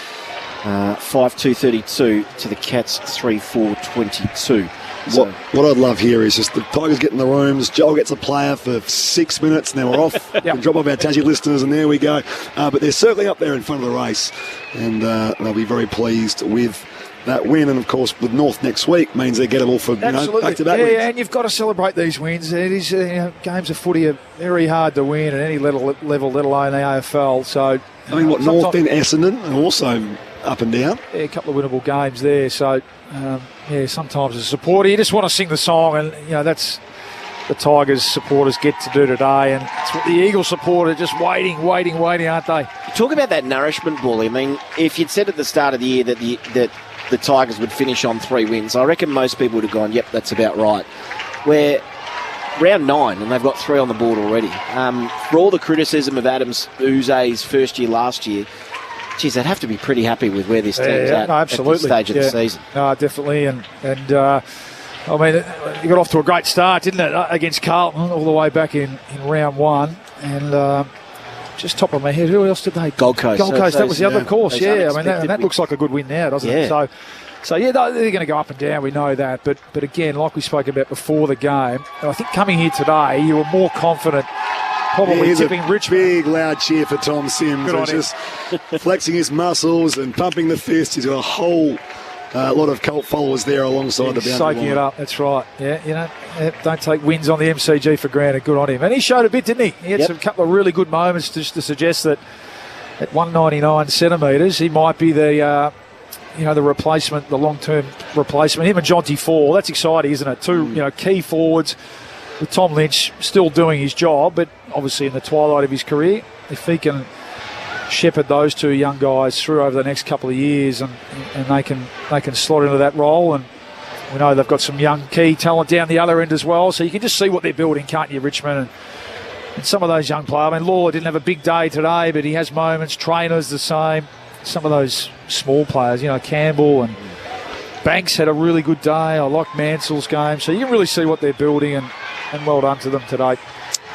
5-2-32 to the Cats 3-4-22. What I'd love here is just the Tigers get in the rooms, Joel gets a player for 6 minutes and then we're off. Yep. Drop off our Tassie listeners and there we go. But they're certainly up there in front of the race and they'll be very pleased with that win. And of course with North next week means they get them all for back-to-back wins. Yeah, and you've got to celebrate these wins. It is, games of footy are very hard to win at any level, let alone the AFL. So I mean, North then Essendon and also up and down. Yeah, a couple of winnable games there. So, sometimes as a supporter, you just want to sing the song, and that's the Tigers supporters get to do today, and it's what the Eagles supporters are just waiting, aren't they? Talk about that nourishment, Bully. I mean, if you'd said at the start of the year that the Tigers would finish on 3 wins, I reckon most people would have gone, yep, that's about right. We're round 9, and they've got 3 on the board already. For all the criticism of Adams Uze's first year last year, geez, they'd have to be pretty happy with where this team's at this stage of the season. No, definitely. And I mean, you got off to a great start, didn't it, against Carlton all the way back in round 1. And just top of my head, who else did they? Gold Coast. That was the other course, yeah. I mean, that looks like a good win now, doesn't it? So they're going to go up and down, we know that. But again, like we spoke about before the game, I think coming here today, you were more confident probably tipping Richmond. Big loud cheer for Tom Sims. He's just flexing his muscles and pumping the fist. He's got a whole lot of cult followers there alongside the boundary soaking line. it up. That's right. Yeah, don't take wins on the MCG for granted. Good on him. And he showed a bit, didn't he? He had a couple of really good moments just to suggest that at 199 centimetres, he might be the the replacement, the long-term replacement. Him and Jonty Ford. That's exciting, isn't it? Two key forwards. With Tom Lynch still doing his job, but obviously in the twilight of his career, if he can shepherd those two young guys through over the next couple of years, and they can slot into that role, and we know they've got some young key talent down the other end as well, so you can just see what they're building, can't you, Richmond? And some of those young players, I mean, Lawler didn't have a big day today, but he has moments. Trainers the same. Some of those small players, Campbell and Banks had a really good day. I like Mansell's game, so you can really see what they're building, and well done to them today.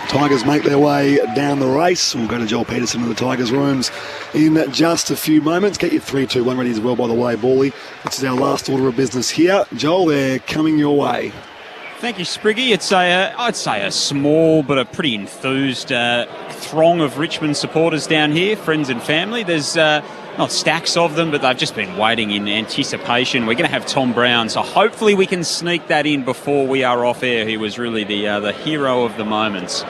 Tigers make their way down the race. We'll go to Joel Peterson in the Tigers' rooms in just a few moments. Get your 3-2-1 ready as well, by the way, Bally. This is our last order of business here. Joel, they're coming your way. Thank you, Spriggy. It's I'd say a small but a pretty enthused throng of Richmond supporters down here, friends and family. There's not stacks of them, but they've just been waiting in anticipation. We're going to have Tom Brown, so hopefully we can sneak that in before we are off air. He was really the hero of the moments.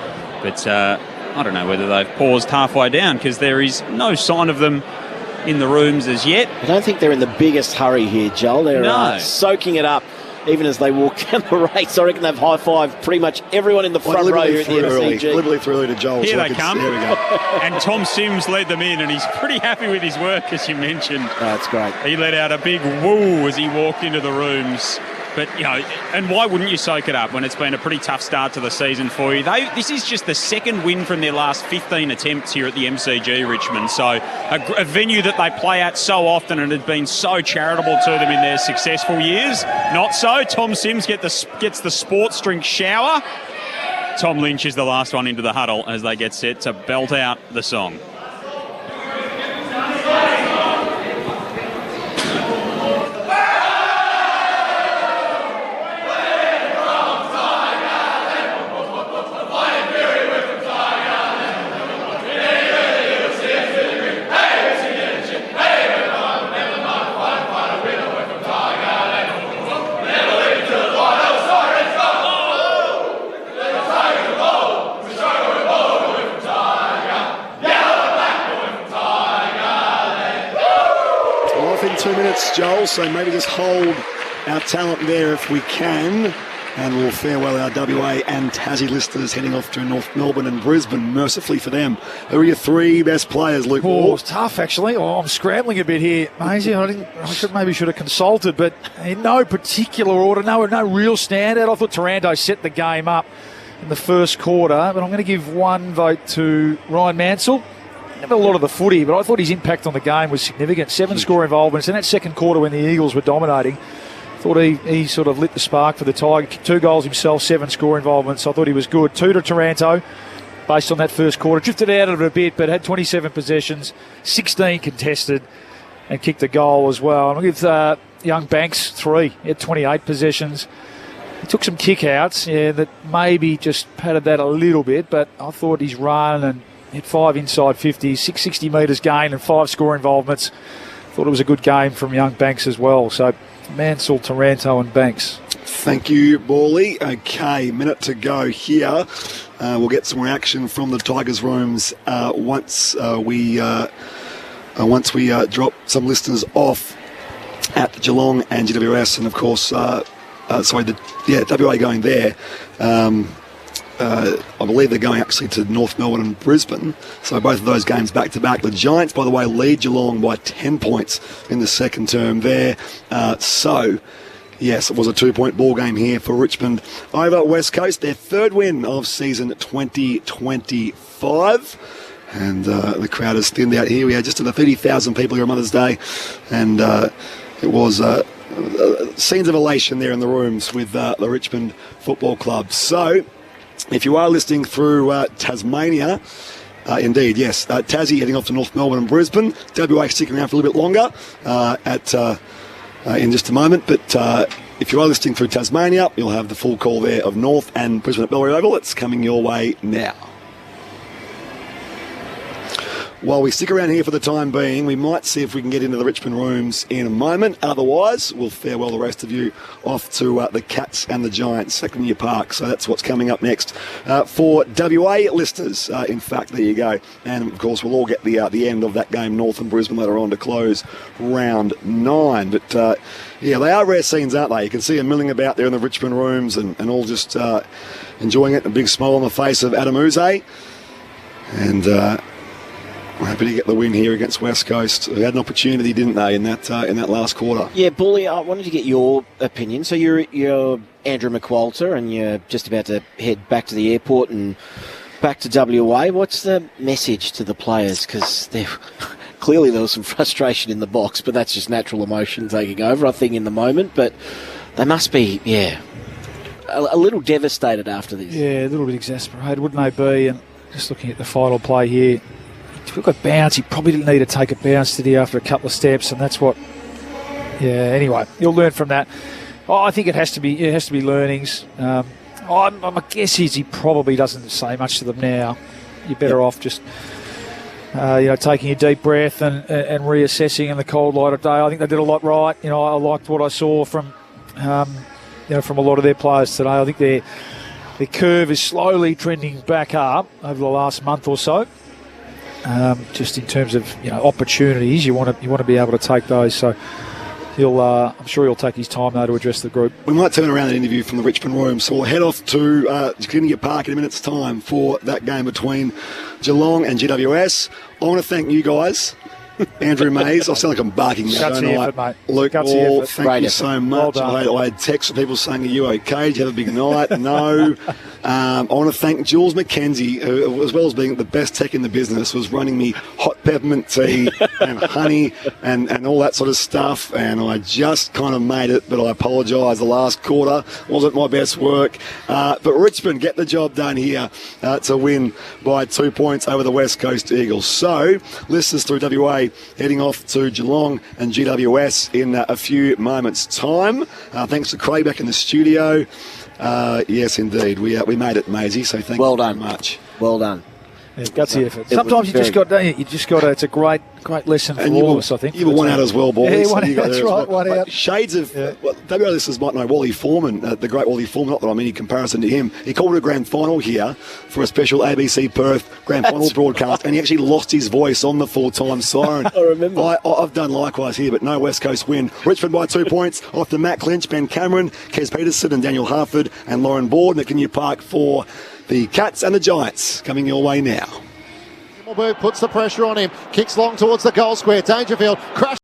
But I don't know whether they've paused halfway down because there is no sign of them in the rooms as yet. I don't think they're in the biggest hurry here, Joel. They're soaking it up. Even as they walk down the race, I reckon they've high-fived pretty much everyone in the front row here at the MCG. Deliberately through to Joel. Here they come. There we go. And Tom Sims led them in, and he's pretty happy with his work, as you mentioned. That's great. He let out a big woo as he walked into the rooms. But, and why wouldn't you soak it up when it's been a pretty tough start to the season for you? This is just the second win from their last 15 attempts here at the MCG, Richmond. So a venue that they play at so often and had been so charitable to them in their successful years. Not so. Tom Sims gets the sports drink shower. Tom Lynch is the last one into the huddle as they get set to belt out the song. Yeah! 2 minutes, Joel, so maybe just hold our talent there if we can. And we'll farewell our WA and Tassie listeners heading off to North Melbourne and Brisbane, mercifully for them. Who are your 3 best players, Luke? Oh, it's tough, actually. I'm scrambling a bit here, Maisie. I should have consulted, but in no particular order, no real standout. I thought Taranto set the game up in the first quarter, but I'm going to give one vote to Ryan Mansell. Never a lot of the footy, but I thought his impact on the game was significant. 7 score involvements in that second quarter when the Eagles were dominating. Thought he sort of lit the spark for the Tigers. Kicked 2 goals himself, 7 score involvements. I thought he was good. 2 to Taranto based on that first quarter. Drifted out of it a bit, but had 27 possessions, 16 contested, and kicked a goal as well. And I'll give young Banks 3. He had 28 possessions. He took some kick-outs that maybe just padded that a little bit, but I thought his run and hit 5 inside 50, 660 metres gained and 5 score involvements. Thought it was a good game from young Banks as well. So Mansell, Taranto and Banks. Thank you, Bawley. Okay, minute to go here. We'll get some reaction from the Tigers rooms once we drop some listeners off at Geelong and GWS, and of course, WA going there. I believe they're going actually to North Melbourne and Brisbane. So both of those games back to back. The Giants, by the way, lead Geelong by 10 points in the second term there. Yes, it was a 2-point ball game here for Richmond over West Coast. Their 3rd win of season 2025. And the crowd has thinned out here. We had just under 30,000 people here on Mother's Day. And it was scenes of elation there in the rooms with the Richmond Football Club. So if you are listening through Tasmania, indeed, yes, Tassie heading off to North Melbourne and Brisbane. WA sticking around for a little bit longer in just a moment. But if you are listening through Tasmania, you'll have the full call there of North and Brisbane at Bellary Oval. It's coming your way now. While we stick around here for the time being, we might see if we can get into the Richmond rooms in a moment. Otherwise, we'll farewell the rest of you off to the Cats and the Giants, Second-Year Park. So that's what's coming up next for WA listeners. In fact, there you go. And, of course, we'll all get the end of that game, North and Brisbane, later on to close round 9. But, yeah, they are rare scenes, aren't they? You can see them milling about there in the Richmond rooms and all just enjoying it. A big smile on the face of Adam Uze. And we're happy to get the win here against West Coast. They had an opportunity, didn't they, in that last quarter? Yeah, Bully, I wanted to get your opinion. So you're Andrew McWalter, and you're just about to head back to the airport and back to WA. What's the message to the players? Because clearly there was some frustration in the box, but that's just natural emotion taking over, I think, in the moment. But they must be, a little devastated after this. Yeah, a little bit exasperated, wouldn't they be? And just looking at the final play here, if we've got bounce, he probably didn't need to take a bounce, did he, after a couple of steps, and that's what. Yeah. Anyway, you'll learn from that. I think it has to be learnings. My guess is he probably doesn't say much to them now. You're better off just taking a deep breath and reassessing in the cold light of day. I think they did a lot right. I liked what I saw from from a lot of their players today. I think their curve is slowly trending back up over the last month or so. Just in terms of opportunities, you want to be able to take those. So I'm sure he'll take his time though to address the group. We might turn around that interview from the Richmond room, so we'll head off to Glendia Park in a minute's time for that game between Geelong and GWS. I want to thank you guys. Andrew Mays, I sound like I'm barking now, don't I? Effort, mate. Luke Wall, thank you so much. Well I had texts from people saying, are you okay? Did you have a big night? No. I want to thank Jules McKenzie, who, as well as being the best tech in the business, was running me hot peppermint tea and honey and all that sort of stuff, and I just kind of made it, but I apologise. The last quarter wasn't my best work. But Richmond get the job done here to win by 2 points over the West Coast Eagles. So, listeners through WA heading off to Geelong and GWS in a few moments' time. Thanks to Craig back in the studio. Yes, indeed. We made it, Maisie, so thank you very much. Well done. Yeah, gutsy effort. Sometimes you just got, don't you? You just got. It's a great lesson for all of us. I think you were one out as well, boys. Yeah, one out. That's right. One out. Shades of. Yeah. Well, WA listeners might know Wally Foreman, the great Wally Foreman. Not that I'm any comparison to him. He called it a grand final here for a special ABC Perth grand final broadcast, and he actually lost his voice on the full-time siren. I remember. I've done likewise here, but no West Coast win. Richmond by 2 points after Matt Clinch, Ben Cameron, Kes Peterson, and Daniel Harford, and Lauren Board. And at Kinnear Park for the Cats and the Giants coming your way now. Puts the pressure on him, kicks long towards the goal square. Dangerfield crash.